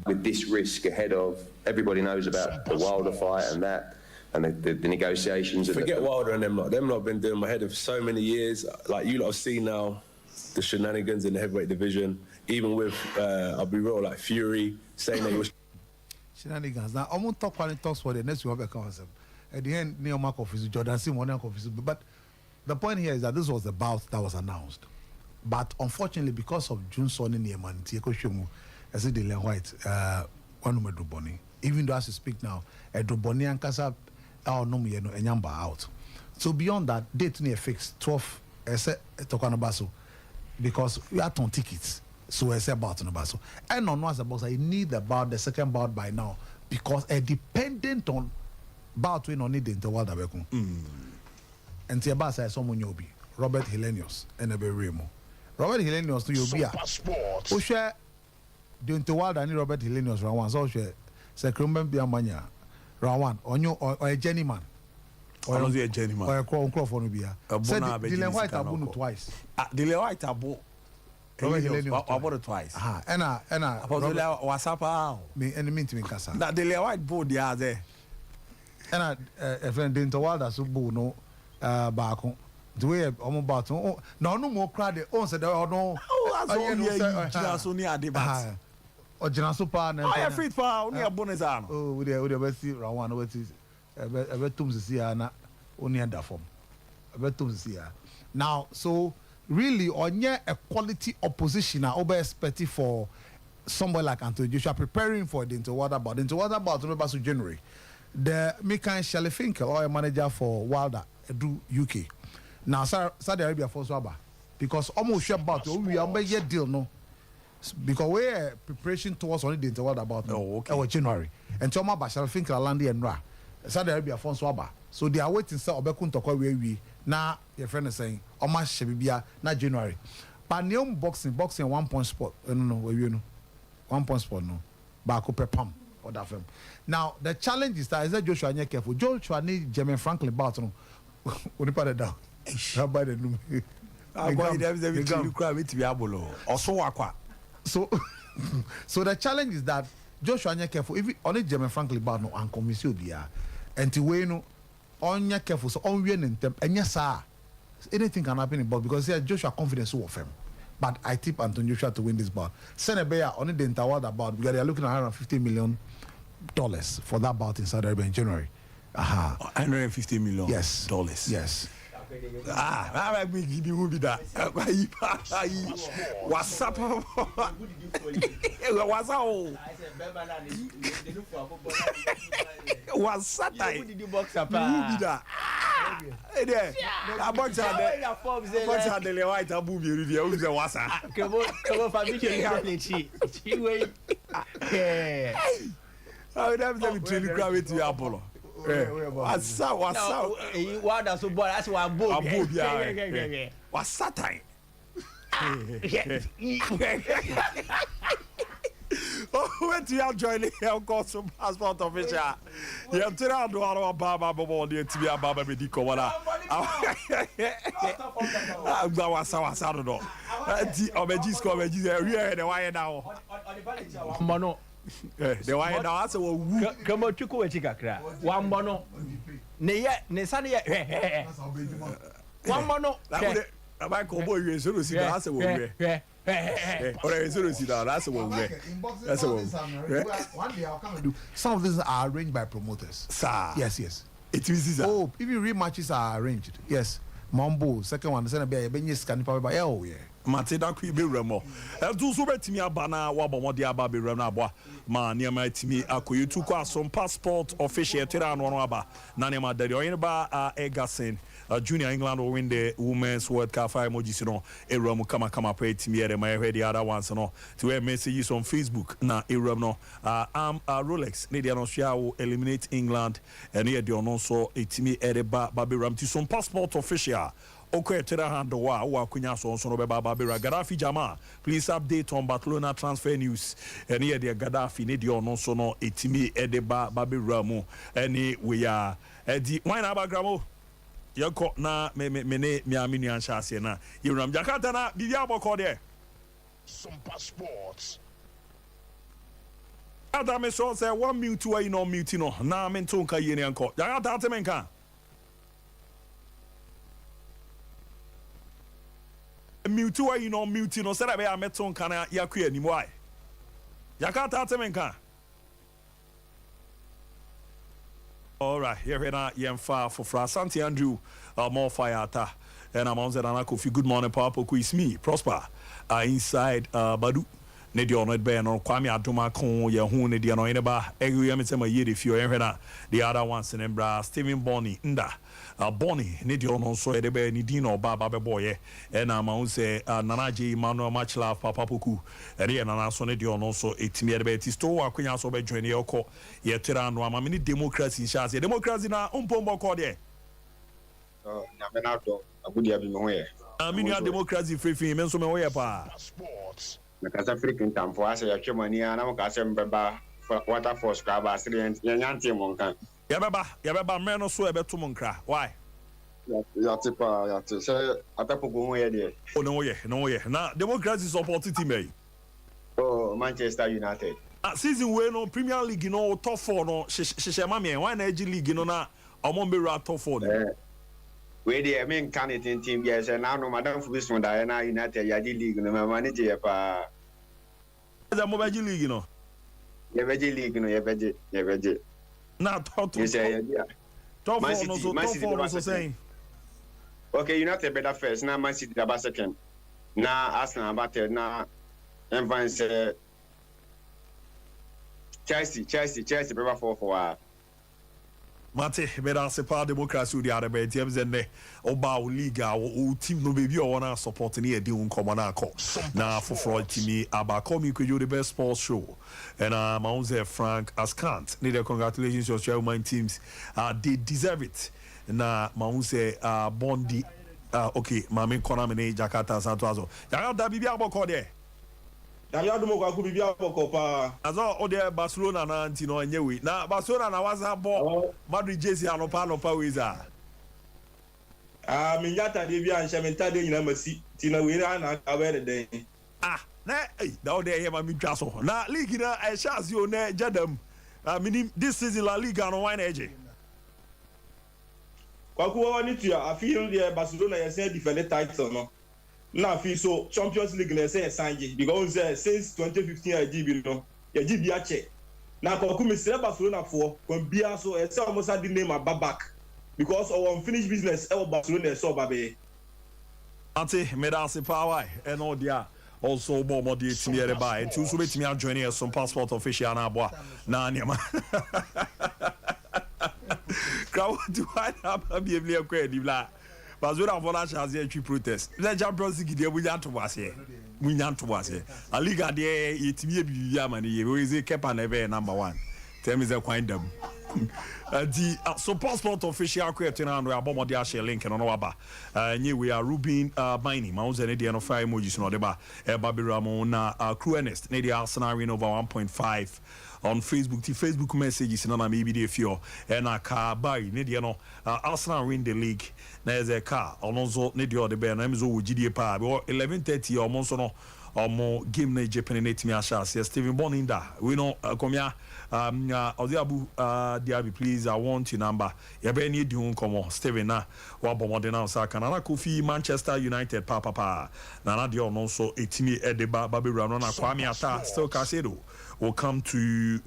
With this risk ahead of, everybody knows about the Wilder fight and that, and the negotiations. Forget Wilder and them lot. Them lot been doing my head of so many years. Like you lot have seen now, the shenanigans in the heavyweight division, even with, I'll be real, like Fury, saying that he was... Shenanigans. Now, I'm going to talk quality talks for the next week. At the end, Neil Mark office, Jordan Simon office. But the point here is that this was the bout that was announced. But unfortunately, because of June Sonny Nieman, Tieko Shomu, I said Dylan White, one of Druboni. Even though as we speak now, Druboni and Casa are no me and Yamba out. So beyond that, date near fixed 12 Tokanabaso, because we are on tickets. So I say about Nabaso. And on what's about I need about the second bout by now because a dependent on bout we no need the world of and Tiabasa someone you'll be Robert Hellenius and a Remo. Robert Hellenius to you be a share the interworld and Robert Hellenius round one. So share Sacrament be a mania round one on you or a journeyman. Or a journeyman. Or a Crawford be a Dylan White Abu twice. Dylan White Abu. Robert Hellenius I bought it twice. And I what's up? Me and me to me casa. That Dylan White board they are there. And a friend in the world as a boo no back home. The way I'm about to no more crowd. Oh, said, oh, no. Oh, that's only a debate. Or General Super. I free for only a bonus arm. Oh, with the best round one, what is a bet to see only under form. A bet to see now. So, really, on a quality opposition, I over expecting for somebody like Anthony Joshua preparing for the interwater bout. The interwater bout to remember to January. The Mikan Shelley Finkel, or a manager for Wilder, do UK. Now, Saudi Arabia for Swaba. Because almost sure about we are making deal, no? Because we're preparation towards only the interwater about January. And Choma Bashar Finkel, Landi and Ra. Saudi Arabia for Swaba. So they are waiting, sir, Obekun to call we. Now, your friend is saying, Oma Shebibia, not January. But Neom boxing 1 point sport. No, where you know. 1 point sport, no. Bako per pam. Or that film. Now, the challenge is that Joshua need careful. Joshua need Jermaine Franklin Barton. When you put it down. How about it? So the challenge is that Joshua need careful. If only Jermaine Franklin Barton and Commission be and to win on your careful so on winning them and yes sir anything can happen in box because yeah Joshua confidence of him. But I tip Anthony Joshua to win this bout. Senegal only the entire bout because they are looking at $150 million for that bout in Saudi Arabia in January. $150 million. Yes. Dollars. Yes. I will give you that. What's up? What's up? What's up? Who did you box up? Who did that? Hey there. I box out there. Box out there. White abu be review. Who's the what's up? Come on, Fabian Carnage. She wait. Yeah. I would have to train crowd to Apollo. What's up? What's up? What does so boy? That's why I'm both. What's that time? When you are joining your course of passport official, you have to know how Baba Bobo, the TV Baba Medico. Was I don't know. Mono. The wire now answer will come on to Kuachikakra. One mono. Ne Sunny. One mono. I might go boy, you should see the answer. Or I should see that. That's what we're. That's what one day I'll come and do. Some of these are arranged by promoters. Sir. Yes. It is. Oh, even rematches are arranged. Yes. Mambo, second one, the second be a Benny scan by oh, yeah. Mateda kwi be remo do so betimi abana wa bomode aba be remo abo ma ne ma timi akoyi tu kwa som passport official tira no aba na ne ma dade oyin ba Egerson junior England will win the women's world cup emojis no eram kama pa timi ere ma hwe the other ones no to we messages on Facebook na eram no Rolex ne dia no share will eliminate England and here the no so etimi ere ba be ram ti som passport official. Okay, Kunya so Baba Gaddafi Jama. Please update on Barcelona transfer news. And here the Gaddafi need your no so no etimi edeba Babi Ramu. Any we are Eddie wine abagramo. Yako na me amini anshase na. Yiram Jakarta na bibia boko there. Sompa Sports. Adam so say 1 mute to you no mute no. Na mento nka yeni anko. Jakarta temenka. Mute why you know mute no said I met on kana yaku ani why Yakata temenka. All right, here na yemfa for Santi Andrew more fire ata and I'm on that Kofi. Good morning papa is me Prosper inside Badu ne di ono be no Kwame Adoma kon ye hu ne di no ine ba egu yem tema ye de fio here na the other ones in Bra Stephen Bonnie nda Bonnie ne di ono so e be ni di no baba be boye and am on say Nanaje Emmanuel much love papa poku e dey na so ne di ono so etimi e be ti sto akwanya so be join ye okọ ye tira no ama me democracy chance democracy na umpombo ko de na me na do agudi abi me ho ye aminu democracy free me so me ho ye pa because African time for us ya chemani na mo ka se mbeba water force ka ba sire yanyanti mo nkan ya beba me no so e beto mo nkra why ya te se atapo go ho ye de oh no ye na democracy support team eh oh Manchester United season we no Premier League no top 4 no sheshe ma me why na G League no na omo be ra top 4 no we dey mean can it in team yes na no madam fu biso da na United ya G League no me manage ye pa the mobile league no ye beje na top you say top 4 no so saying okay United better first na Man City about second na Arsenal about third na Evans Chelsea better for Mate, better se pa democracy di arabe team zenne oba o league o team no baby o wana support ni e di unkomo na akọ na for team abako mi kwejo the best sports show and Maunze Frank Askant need congratulations your chairman teams they deserve it na Maunze Bondi okay mami kona me Jakarta Santoazo Jakarta bibi abako there Dalia do mo kwa ku bibi aboko pa azo o de Barcelona na ntino anyewe na Barcelona na wasa bo Madrid jersey anopa wiza minyata de bia nhyementa de nyina masi ti na we na awere den na da o de here ma mi twa so na league na e chance yo na jadam this season La Liga no wine eje kwaku wani to I feel the Barcelona you say defend title no na feel so Champions League na say sanje because since 2015 I give you know ya give ya check na kwaku me say Barcelona for kon bia so e say almost had the name back because our unfinished business e Barcelona so babe ante medasi power and all dia also more the team here by and two so bet me joining us some passport official na boa na niam crowd do I have be able to credit bla but we don't follow chance here protest the Champions League dey we to was here a liga there it me be ya man we say keep an ever number 1 tell me the coin them the so passport official creating and we are bomb the share link no aba we are Ruben Bini mounts and the no fire emojis no deba Babiramo na crew Ernest na the Arsenal win over 1.5 on Facebook. The Facebook messages na maybe the few and a car buy ne the no Arsenal win the league na as a car alonso ne the other ben amzo GDA pa 11:30 almost no more game na Japan na team asha Steven Boninda we know komia Oziabu Diaby please I want your number ya be ni di unkomo Steven na wa bomode na saka na Kofi Manchester United papa na de ono so etimi edeba babewura no na Kwame Ata still Casedo will come to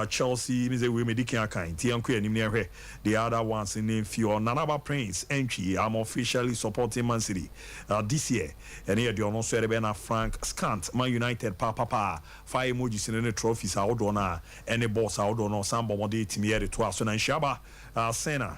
Chelsea means we medical kind Tianku anim near the other ones in name few Nanaba Prince entry I'm officially supporting Man City this year and here the ono so ebe na Frank Scant Man United papa fire emojis in the trophies out on any boss out on some bomode etimi here to aso na Shaba Sena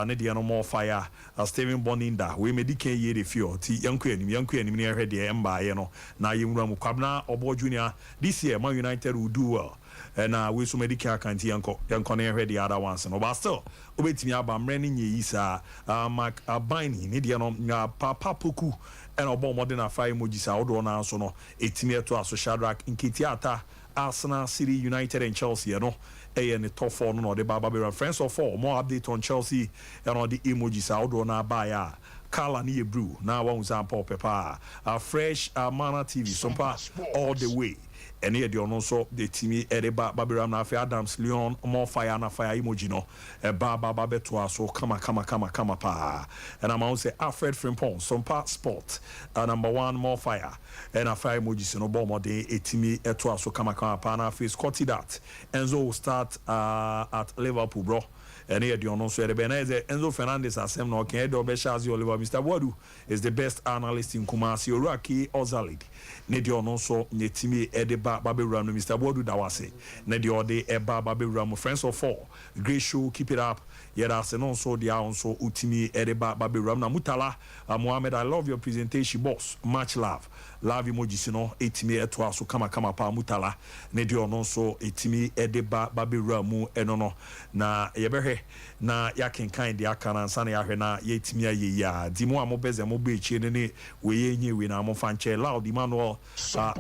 ne de no more fire Steven Boninda we medical ye the few ti yanku anim near the emba ye no na yimura mu kwabna Obo Junior this year Man United will do well and we so medical can't yanko near the other ones no but still obetimi aba mreni nye isa Mark Bini ne de no papa poku and Obo modern fire emojis out on so no etimi to aso Shadrack Nketiata Arsenal, City, United and Chelsea, you know, and the top 4 no the Baba friends of 4 more update on Chelsea and all the emojis out on our buyer. Carla ni brew now one example pepper fresh Mana TV Sompa all the way and here the also the team Edeba Babiram na Adams Leon more fire na fire emoji no Baba beto so kama pa and I'm also Alfred Frimpong Sompa Sport number 1 more fire and a fire emoji no bomb de etimi eto so kama pa na face Scotty that Enzo will start at Liverpool bro. And here the so Enzo Fernandez asem no can do Beshazi Oliver Mr. Wadu is the best analyst in Kumasi Oraki Ozalid. Ne the so netimi edeba Babiram Mr. Wadu dawase. Ne the ode eba Babiram friends of 4. Great show, keep it up. Yeda se non so dia also utimi edeba Babiram na Mutala Mohammed I love your presentation boss. Much love. Love emojis no etimi etwa so kama pa Mutala. Ne the so etimi edeba Babiram enono na yebere na yakenkan de aka na nsa na yahwe na yetimi aye ya di mo amobeze mo be chi ne we yenye we na mo fanche loud Emmanuel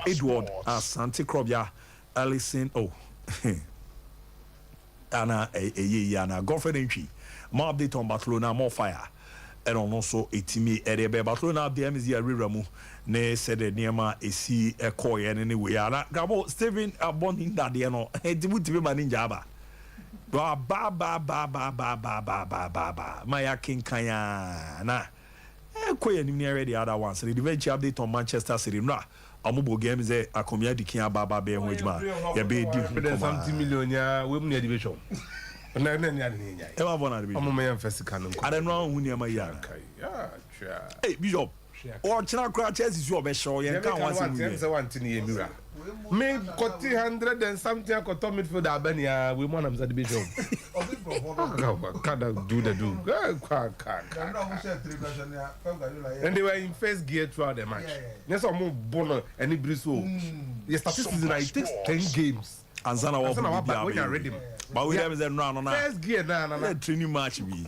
Edward Asante Krobia Alison ana ya na girlfriend entry more update on Barcelona more fire and also etimi erebe Barcelona update is here reramu ne said niema esi ekoye anyway ana gabo Steven Boninda de no edibuti be maninja aba ba Maya King Kanya na koye ni near the other ones the eventual update on Manchester City na amubo game ze akomia dikin baba be ho ejuma ya be di 70 million ya we mu ne division na na ni ade nyai e ma bona division omo me yamfasi kanu I don't know hu ni ma ya hey bishop or china cra Chelsea so be show yen kan wan say one thing ye mira me got 100 and something I got midfield Albania we want am the bishop can't do the do and they were in first gear throughout the match yes more bono any briso the statistics it takes 10 games and Zana we can read him but we have them run on first gear na training match be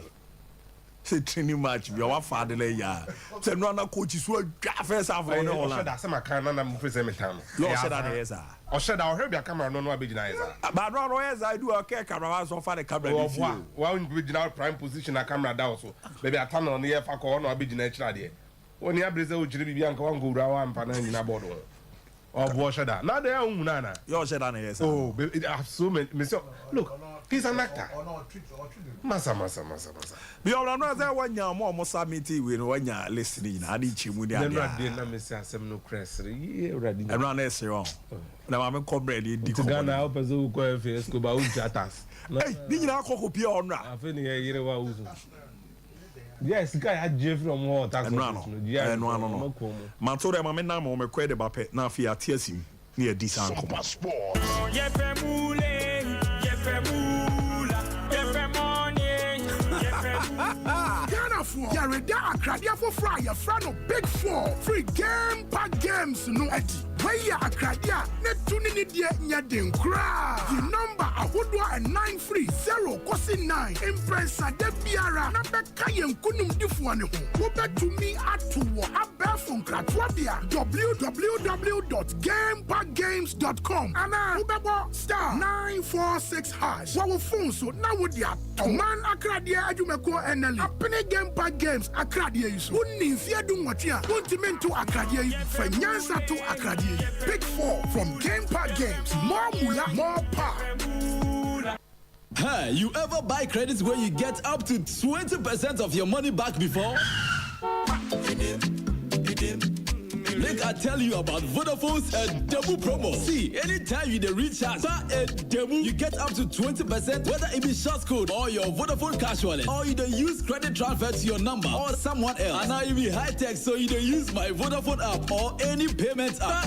say training match be our father le ya say no na coach so first half on all that say can na mo present me time you said that yes o said I heard your camera no abegina yes but no yes I do okay camera so far the camera dey feel why we begin out prime position na camera down so baby I turn on here fa ko no abegina ekira de oni abreze o jire bibia nka wan go wura wa mpa na nyina board o bo said that na dey hu na you said that yes oh baby I have so many look He's an actor. Masa. Be all no say one ya mo submit we no one ya listening adi chimu dia. Then right there na me say asem no crest. Already. And run ese wrong. Na ma come ready di ko. Ghana help us go FS ko ba u chatas. Hey, ni nyina akoko pia onra. Afi ni yere wa uzu. Yes, guy had Jeff from what tax. No. Man told them I'm na mo me kwede ba pe na afi atiasim ni edi san ko. Ghana Yareda Akradia for fry your friend of Big Four free game pack games no Eddie. Where ya Akradia net tuning dia nyadin kra. The number ahodwa and 930 kosi 9 impressa de biara na beka yen kunum difuane ho. Wo betu mi atuwo abe fun kratwadia www.gamepackgames.com ana ubebo *946#. Wo phone so na wo dia man Akradia adwumeko eneli apene game pack games Akradia iso. Wonni fie du nwatia wontimento Akradia yi fanyansa to Akradia. Big Four from Game Pack Games. More moolah, more power. Hey, you ever buy credits where you get up to 20% of your money back before? Make I tell you about Vodafone's demo promo. See, anytime you recharge a demo, you get up to 20%, whether it be short code or your Vodafone cash wallet, or you don't use credit transfer to your number or someone else. And now you be high tech, so you don't use my Vodafone app or any payment app.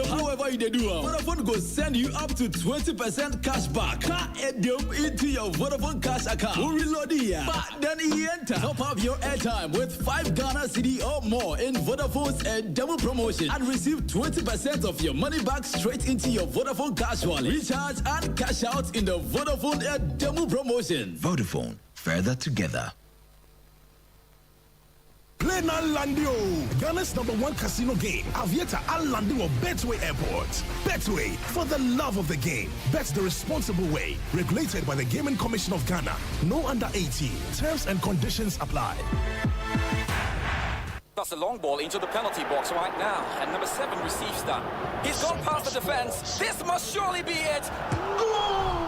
However you do, Vodafone go send you up to 20% cash back into your Vodafone cash account. Who reload the app? But then he enter. Top up your airtime with 5 Ghana cedi or more in Vodafone's demo promotion and receive 20% of your money back straight into your Vodafone cash wallet. Recharge and cash out in the Vodafone demo promotion. Vodafone, further together. Play now Landio, Ghana's #1 casino game. Aviator Al Landio of Betway Airport. Betway, for the love of the game. Bet the responsible way. Regulated by the Gaming Commission of Ghana. No under 18. Terms and conditions apply. That's a long ball into the penalty box right now, and number 7 receives that. He's gone past the defense. This must surely be it. Goal!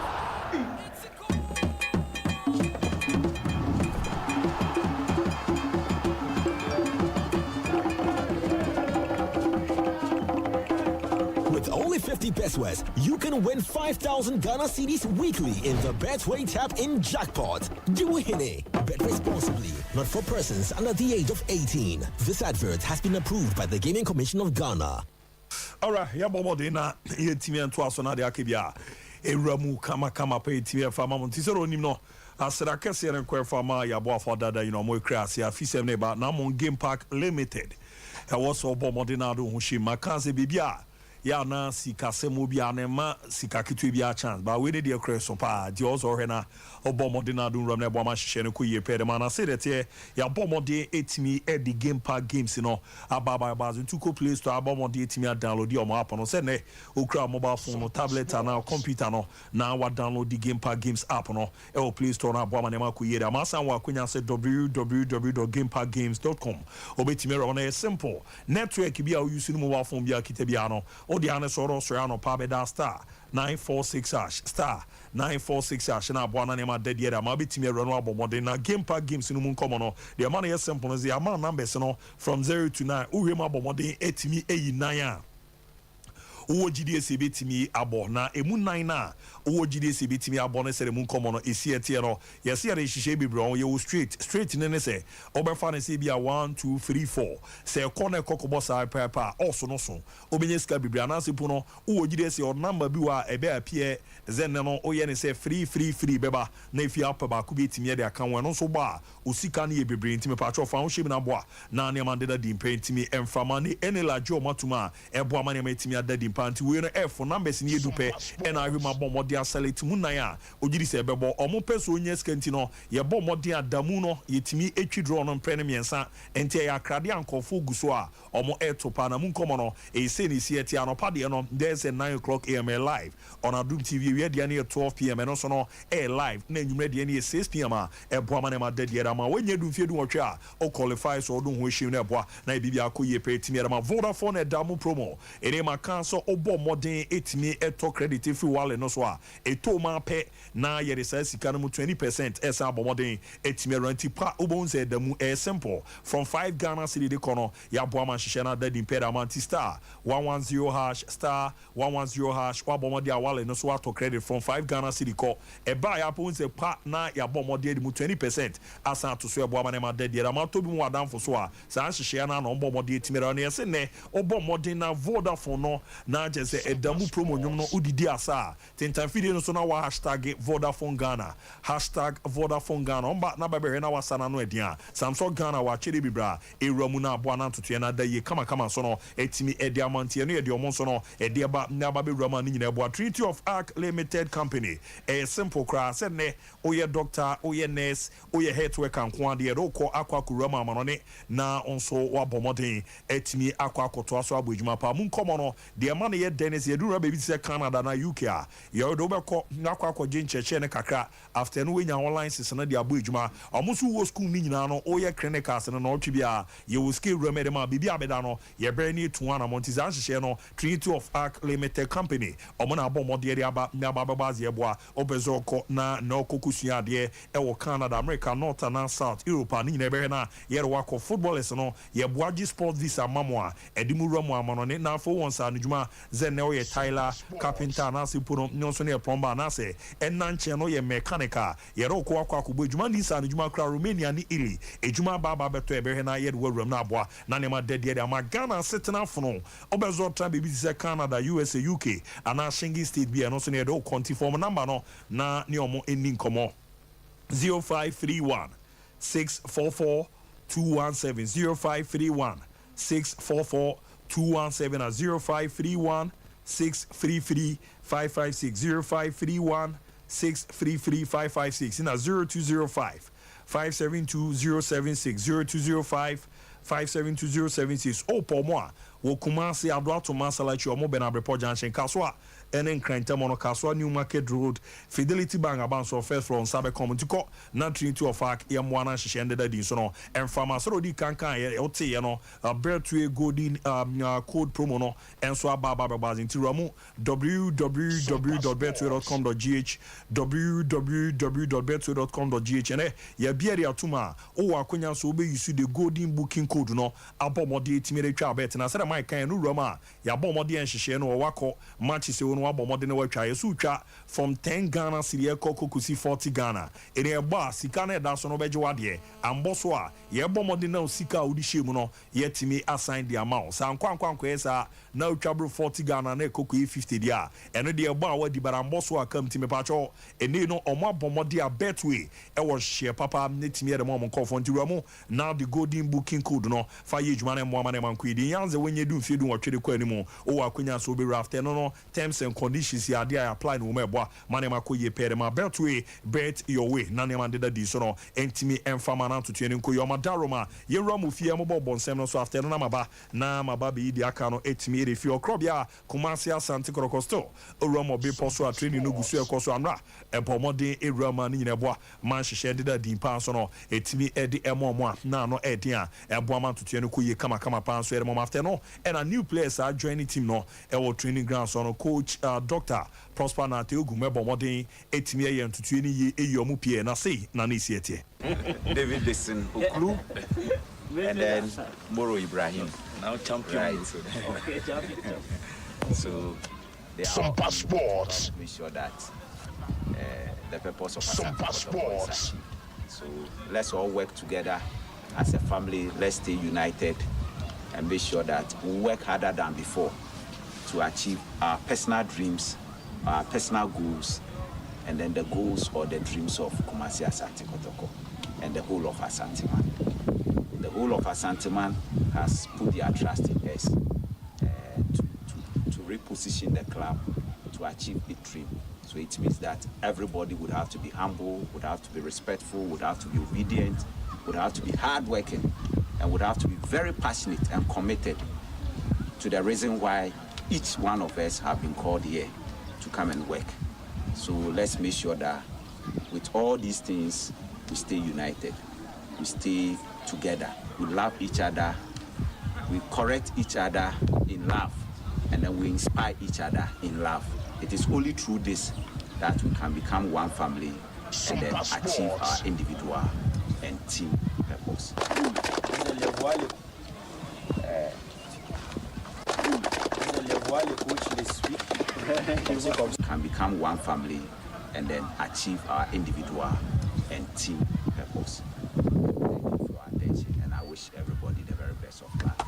With only 50 pesos, you can win 5,000 Ghana cedis weekly in the Betway Tap in Jackpot. Do it. Bet responsibly. Not for persons under the age of 18. This advert has been approved by the Gaming Commission of Ghana. Alright, ya bobo de na ye timi en to aso na de akebia. Ewramu kama pa timi fa ma monti so onim no. Asra kese en kwa fa ma ya bo afọ dada mo krasi afisem ne ba na mon Game Pack Limited. E wo so bobo de na do hu shi makanse bibia. Ya na sika semo bia na ma sika kitu bia chance ba we dey crash so pa di also he na obomode na do ram na bo ma hye ne ko ye pede ma na say that ya bomode etimi e di Game Pack games no ababa ntu ko Play Store abomode etimi a download di o mo app no say ne okra mobile phone no tablet na computer no na wa download di Game Pack games app no e o Play Store na bo ma ne ma ko ye da ma san wa kunya say www.gamepackgames.com obetimi ro na simple network bia o use no mobile phone bia kita bia no the honest or Soriano Pabeda star 946 star 946 na bwana nema dead yet ama bitimi run wa bomode na Game Pack games no mun komo the money is simple is the amount numbers no from 0 to 9 uhema bomode etimi 9 uwo GDS betimi abo na emu 9 na uwo GDS betimi abo na sere mun komo no esi etie no yesi are hihye bibro ye wo straight ne se obefa ne se bia 1 2 3 4 se corner kokobo sa papa also no so obenye ska bibra na se pu no uwo GDS your number bi wa ebe appear zen no oye ne se free beba na ifi apa ba ku betimi de aka won no so ba osika ne ye bebre ntimi pa tro fa wo shemi na bo na ne man de da dimpe ntimi emfama ne enela jo matuma ebo amane matimi adadi panti we no F numbers ni edupe and I ma bom mode asselect mu nan a ogiri se bebo omo peso onye skanti no ye bom mode adamu no yetimi etwi draw no mpre ne miensa enti ya krade ankofo guso a omo etopa na mu nkomo no e se ni si eti anopa de no there's a 9 o'clock am live on Adum TV we de na 12 pm no so no live na nwumre de na 6 pm a ebo amane ma de de ma wenye dum fie dum otwe a o qualify so do ho hwim na ebo na bibia akoye pe timi ma Vodafone adamu promo ene ma kan so obo modern etimi eto credit if you wale no so a eto ma pe na ye resa sika no mu 20% esa abo modern etimi ranti pa obo nse da mu simple from 5 Ghana cedi de kono ya bo ma hihye na da di peda amanti star 110 hash star 110 hash wa bo modern wale no so ato credit from 5 Ghana cedi ko e ba ya po nse pa na ya bo modern mu 20% asa to so e bo ma na ma da di ra ma to bi mu adamfo so a sa hihye na no bo modern etimi ra na ye se ne obo modern na Vodafone no na jese edamu promo nyom no udidi asa tintan video no so na wa hashtag Vodafone Ghana hashtag Vodafone Ghana omba na babere na wasana no edian Samsung Ghana wa chede bibra ewramu na abo na ntoto na da ye kama so no etimi ediamantie no ye de omo so no ede ba na ba bewrama ni nyina abo Trinity of Arc Limited Company simple cra said ne oye doctor oye nurse oye health worker nko ade ro ko akwa kurama amanone na onso wa bomoden etimi akwa akoto aso abojuma pa mun komo no de man ye Dennis ye dura baby say Canada na UK a ye do be ko akwa akwaje ncheche ne kakra after no we nya online sese na de abojuma omusu wo school ni nyina no oye clinicals no otwi bia ye wo skill remedy ma bibi abeda no ye bre ni tuana montizan hye no Trinity of Arc Limited Company omo na abomode ade aba na bababaze ye boa obezo ko na no kokusua de e wo Canada America North and South Europe ni nyina be na ye ro wako footballers no ye boaji sport visa mamoa edimu ramu amanone na fo won sa nujuma zen ne ye Tyler carpenter na se puno nyonso ne plumber na se enanche no ye mechanical ye ro ko akwa akugbo ejuma ni sa nujuma kra Romania ni ili ejuma baba beto e be na ye de wawram na aboa na ne ma dede de ama Ghana setena fono obezo tra baby se Canada USA UK ana Shingi State bia no so ne do conti form number no na ne omo eni nkomo 0531 644 217 0531 644 217 at 0531 633 556 0531 633 556 in a 0205 572076 0205 572076 oh po mo a wo Kumasi Adoato Masalachi omo Benabre Junction Kaswa enen kranta mono Kaswa New Market Road Fidelity Bank abanso first from Sabe Community na Trinity of Arc ye mo ana hye ende da di so no emfama so di kankan ye ote ye no Bertue golden code promo no enso ababa bazin ramu www.bertue.com.gh www.bertue.com.gh ene ye biere atuma o akonya so be use the golden booking code no abomode timere twa bet na se my kan no roma ya bomode enhyehyɛ no wakɔ match se no abomode no watwa yesu twa from 10 Ghana cedi kokusi 40 Ghana ene eba sika na da so no beje wade amboso a ye bomode na sika odi hyemu no ye timi assign the amount san kwankwankwa esa na utwa bro 40 Ghana na koku 50 dia eno de eba wadi baramboso a kam timi pacho ene no omo abomode a betway e wo hye papa ne timi e de mo nkofo ntiwamo now the golden booking code no fa ye djuma na mo amane manko idi yanze wenye du mfie du watwede kwa animu o akonya so be rafter no terms and conditions ya dey apply no mebo mane makoye pere ma betway bet your way na ne man de di so no entimi emfama na totu eni nkoyo madaroma ye ramu fie mo bonsem no so after no na maba be idi aka no etimi re fie okrobia Kumasi Asante Krokosto o ramu be poso a training no gusu ekoso anra ebomode e rama ni nyinebo man hye de di pa so no etimi edi emo na no edia eboama totu eni koye kama pa so ere mo after no and a new players are joining team no e wo training ground so no coach Dr. Prosper na te ogume bomodin etimi ye ntutu eni ye eyomu pie na sei na na isietie David Dixon Oklu and then Moro Ibrahim now champion right. Okay, champion. So they are Sompa Sports. Make sure that the purpose of Sompa Sports. So let's all work together as a family. Let's stay united and make sure that we work harder than before to achieve our personal dreams, our personal goals, and then the goals or the dreams of Kumasi Asante Kotoko and the whole of Asanteman. The whole of Asanteman has put their trust in us to reposition the club to achieve a dream. So it means that everybody would have to be humble, would have to be respectful, would have to be obedient, would have to be hardworking, and would have to be very passionate and committed to the reason why each one of us have been called here to come and work. So let's make sure that with all these things, we stay united, we stay together, we love each other, we correct each other in love, and then we inspire each other in love. It is only through this that we can become one family and then achieve our individual and team purpose. Can become one family and then achieve our individual and team purpose. Thank you for your attention, and I wish everybody the very best of luck.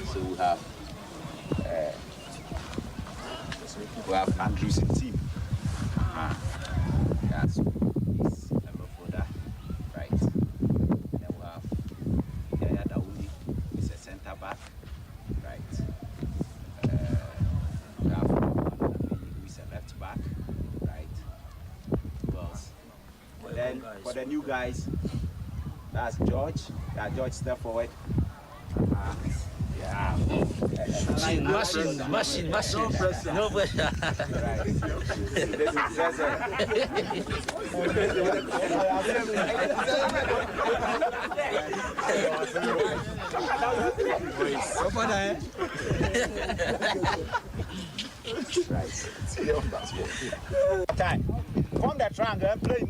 So we have Andrews in team. That's his brother, right? And then we have Yaya Daoudi, he's a centre back, right? We have who is a left back, right? Who else? Then for the new guys, that's George. Yeah, George, step forward. Yeah. Machine. No pressure. Right. This is Cesar. Time. Come that triangle and play.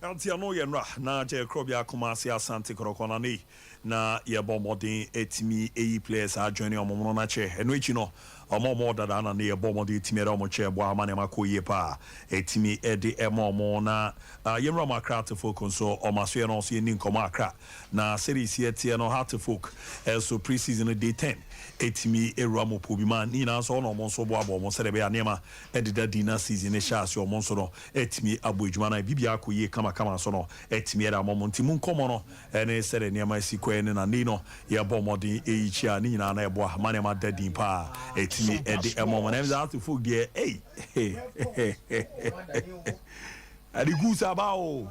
Antia no yenra na je krobia kumasi asante korokona ni na ye bomodin etimi eyi players a join omomo na che eno echi no omomo dada na ye bomodin etimi re omo che bo amane makoye pa etimi ede emomo na yenra makra to focus so omaso no so ni nkomo akra na series etie no heart to folk so pre-season day 10 etimi eruamo pobima ni na so no mo so bo abo mo serebe anema edida dina season e sha so mo so no etimi aboedwuma na bibia akoye kama so no etimi era mo ntimu nkomo no ene sere niema sikwe ne na ni no ye bomodin eichi a ni na na ebo amane ma dadin pa etimi ede emomo na heart to folk there adi gusa ba o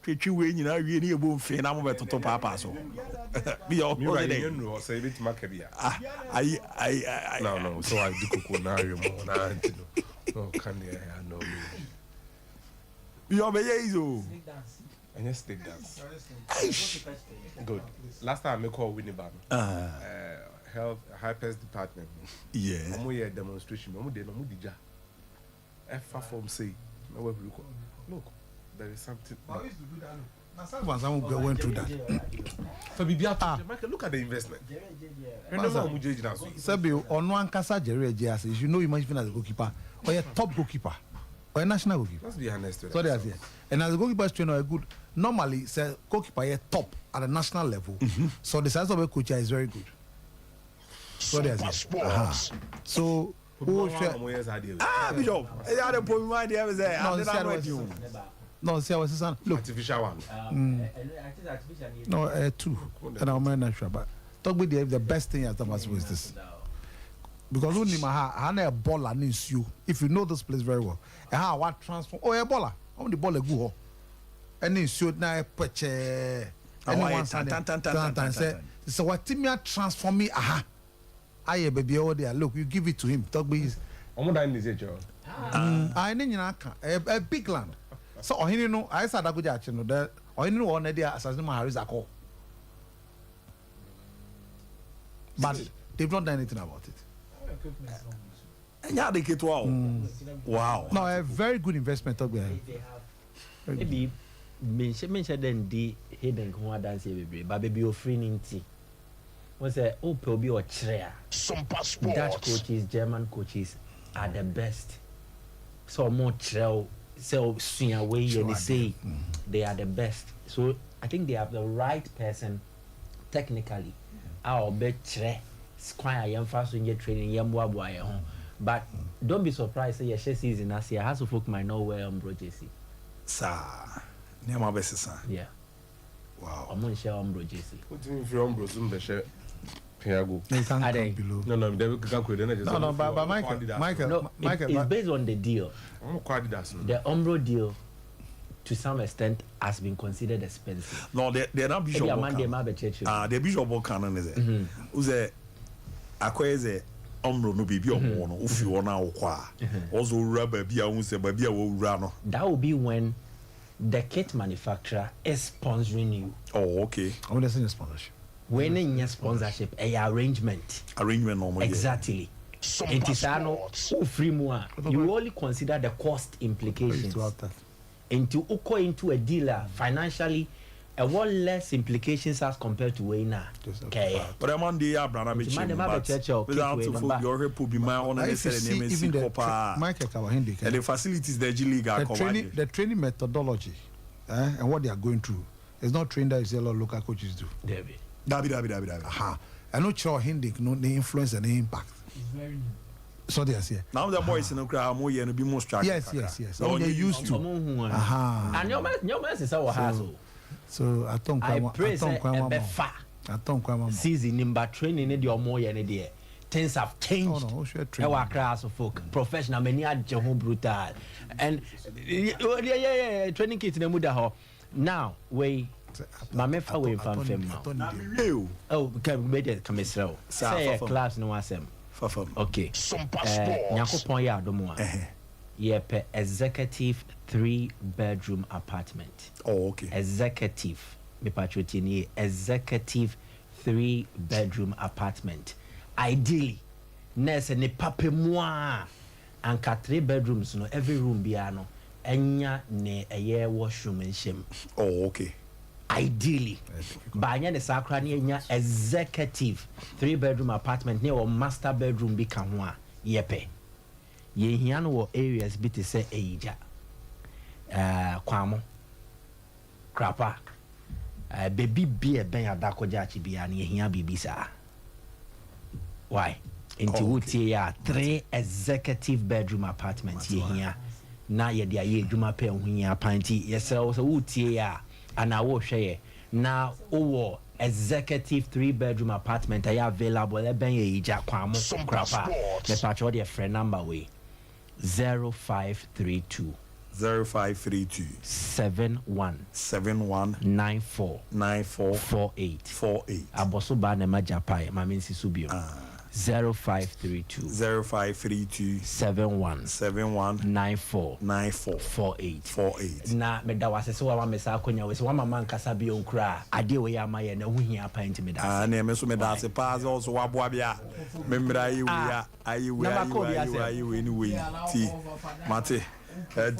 twetwi we nyina wie ne ebo mfe na mo betoto papa so bi yo mi right you know say bit makabia I no so I do koko na re mo na anti no can you know me you be yezo and you stick dance good last time I call Winneba health hypers department yeah mo here demonstration mo dey no mo dija form say no we look there is something I used to do that now some went through that so bibia Michael look at the investment Sebi ono ankasa Jerry Ejias you know him even as a goalkeeper or a top goalkeeper or a national goalkeeper. Let's be honest with so that's it. And as a goalkeeper trainer are good normally say goalkeeper is top at the national level so the size of a coach is very good so that's it. So who Bishop e ya de pobima dey say no see I was saying look artificial one no two and I'm not sure but talk with the best thing as was this because only my na a baller needs you if you know this place very well and how what transform a baller on the ball go and then shoot na peche anyone say so what team transform me aye baby all there look you give it to him talk with I need a big land so ohini no I said that go ja no that ohini no one there assassin Harris akọ but they've not done anything about it. Wow. No, a very good investment up there. Maybe mention then the hidden come dance here but baby offering tea. Was a obi or chair. Dutch coaches, German coaches are the best. So more trail so swing away and they say they are the best. So I think they have the right person technically. I'll bet squire young fast when you're training young boy home. But don't be surprised say your season as year has to folk might know where JC. Sir. Nema best sir. Yeah. Wow. I'm gonna share JC. What do you mean if you're Zoom share? No, but Michael, it's based on the deal. The Umbro deal, to some extent, has been considered expensive. No, they're not Bishop. The Bishop Canon is it? Who's a acquire Umbro no baby or one, if you are now qua. Also, rubber be a baby will run. That will be when the kit manufacturer is sponsoring you. Oh, okay. I'm going to send a sponsorship. When in your sponsorship, a arrangement. Arrangement normally. Exactly. It is free more. You only consider the cost implications. Into a dealer financially, a lot less implications as compared to Wayna. Okay. But I'm on the Abraham without and the facilities the G League are the training methodology and what they are going through is not trained as a lot of local coaches do. David. I know sure Hindic no the influence and the impact. So they are here. Now the boys in the crowd more and be most yes. So they used to. And your man is our hassle. So I praise season number training in your more year. Things have changed. Our class of folk, professional, many are brutal. And training kids in the Mudaho. Now, we Mamefa way from Fem. Oh, can we make come slow? Say a class no asem. Okay. Nyakopon ya domo. Yepe executive 3-bedroom apartment. Oh, okay. Executive. Me patrotini executive 3-bedroom apartment. Ideally, nurse ne pape moi. Anka 3 bedrooms no every room biano. Enya ne eye washroom and shim. Oh, okay. Ideally, Bayern is enya executive 3-bedroom apartment near or master bedroom be kanwa. Yepe. Ye hiano wo areas bit to say eja. Kwamo. Krapa. Baby beer ben adako jachi biani ye hiya bibisa. Why? Into Uti ya 3 executive bedroom apartments ye hiya. Na ye dia ye duma pe hunya panti. Yes, so Uti ya. And I will share now. Oh, executive 3-bedroom apartment I available. Ben ye Jaquamo Crapa. The patch or friend number way 0532 71 94 48 Aboso Banema Japai, Maminsi Subio. 0532 71 94 48 na meda wase so wa mesa akonya we so wa mama nkasa bi onkra ade we ya maye na huhia pa nti meda na me so meda ase pass also wa boa bia memra yi we ayi we ni we ti mate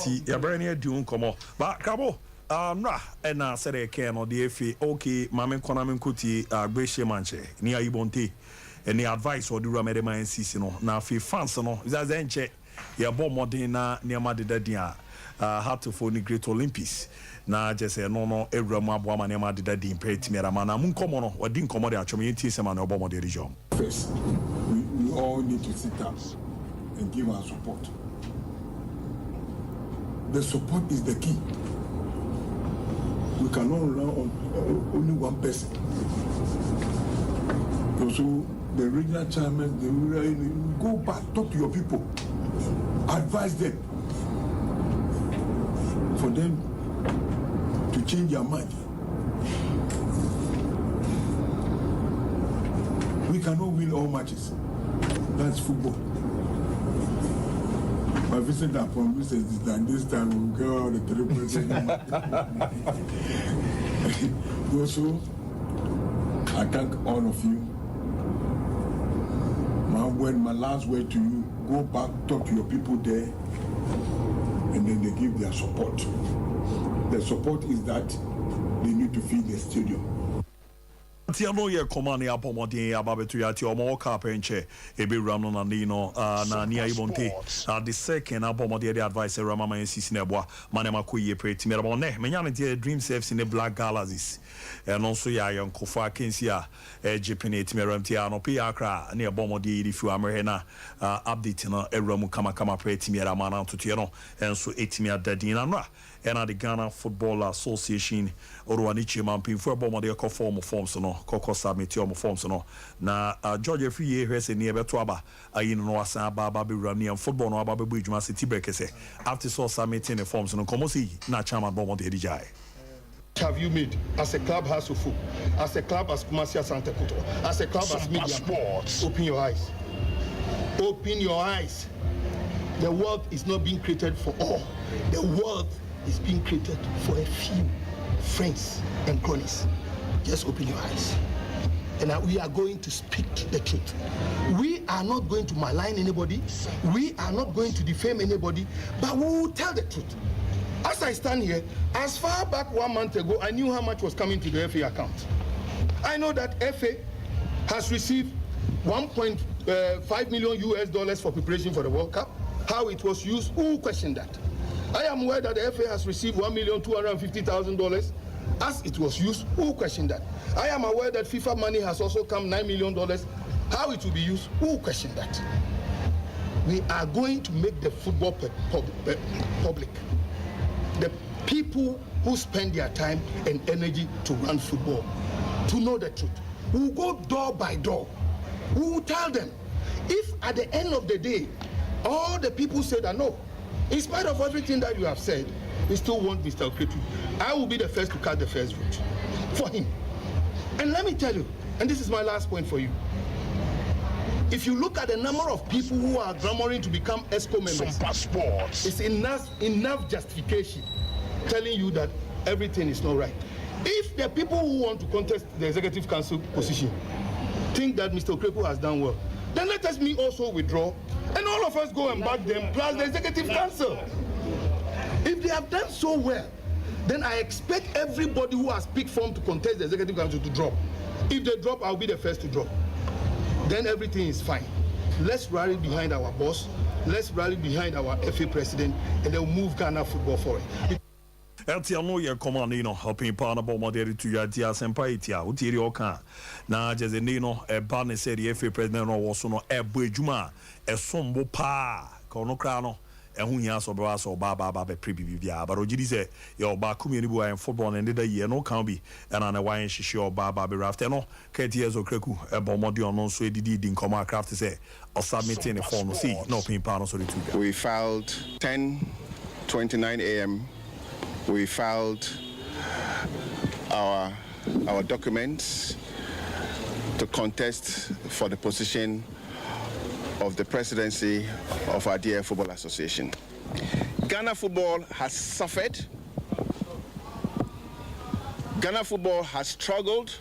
ti ya brani adu nkomo ba kabo na ena sere ke no de efi okay mame kona me nkuti agbehye manche ni ayibonte any advice or the Ramede man CC no na fi fans no zazenche ya bo modern na niama de dadia how to for the Great Olympics na just no ewramu abo ama niama de dadia impeti mera mana mun komo no wadi nkomo de atwom yenti sema na obo modern region. First, we all need to sit down and give our support. The support is the key. We cannot rely on only one person. So the regional chairman, go back, talk to your people, advise them for them to change their mind. We cannot win all matches. That's football. My visit that promises is that this time we'll go out the 3%. Also, I thank all of you. My last word to you, go back, talk to your people there, and then they give their support. The support is that they need to feed the stadium. Tiano ye command ya pomodin ya babetu ya ti omo ka penche ebe rano na nino na nia ibonte the second abomodin the advice rama man sisi na boa manema ko ye preti mera bon ne menya ne the dream saves in the Black Galaxies and also ya yankofa kensia jepinate mera mti anope akra na abomodin di fu amere na update na eramu kama preti mera mana ntoto no enso etimi adadin na no and the Ghana Football Association Orwani Chimampin for Bomode forms no Koko submit your forms no na George free year se near Betuaba ayin no asa baba be rani football no aba be juma city brekese after so submitting the forms no komosi na chama Bomode dijai. Have you made as a club House of Football, as a club as Kumasi Santa Kuto, as a club as media? Open your eyes. Open your eyes. The world is not being created for all. The world is being created for a few friends and cronies. Just open your eyes. And we are going to speak the truth. We are not going to malign anybody. We are not going to defame anybody, but we will tell the truth. As I stand here, as far back 1 month ago, I knew how much was coming to the FA account. I know that FA has received $1.5 million US for preparation for the World Cup. How it was used, who questioned that? I am aware that the FA has received $1,250,000 as it was used. Who questioned that? I am aware that FIFA money has also come $9 million. How it will be used? Who questioned that? We are going to make the football public. The people who spend their time and energy to run football, to know the truth. We will go door by door. We will tell them. If at the end of the day, all the people say that no, in spite of everything that you have said, we still want Mr. Okretu, I will be the first to cast the first vote for him. And let me tell you, and this is my last point for you. If you look at the number of people who are clamoring to become ESCO members, it's enough justification telling you that everything is not right. If the people who want to contest the executive council position think that Mr. Okreku has done well, then let us also withdraw and all of us go and back them plus the executive council. If they have done so well, then I expect everybody who has picked form to contest the executive council to drop. If they drop, I'll be the first to drop. Then everything is fine. Let's rally behind our boss. Let's rally behind our FA president, and then move Ghana football forward. Eltiano ye command no helping partner bomber to your dear sempatia, Utirio can. Na Jazenino, a banner said the FA president was no a bujuma, a sombo pa, Conocrano. And who has or brass or baba prebibia, but Ojidi say your Bakumi and football and the year no can be, and on a wine she sure baba be rafter no, KTS or Kreku, a bombardier non so did in command craft to say, or submitting a form of see, no pin panel so the We filed 10:29 a.m. We filed our documents to contest for the position of the presidency of our dear Football Association. Ghana football has suffered. Ghana football has struggled.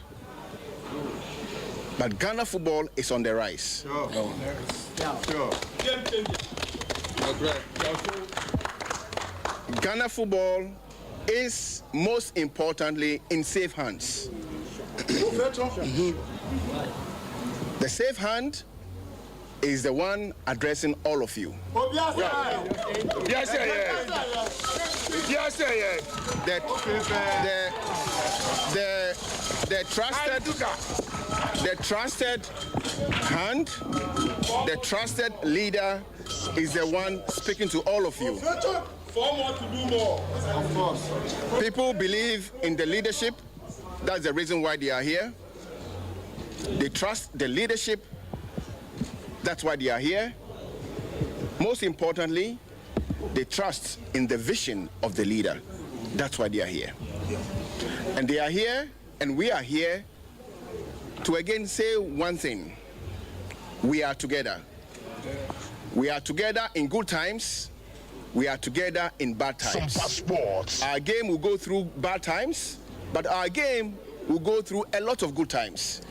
But Ghana football is on the rise. Ghana football is most importantly in safe hands. The safe hand is the one addressing all of you. Yes, The trusted hand, the trusted leader is the one speaking to all of you. Of course. People believe in the leadership. That's the reason why they are here. They trust the leadership. That's why they are here. Most importantly, they trust in the vision of the leader. That's why they are here. And they are here, and we are here to again say one thing. We are together. We are together in good times. We are together in bad times. Our game will go through bad times, but our game will go through a lot of good times.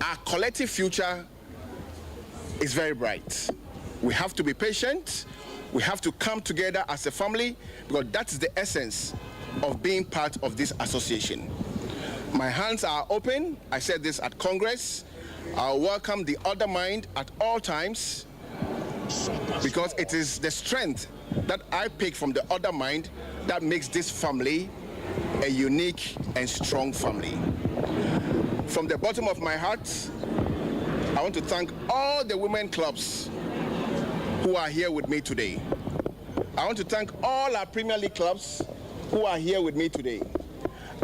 Our collective future is very bright. We have to be patient. We have to come together as a family because that is the essence of being part of this association. My hands are open. I said this at Congress. I'll welcome the other mind at all times because it is the strength that I pick from the other mind that makes this family a unique and strong family. From the bottom of my heart, I want to thank all the women clubs who are here with me today. I want to thank all our Premier League clubs who are here with me today.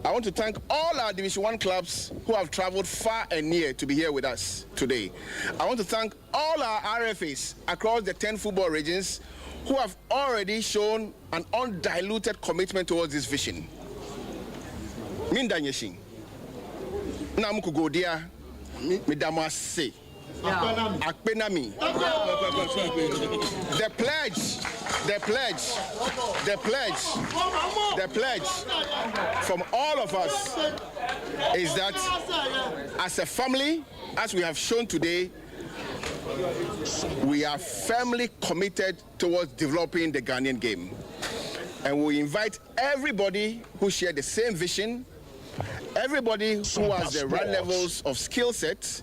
I want to thank all our Division 1 clubs who have traveled far and near to be here with us today. I want to thank all our RFAs across the 10 football regions who have already shown an undiluted commitment towards this vision. Mindanyeshin. Namukugodia. Midamase. Akpenami. The pledge the pledge from all of us is that as a family, as we have shown today, we are firmly committed towards developing the Ghanaian game. And we invite everybody who share the same vision, everybody who has the right levels of skill sets,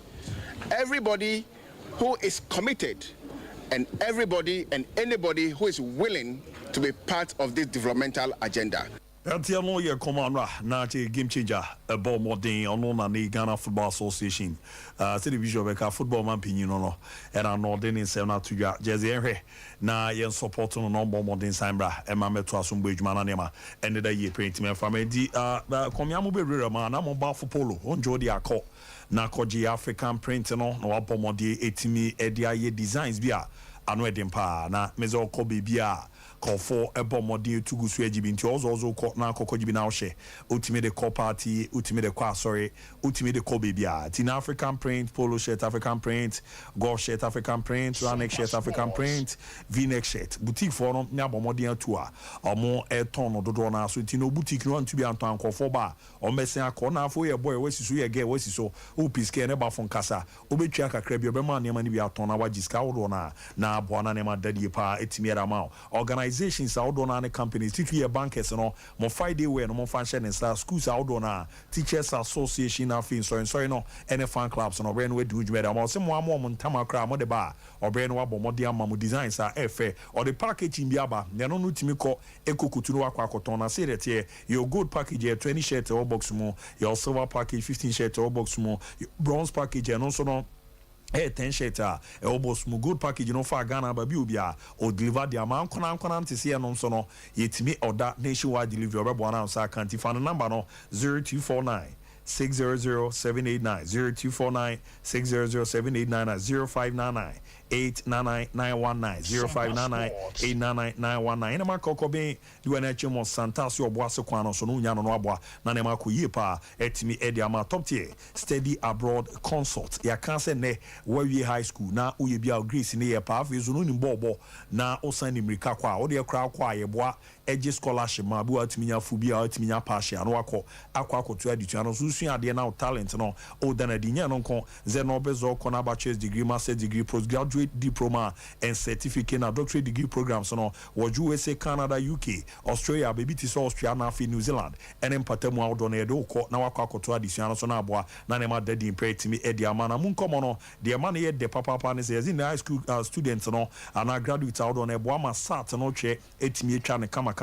everybody who is committed, and everybody and anybody who is willing to be part of this developmental agenda. Etiano ye komandra na game changer a ball modern ono na ne Ghana Football Association television beka football man pinyin no and no den in seven to ya jersey ehwe na yen support no ball modern sambra e ma meto asombo adwuma na nema and that ye paint me fam di komiamu be rere ma na mo ba for polo onjo di akọ na koji African print no na wa modern etimi e dia ye designs bia ano edempa na mezo ko bibia call for a bombardier to go swear jibin to also call now coco jibin she ultimate call party ultimate qua sorry ultimate call baby in African print polo shirt African print golf shirt African print running shirt African print v-neck shirt boutique for no nya bombardier tour or more air ton or do na so tino boutique no to be anton call for bar or messing a corner for your boy wesi so ye get wesi so o piske ne ba fon kasa obetua kakra bi obema ne mani bi aton na wajiska wo na boana ne ma dadie pa etimi ama organizations outdoor na companies teach bankers no mo Friday way no mo function in schools outdoor na teachers association na fin so no any fan clubs no brand we do jumeda mo se mo ntama kra mo de ba or brand wa bo mo de ama mo designs are efe or the packaging bi aba ne no timi ko ekokutu no akwakoton na say that your gold package 20 shirt or box mo your silver package 15 shirt or box mo bronze package and also no 10 shirt almost good package no for Ghana baby obia or deliver the amount konan to see no so no yetimi order nationwide delivery obo na so account fan number no 0249 600-789 0249 600-789 0599 899-919 0599-899-919 ina makoko be du na chemo santasi obo asekwan no so no nya no aboa na na makoyie pa etimi edi ama top tier study abroad consult ya kan se ne wawie high school na uye bia grace ne ye pa afi no ni bobo na osan ni mirika kwa o de kra kwa ye boa eje scholarship ma bu atiminya fubia atiminya passion no akwa to aditua no susu ade na talent no o dana dinya no kon ze no bezo kona bachelor's degree master's degree postgraduate diploma and certificate na doctorate degree programs no wo USA Canada UK Australia baby ti so Austria na fi New Zealand and empatemu out don edo ko na wakwa to aditua no so na aboa na ne ma daddy impretimi edi amana mun komo no de man ye de papa ne se in high school students no ana graduate out on ebo ama sat no twe etimi etwa ne kama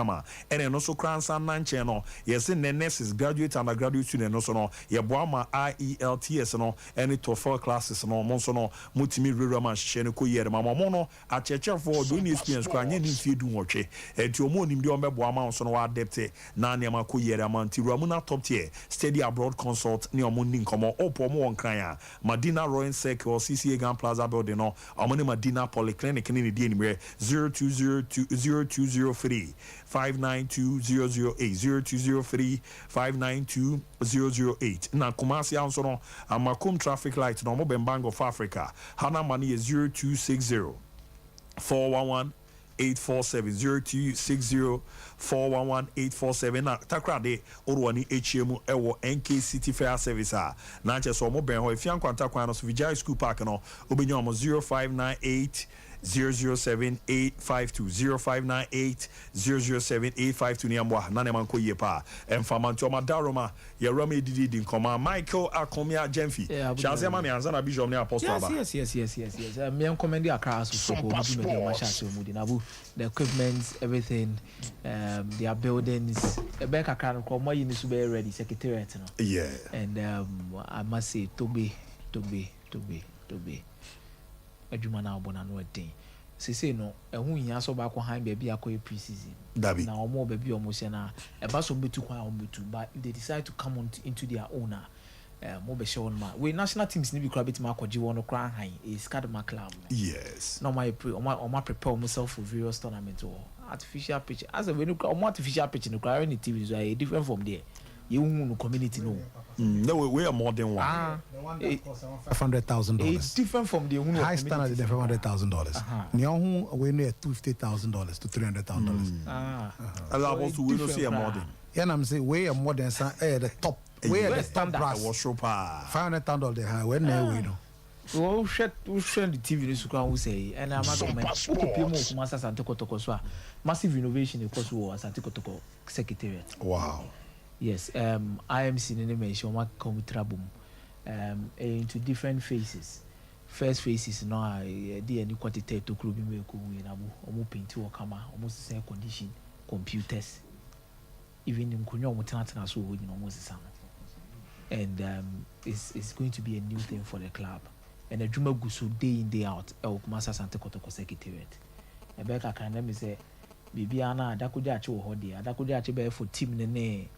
ene no so kransa nanche no yes ne nurses graduate and graduate student no so no ye bo ama IELTS no any TOEFL classes no mo so no mutimi rura man hye ne ko yere mama mo no a cheche for do ni experience ko anya ni fie du nwotwe enti omo nim de o mebo ama so no wa adept na ne ma ko yere man ti rura mu na top tier study abroad consult ne omo ni nkomo opo mo won kran ya Madina Royal Circle CCA Gan Plaza building no omo ne Madina Polyclinic ne di enimre 0203 592 008 592 008 na Kumasi also no Amakum traffic light no mo Bank of Africa Hana money is 0260 411 847 0260 411 847 na takrade orwani HM ewo NK City Fair Service na che so mo ben ho efian kwanta kwan no so Vijay School Park no obenyo mo 0598 007-852 0598-007-852 ni amwa na ne manko ye pa emfamanto madaroma ye rame didi nkoma Michael Akomia Jemfi chaze ma me anza na bishop ne apostle aba yes me recommend the Accra so ko do me ma sha mu di na bu the equipment everything their buildings e be kakra no ko mo yi ni so be ready secretariat no yeah and I must say to be adwuma na obona no den sese no ehun nya so ba ko han ba bia ko pre-season na omo ba bia omo se na e ba so betu kwa omo betu but they decide to come on into their own mo be show on ma we national teams ni bi kra betima akwaji won kra han is Kadama club yes no my prepare myself for various tournaments or artificial pitch as a when omo artificial pitch no kra any team is different from there you no community no. No, we are more than one. $500,000. It's different from the high standard is $500,000. Nyahu we know $250,000 to $300,000. Allow us to we see a modern. Yeah, I'm saying we are more than the top. We are the top brass. $500,000 the high. When now we know. We share the TV news we say, and I'm not massive innovation across war as Antikotoko Secretariat. Wow. Yes, IMC in the mention what come trouble into different phases. First phase is now the new quantity to club in Abu paint or camera, almost the same condition, computers. Even in Kunyo Mutanata, so you know, almost the same. And it's going to be a new thing for the club. And the Juma Gusu day in, day out, El Kumasa Santa Kotoko Secretariat. A Becca can let me say, Bibiana, Dakujacho Hodi, Dakujachi Bear for team Nene,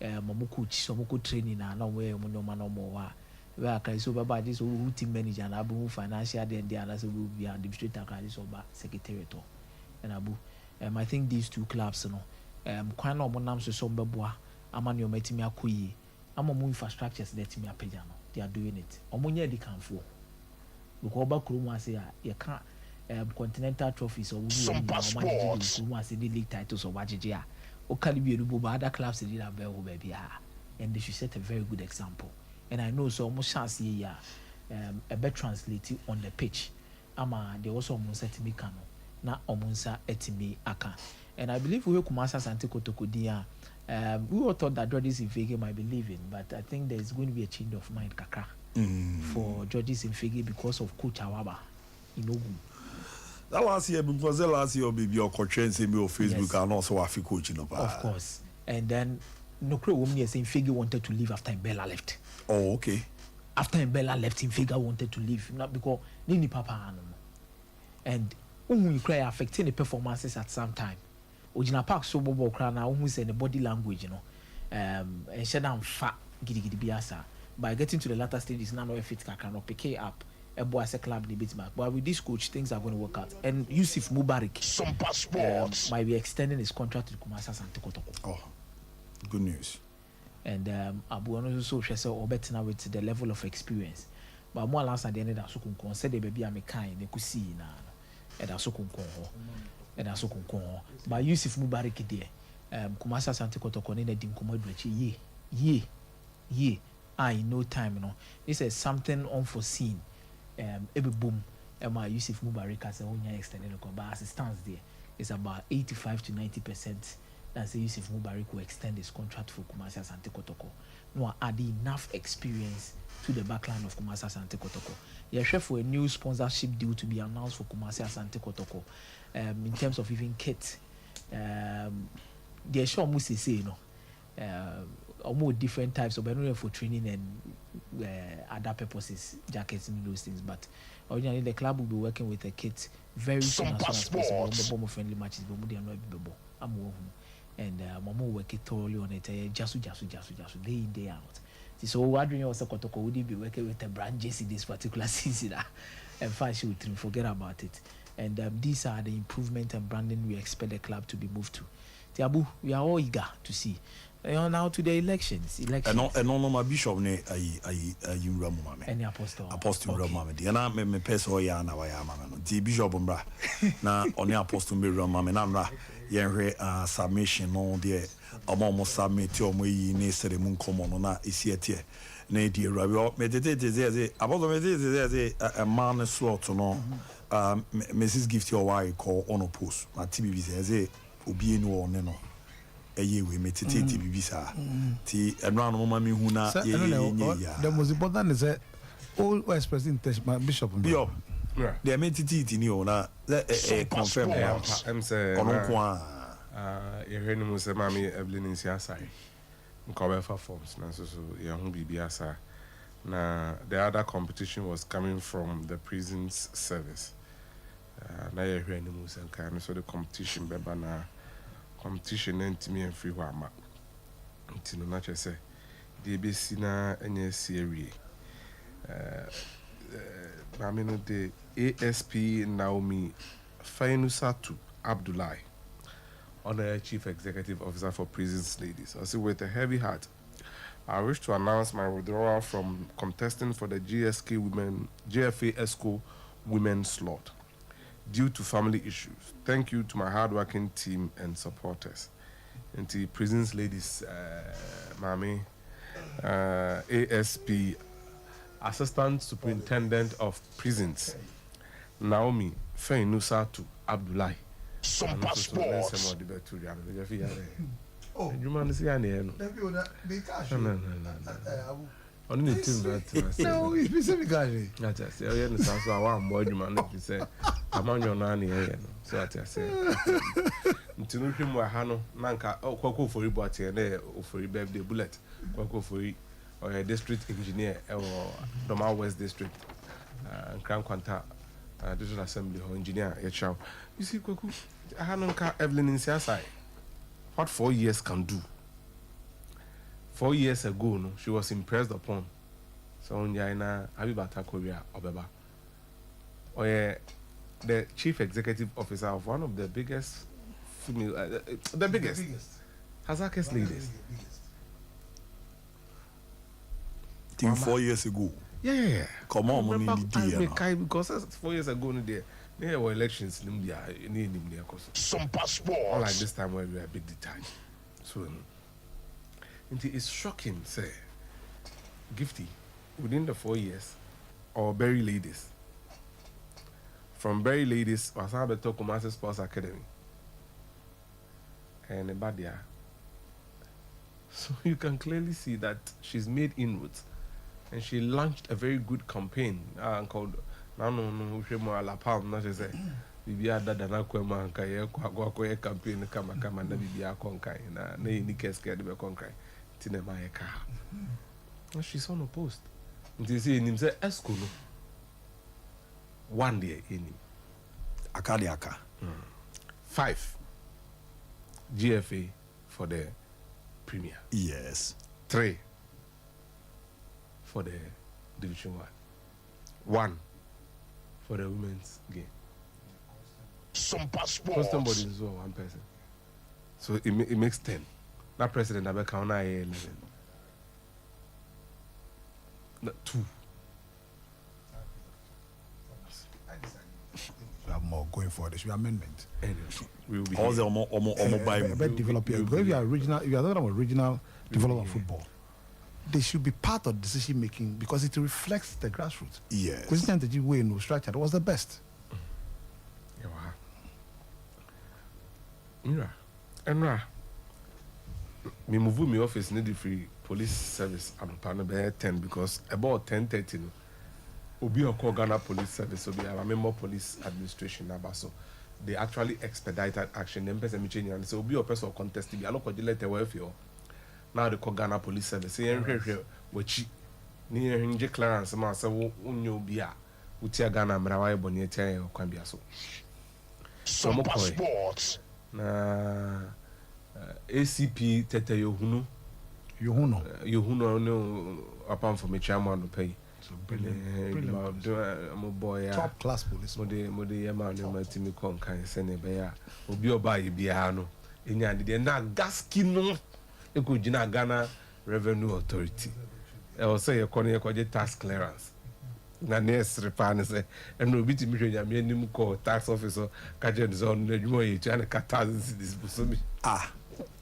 Mamuku, Somuku training, and no way, no man no more. Where I so about this whole team manager and Abu financial, then the others will be administrator, Kalisoba Secretariat. And Abu, I think these two clubs, you know, quite no more names to Somba, Amanio Metimia Kui, Amamu infrastructures that me a pejano. They are doing it. Omonya they can for. Because Bakuruma say you can't continental trophies or Sompa sports. The league titles of Wajija. Or can be a other clubs in the baby. And they should set a very good example. And I know so almost chance here a better translated on the pitch. Ama they also almost set me cano. Na omunsa etimi aka. And I believe we Kumasa Santiko Tokodia. We all thought that Georges Infege might be leaving, but I think there's going to be a change of mind, Kaka, for Georges Infege because of Coach Awaba in Ogun. That last year, because the last year, baby, your coach and me on Facebook and also Afi coaching. Of course. And then Nokre Women is saying Infege wanted to leave after Mbella left. Oh, okay. After Mbella left, Infege wanted to leave, not because Nini Papa and we cry affecting the performances at some time. Ojina Park so bobo kra na who say the body language, you know, and shedan fat gidi biasa. By getting to the latter stages, now no fit can pick it up. A boy as a club debate back. But with this coach, things are going to work out. And Yusuf Mubarak might be extending his contract to Kumasa Santikotoko. Oh, good news. And Abu also says or better now with the level of experience. But more last at the end of that so said the baby I'm a kind they could see now. And that's so and that's so but Yusuf Mubarak there Kumasa Sante Kotoko ne dim komodwachi ye in no time, you know. This is something unforeseen. Every boom Yusuf Mubarak has a own extended but as it stands there it's about 85 to 90% that say Yusuf Mubarak will extend his contract for Kumasa Sante Kotoko. No add enough experience to the backline of Kumasa Sante Kotoko. Yeah, chef for a new sponsorship deal to be announced for Kumasa Sante Kotoko. In terms of even kit, they're sure almost say, you know, almost different types of for training and other purposes, jackets and those things. But originally the club will be working with a kit very soon as possible. Bomber friendly matches, but they are not able. And Mama work it thoroughly on it. Jasu, day in day out. So wondering also Kotoko would be working with a brand JC this particular season, and fine she would forget about it. And these are the improvement and branding we expect the club to be moved to. Tiabu, we are all eager to see. Now to the elections. And no, my bishop ne ayi Ramame. Any apostle. Apostle Ramame. And me person ya na wa ya mama no. Di bishop mbra. Na oni apostle me Ramame na mra. Yenhwe submission no de omo submit omo yi ne sere mun komo no na esietie. Na di rabi medete ze apostle medete ze a man slot no. Mrs. Gift your wife call on a post. My TBB says, Obi no no. A year we met TBB sa. T and round mammy who na. The most important is that all West President Bishop and Bishop. They made it in you na confirm. I'm saying, you heard him say, Mammy Evelyn in Siasai. Cover for forms, so young BBSA. Now, the other competition was coming from the prisons service. Now you hear any moves and kind, so the competition, Bebana competition, and me and free Wama. Until not just say, the Bessina and a series. I mean, the ASP Naomi Fainusatu Abdullahi, Honorary Chief Executive Officer for Prisons Ladies. I see with a heavy heart. I wish to announce my withdrawal from contesting for the GFA ESCO women's slot due to family issues. Thank you to my hardworking team and supporters. And the prisons ladies, Mami, ASP, Assistant Superintendent of Prisons, Naomi Feinusatu Abdullahi. Sompa Sports. Oh, you man is here. No. Only the team that. No, it's specific guy. That's it. I understand. So I want more. You man, if you say, I'm on your nanny here. So that's it. Say. Ntino him wa hano nanka kwako for you at here na for you birthday bullet kwako for you or a district engineer or Doma West district Crown Quanta district assembly or engineer ya. You see kwaku hano nka Evelyn in side. What 4 years can do. 4 years ago, no, she was impressed upon. So, Nyaina Abibata Korea Obeba. Or the chief executive officer of one of the biggest female, the biggest. Hazakis ladies. Till 4 years ago. Yeah. Come on, money because 4 years ago, there were elections in India. Some passports. Unlike this time where we are big time. So, it's shocking, say, Gifty, within the 4 years, or Berry Ladies. From Berry Ladies, was I better Kumasi Sports Academy. And Badia. So you can clearly see that she's made inroads. And she launched a very good campaign called no La Palm, not as a Bibia Dana Kwema Kaya campaign kama na Bibia Konkai na Nikes Kadiba Konkai Tinema Eka. She's on a post. And you see him say Eskuno 1 day in him. Akadiaka. 5 GFA for the Premier. Yes. 3 for the Division 1 for the women's game. Some passports. Constant body is well, 1 person. So it makes 10. That president I count 11. 2. We have more going forward. There should be amendment. Anyway, we will be all the more develop here. Because if you are regional, if you are talking about regional development of football, they should be part of decision making because it reflects the grassroots. Yes. Because the way no structure was the best. Mira, Enra, me move my office need the free police service. I'm planning 10 because about 10:30, Obi Oko Ghana Police Service, Obi a member police administration now. So they actually expedited action. Them person me change and so Obi a person contest to be. I no could let the welfare. Now they call Ghana Police Service. Say wechi ni hinje clearance ma say unyo bia utia Ghana mrawa ebonye tia kwambia so. Some passports. Na ACP Tete Yohuno no apart from a chairman to pay. So brilliant. I'm a boy. Top class police. Mode yama no matimi kon kan sene be ya. Obi oba ye bia no. Enya de na gaski no. E ko gina Ghana Revenue Authority. E o say e kono ye ko tax clearance. Na next repan say and no biti mi hwenya me anim ko tax officer ka je zone na dwuma ye twa na katazi this busomi.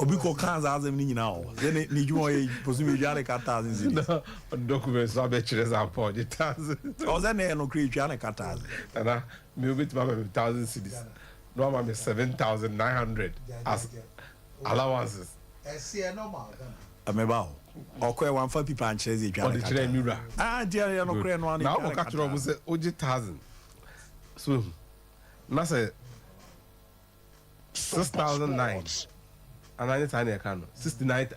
Obi ko kanza azem ni nyina o. Then ni dwuma ye posumi dwa na katazi no documents so be chire za po je tax. O ze na no create dwa na katazi. Na me obi ti ma 1,000 cedis. No ma me 7,900 as allowances. Normal. Ameba okwe wan fa pipa ancheze dwa na katazi. Dear no kre no ani. Now o ka tro mo say oji 1,000. So na say 6,009. And I need to can 69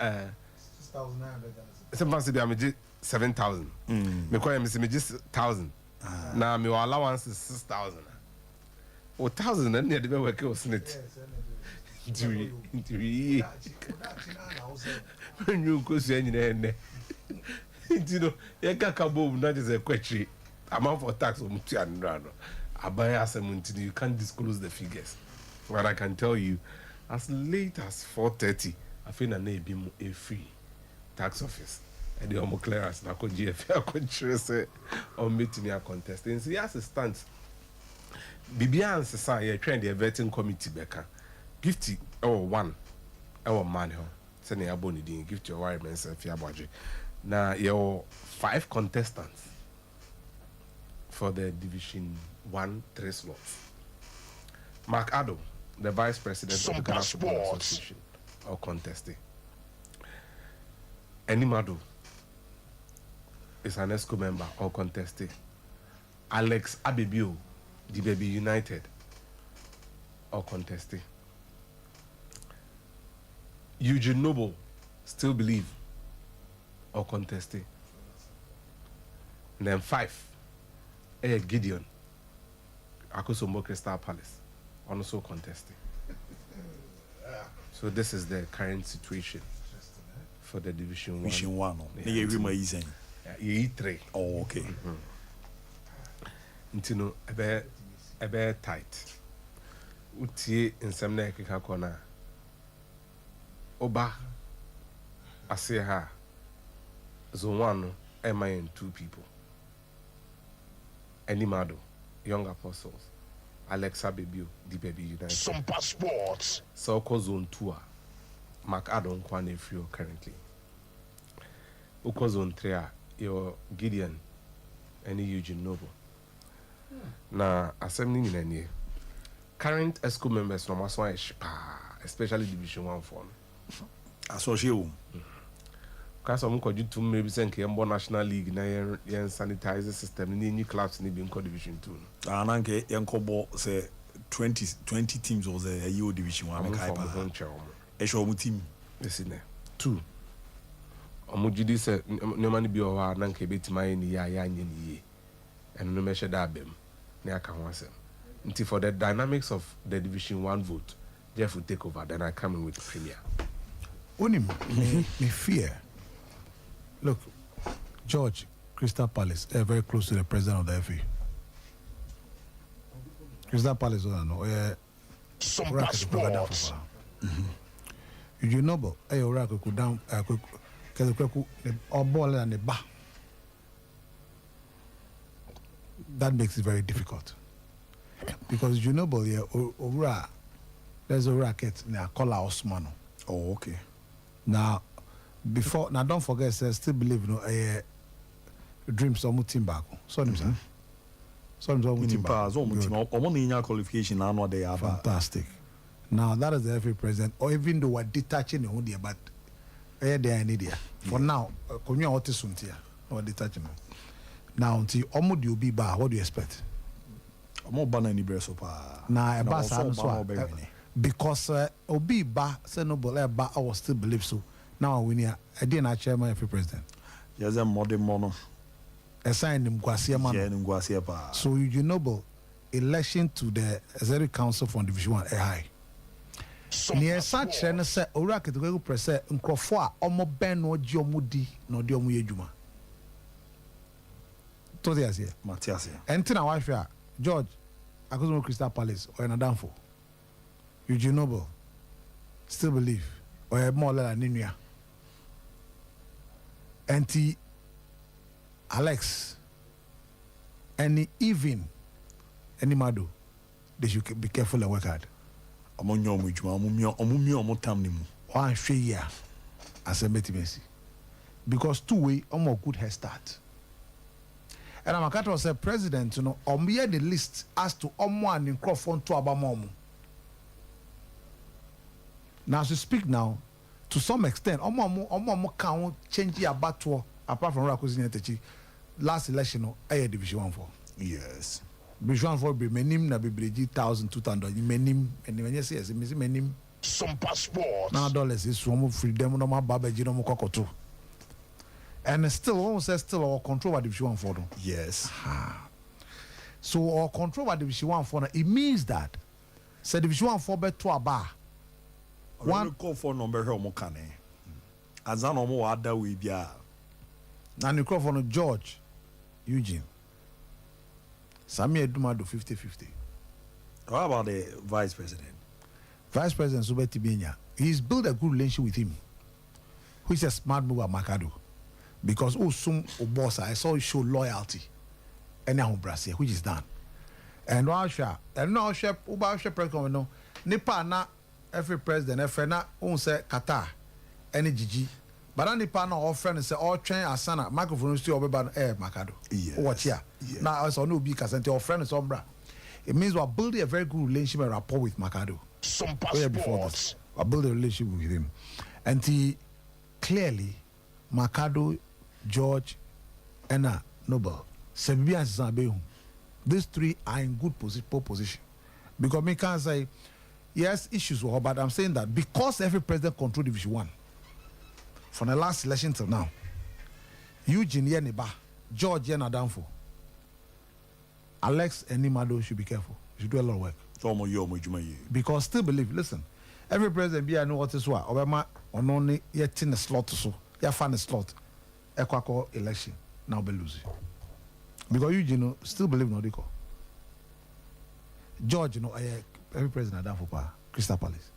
6,900. Sometimes be am 7,000. Me call me 1,000. Now me allowance is 6,000. 1,000 and near the work was net. When you go see any end. You know, you can't come not as a question. Amount for tax on Mutian. I buy as a Muntini, you can't disclose the figures. But I can tell you, as late as 4:30, I feel a free tax office. and the homo clearance na ko GF akɔkyerɛ sɛ ɔmmɛtumi acontest nso yɛ assistant bibia nsesa yɛ twɛn the vetting committee bɛka gift one ɛwɔ man hɔ sɛ ne yɛabɔ ne din gift ɔware mɛnsa fi abɔgye na yɛwɔ 5 contestants for the division 1-3 slots. Mark Addo, the vice president of the Ghana Football Association, or contesting. Animado is an ESCO member or contesting. Alex Abibio, the Baby United, or contesting. Eugene Noble, still believe, or contesting. And then 5, Gideon, Akosombo Crystal Palace, also contesting. So this is the current situation for the Division 1. Division 1. Yeah, 3. Oh, okay. Ntino ebe tight. Utie nsemna ekeka kona. Oba ase ha. Zone 1 MIN 2 people. Animado, Young Apostles, Alexa Bebio, the Baby United. Sompa Sports. Soko Zone 2, Mark Adon Kwane Frio currently. Uko Zone 3, your Gideon, and Eugene Noble. Na assembly in any current ESCO members no maswa especially Division 1 form. Associate. Because I'm going to maybe send Kembo National League na yen sanitizer system ni new clubs ni bin Division 2. Ananke yankobo say 20 teams was a EU Division 1 make hyper. Esho mu team. Yes ne. 2. Omujidi say no mani bi o wa nanke betima ni ya anye ni ye. And no measure that bem. Na aka ho asem. Until for the dynamics of the Division 1 vote, Jeff will take over. Then I come in with Premier. Only me fear. Look, George, Crystal Palace, they're very close to the president of the FA. Crystal Palace, I don't know. Some passports. You know, but Oracle could down, or ball and the bar. That makes it very difficult. Because you know, but there's a racket near Kola Osmano. Oh, okay. Now, don't forget, I still believe, dreams of mutim back. So, qualification now they are fantastic. Now, that is the FA president, or even though we're detaching the Hundia, but they are in India. For now, Konya Otisuntia, or detaching. Now, until Omud you be bar, what do you expect? More banner in the Now, a bass because Obi Ba, Senobel, Ba, I was still believe so. Now we need I didn't chairman FA president. Yes, a modern mono. Assign him Guasia man. So you know, election to the Executive Council from Division 1 high. Near such and say Oracle to go press Nkrofoa Omo Ben no Diomudi no Diomu Yejuma. Todias here. Matthias here. Entina wife here, George, Akosumo Crystal Palace or an Adamfo. Eugene Noble still believe or more than Ninia. Anti Alex any even any Mado, they should be careful and work hard. Among your which one year as a metimacy. Because 2 way more good head start. And I'm a president, you know, on the list as to one in Crawford to Abamom. Now, as you speak now, to some extent, Omo count change your battle apart from Rakuzi last election, Division 1 4. Yes. Division 1 4 be menim na be 1,000, 200. Menim, and when you say yes, menim. Some passports. Now dollars is from freedom, no more babaji, no more cocoto. And still, almost still our control over Division 1 4. Yes. So our control over Division 1 4, it means that say Division 1 4 bet to a bar. One call for number here mokane. Azan omo ada we bia. Na the call for George Eugene. Sami Edumado 50-50. How about the vice president? Vice President Subeti Binya. He's built a good relationship with him. Who is a smart mover, Makado. because some boss I saw you show loyalty and now Brazil which is done and Russia and now share president no nipa na every president every na say Qatar any Gigi but nipa na all friend say all train asana microphone still obeba Makado watch here now also no be kasente all friend is ombra it means we are building a very good relationship and rapport with Makado Sompa before this I build a relationship with him and he clearly Makado George and Noble Sebian Zabehu these three are in good position because me can say yes issues were but I'm saying that because every president control Division 1 from the last election till now Eugene Yeniba George Yena Danfo Alex and Nimado should be careful should do a lot of work because still believe listen every president be I know what is what Obama on only yet in the slot so you find a slot equal election now be losing because you still believe no deco George every president done for Crystal Palace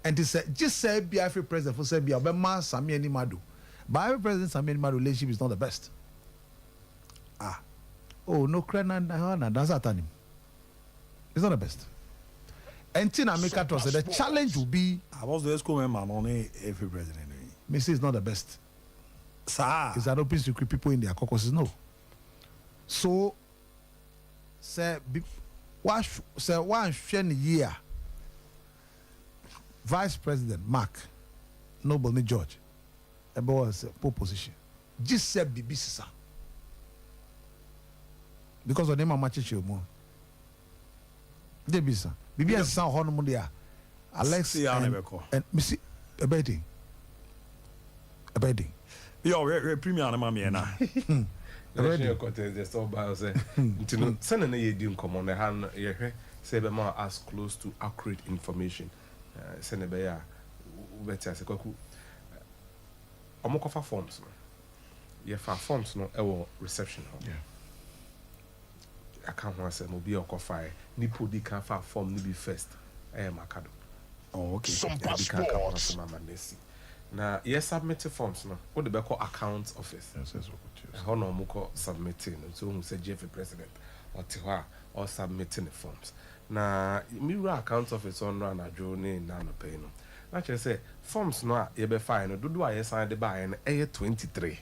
and he said just say be every president for say be Obama Sami and Nimado but every president Sami and Nimado relationship is not the best no credit that's at him it's not the best and Tina make us say the challenge will be I was the school man on every president Messi is not the best sir it's an open secret people in their caucuses no so say one year Vice President Mark Noble ni George was poor position just said BBC because of the name match you Debisa bibi ansa ho no dia Alex and Missy abeding yo premier na mama na ready content the so by say ntino send na ye di nkomo na ha ye hwe say be ma as close to accurate information send be ya better say kwaku omokofa forms no ye fa forms no e wo reception yeah I can't want to say be okofa ni podi kan fa form ni be first Makado okay Sompa sports mama nesi na yes submit forms no what the call account office yes how no mo call submitting so who say Jeff president or tiwa or submitting the forms na mirror account office on run adwo ne na no pay no na che say forms no a ye be fine no dodo a ye sign the buy no 23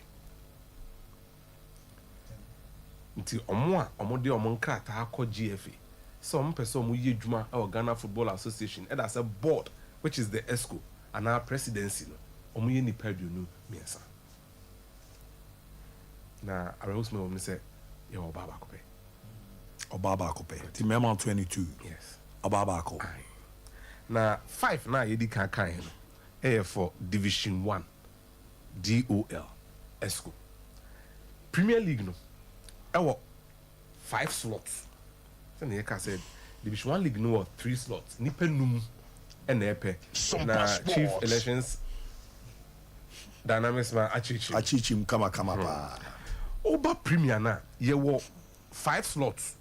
nti omo de omo nkrata akọ GFA some person omo ye dwuma e Ghana Football Association and as a board which is the ESCO and our presidency no omo ye nipa duonu miensa na arosme omo say ye obaba kope ti mema 22 yes obaba ko na 5 na ye di kan no for Division 1 DOL ESCO Premier League no 5 slots. So Neka said Division 1 League no 3 slots. Nipe num enepe. Na chief elections dynamics man achichim kama pa. Oba Premier na ye wo 5 slots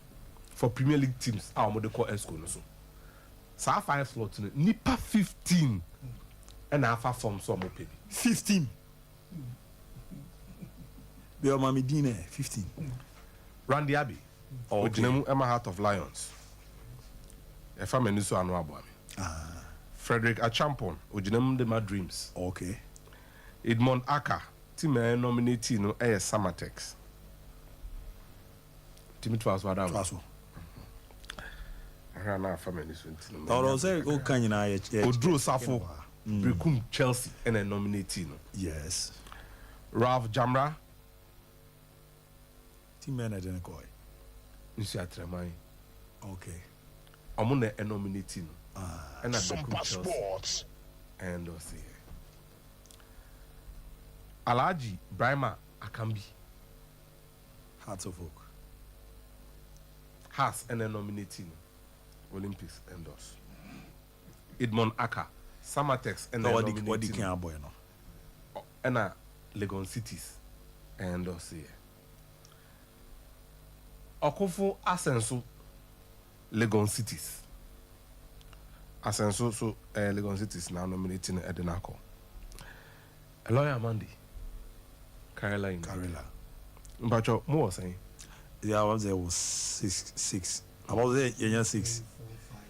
for Premier League teams a mo de call ESCO no so. Sa 5 slots no nipa 15 and half form so mo pay. 15. Be o mami dine 15. Randy Abbey, Ojinemu Emma Heart of Lions. A family so anu abo ami. Frederick Achampon, Ojinemu de My Dreams. Okay. Edmond Aka, team nominee no Samatex. Team it was what I was. I na family so ntino. Oro say o kan nyina ye. Odro Safo, Brekum Chelsea and a nominee no. Yes. Ralph Jamra. Team manager na koi. Nsi Atremai. Okay. Amuna nominating. And Sompa sports. And see. Alaji Brahma Akambi. Hearts of Oak. Has and nominating. Olympics and us. Edmond Aka. Samatex and nominating. What the can boy no. And Legon Cities and see. Okofo Asenso Legon Cities. Asenso so Legon Cities now nominating Edenako. A lawyer Mandy. Caroline. But more saying. Yeah, I was there was 6. I was there, yeah, 6.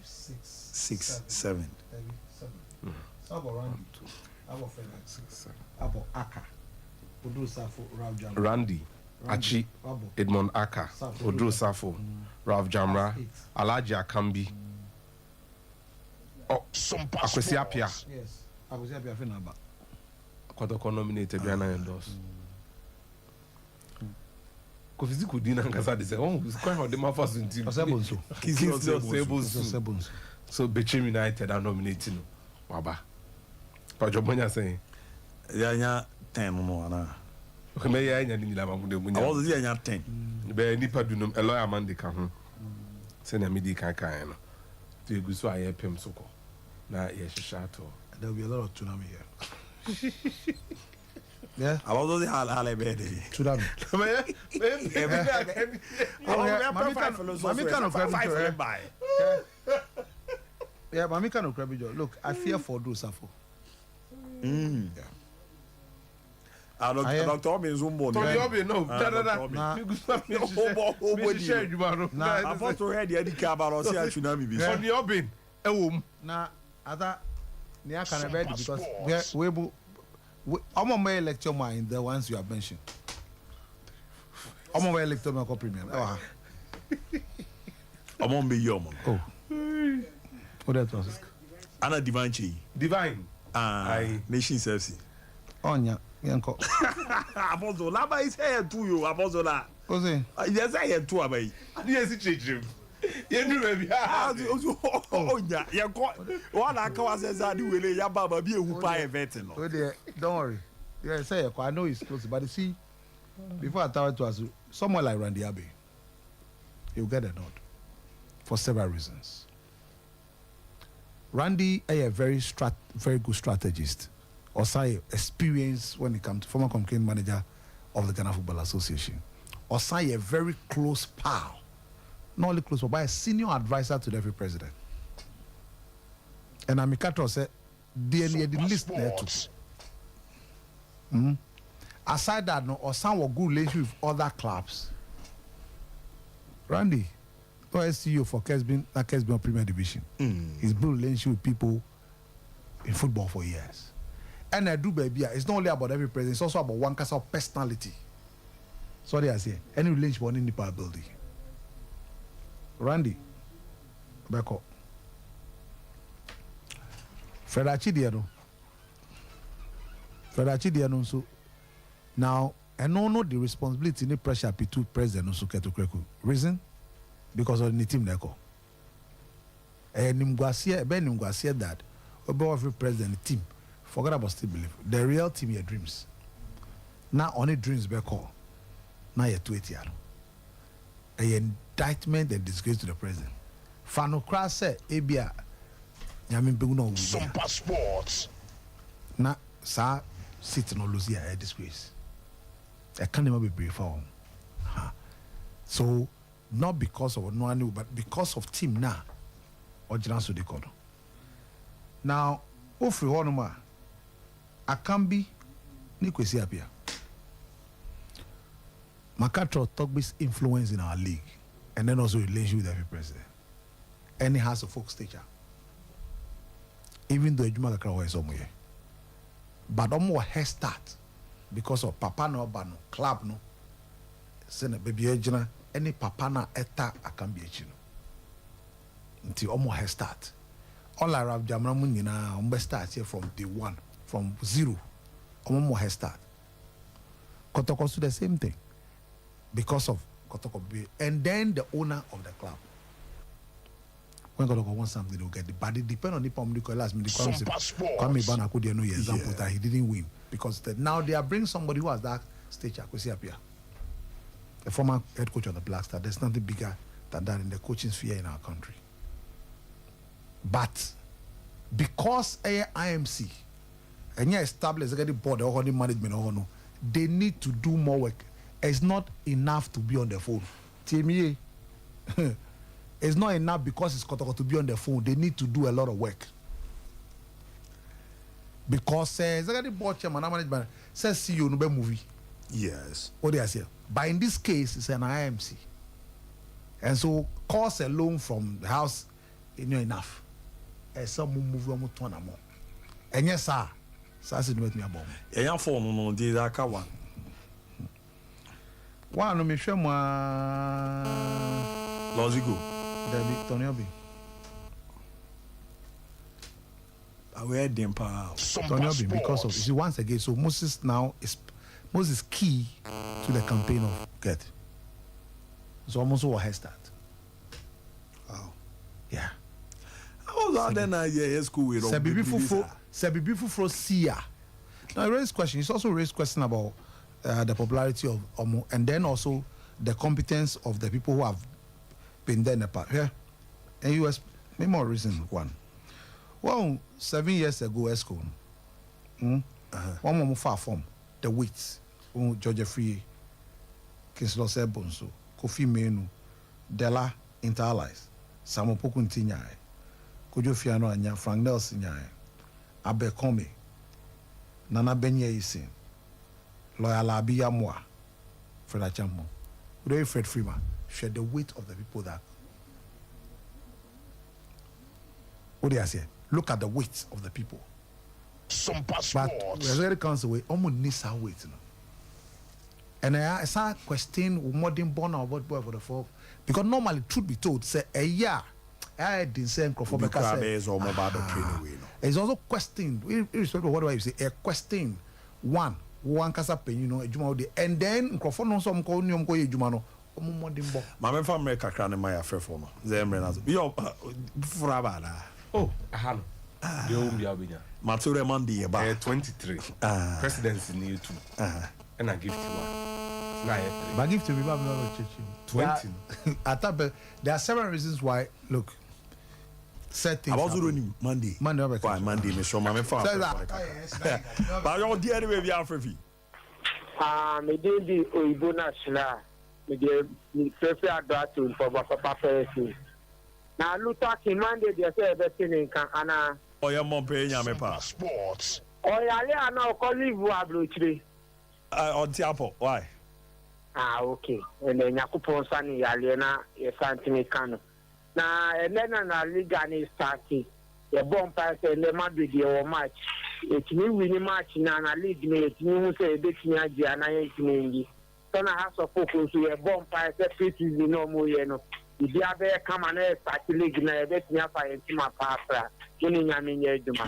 6, 7. Randy, Achi, Edmond Aka, Odro Safo, Ralph Jamra, Alaji Akambi. Oh, Sompa Akwesi Apia. Yes, Akwesi Apia Finaba. Kotoko nominated Biana endorse. Kofizi Kudina Nkasa de say, oh, it's quite hard. The man first in team. Osebonso. Osebonso. So Bechem United are nominating Waba. Pajobonya saying, yeah, 10 no na. Okay, me ya nya ni la mamude munya. I was there nya 10. Be nipa dunum a lawyer man de ka ho. Say na me di kan no. To eguso aye pem so ko. Na ye hihya to. There will be a lot of tsunami here. Yeah, I was there hale be dey. Tsunami. Mami can of yeah, Mami can of Krabijo. Look, I fear for those Safo. Yeah. Dr. Obin Zumbo. Tony Obin, no. I thought to hear the Eddie about us here tsunami. Tony Obin, na other near can because we I'm on my lecture mind the ones you have mentioned. I'm on my lecture my premium. I'm on be young. Oh. What that was? Anna Divine Chi. Divine. Nation Service. Onya, yanko. Apozo, laba is here to you, Apozo la. Ose. Yes, I had two abai. Yes, it's him. You do baby. Onya, yanko. One akawa says I do wele ya baba bi ehu pa event no. Oh dear, don't worry. Yeah, say I know it's close, but you see, before I tell it to us, someone like Randy Abbey, he'll get a nod for several reasons. Randy is a very good strategist. Osai experience when it comes to former campaign manager of the Ghana Football Association. Osai a very close pal, not only close, but a senior advisor to every president. And Amikato said, the list there too. Aside that, no, Osai was good relationship with other clubs. Randy, CEO for Kesbin Premier Division. He's built relationship with people in football for years. And I do baby, it's not only about every president, it's also about one kind of personality. So they are saying any relationship on any power building. Randy, back up. Fred Achidiano. So now I don't know the responsibility and pressure to president also Keto Kreku. Reason? Because of the team neko. And Nimgwasia that about every president team. Forget about still believe. The real team your dreams. Now only dreams back home. Now you're 20 years. An indictment and disgrace to the president. Fano Kras said, Abia Yamin Buno Sompa Sports. Now, sir, sitting on Lucia a disgrace. I can't even be brief for him. So not because of no one, but because of team now. Or Jansu de Kodo. Now, Ofri Honoma, Akambi, Nikwesi Apia. Makato Togbi's influence in our league, and then also relationship with every president. And he has a folk stature. Even though Juma Kakra is somewhere. But almost head start because of Papa no Bano, club no. Send a baby agent. Any papa na eta akambi echino. Until almost head start. All I have Jamramun na umbe start here from day one, from zero. Almost head start. Kotoko do the same thing. Because of Kotoko B. And then the owner of the club. When Kotoko wants something, they'll get it. But it depends on the Pomdico last minute. Kwame Bana could no example that he didn't win. Because now they are bringing somebody who has that stage appear. The former head coach of the Black Star, there's nothing bigger than that in the coaching sphere in our country. But because IMC and you establish the board or the management, they need to do more work. It's not enough to be on the phone. TMA, it's not enough because it's got to be on the phone. They need to do a lot of work. Because the board chairman management says see you no movie. Yes. What do I say? But in this case, it's an IMC. And so cost alone from the house is not enough. And some move on to one more. And yes, sir. So I said, "Make me a bomb." Yeah, phone no did that one. One no me show moi. Logical. David Tony Obi. Aware them pa. Tony Obi because of you see once again. So Moses key to the campaign of Get. So almost what has that. Wow. Yeah. How was that then? Yeah, school with Sebibi Fufro Sia. Now, I raised question. It's also raised question about the popularity of Omo and then also the competence of the people who have been there in the past. Yeah. And US, maybe more reason one. Well, 7 years ago, ESCO, one more far from the Wits, Georgia Free, Kinslow Sebonso, Kofi Menu, Della Interallies, Samo Pokuntinyai, Kojo Fiano Anya, Frank Nelson Nyai, Abe Kome, Nana Benye Isin, Loyal Abia Moa, Fred Achammo. Uday Fred Freeman shared the weight of the people that. What do I say? Look at the weight of the people. Sompa But Reserve Council way almost needs our weight. You know? And I start questioning modern born or what boy for the folk. Because normally, truth be told, say a year. I didn't say it's also questioned, irrespective of what you say, a question. One kasa pen, you know, a juma and then microphone on some call you jumano. My family kakran my affair for no. Zemrenas. Yo, Oh, ahano. The home biabinya. Mature Mandi about 23. Presidency near 2. And I give to one. But give to me, 20. I thought there are several reasons why. Look, certain. I was running Monday. Why Monday? Me show my father. But you dear baby Afrifi. Me did the Oibo National. Me did me prefer that to for Papa Ferris. Now Luther King Monday they say everything in Canada. Oh, your mom paying me pa. Sports. Oh, yeah, now call live Wabluchi. On Tiapo, why? Okay. And then Yakupon Sani Yaliana, a Santini Cano. Now, and then a Liga is starting. The bomb pass and the Madrid or match. It's me winning match now, and I lead me. It's me say a bit near Gianna 18. So I have to focus to a bomb pass, a pretty no more, you know. If you have a common party league, I bet you have a my papa.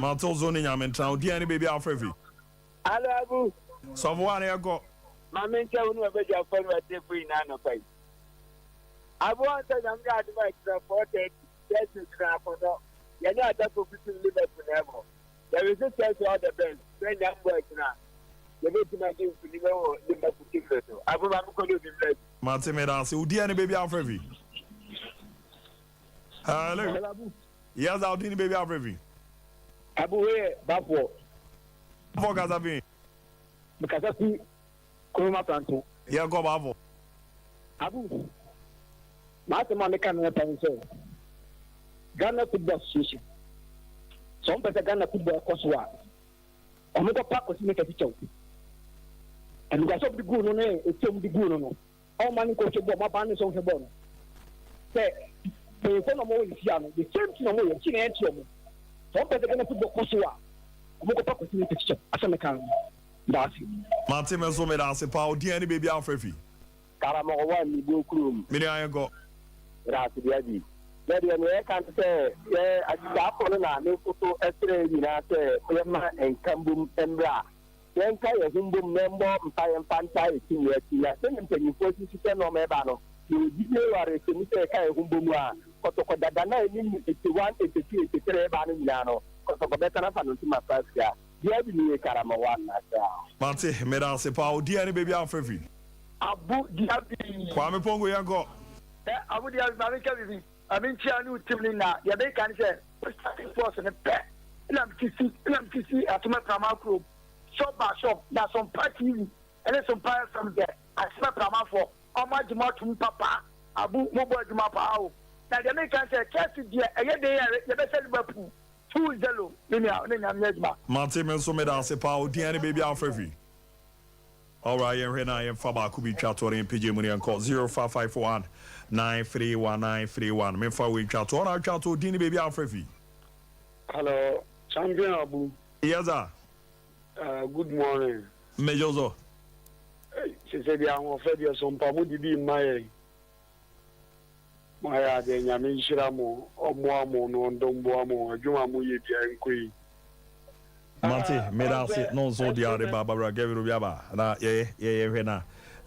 Martel zoning, I'm in town. Dear baby Afrifi. Hello, someone I got. My mentor will be your phone at the free nano pay. I want that I'm glad to make supported. Yes, it's crap or not. You're not that for people live forever. There is a sense of the best. When I'm working now, the way to make you live at particular. I will have to call you the best. Martin Medas, who dear baby Afrifi. Hello. Yes, I'll do baby Afrifi. Abu Bapo. For Gazabi. Because I see Kuruma Planto. Yeah, go Bavo. Abu. Mathematical Nepal. Ghana Football Association. Some better Ghana Football Koswa. Omega Park was make a picture. And we got some the good on it, some the good on it. All money coach about my band is on the bottom. Say, the same thing on the chin and chum. Some better Ghana Football Koswa. Omega Park was make a picture. As a mechanic. That's it. Martin Mesomeda, Pao, dear baby Afrifi. Caramo one, you go crew. Many I go. That's the Lady American say, yeah, I got on a photo extra, you know, Emma and Cambum and Bra. Then Kaya Humbum member, Pie and Pantai, senior, send him to you for you to send on Mebano. You are a Semite Kaya Humbumra, Kotokadana, 81, 82, 83, Banano, Kotokabetana, to my first year. Dear me, Karamawan, Martin Medas, Pao, dear baby Afrifi. Abu Diaby. Kwame Pongo Yago. Abu Diaby. I mean, Chianu Timlina, Yabe can say, starting force and a pet. LMTC at my Prama group. Shop by shop, there's some parties and then some piles from there. I smell Prama for Oma Jumatum Papa, Abu Mobile Jumapao. Now the American say, Cassie, dear, a day, you better Liverpool. 2-0, Nina, Martin Mensomeda, Pao, dear baby Afrifi. All right, you're here now. You're Faba Kubi Chato and PJ Money and call 0551 931 Me for we chat on our chat to Dini baby Alfrefi. Hello, Champion Abu. Yes, sir. Good morning. Mejozo. She said, "I'm afraid you're some Pamudi be my de Yamin Shiramo, or Moamo, no, don't Boamo, Jumamu, and Queen." Mate, made us no so the other Barbara gave you Yaba. Yeah,